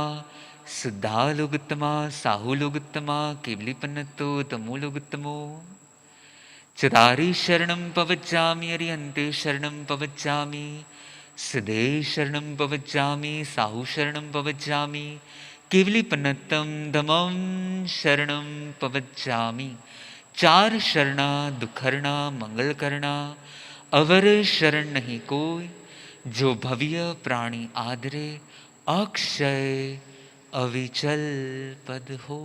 सिद्धा लोगुत्तमा साहु लोगुत्तमा केवली पन्नतो दमो लोगुत्तमो चरारी शरणं पवज्जामि अरिहन्ते शरणं पवज्जामि सिद्धे शरणं पवज्जामि साहु शरणं पवज्जामि केवली पन्नतम दमम शरणं पवज्जामि चार शरणा दुखरना मंगल करना अवर शरण नहीं कोई जो भव्य प्राणी आदरे अक्षय अविचल पद हो।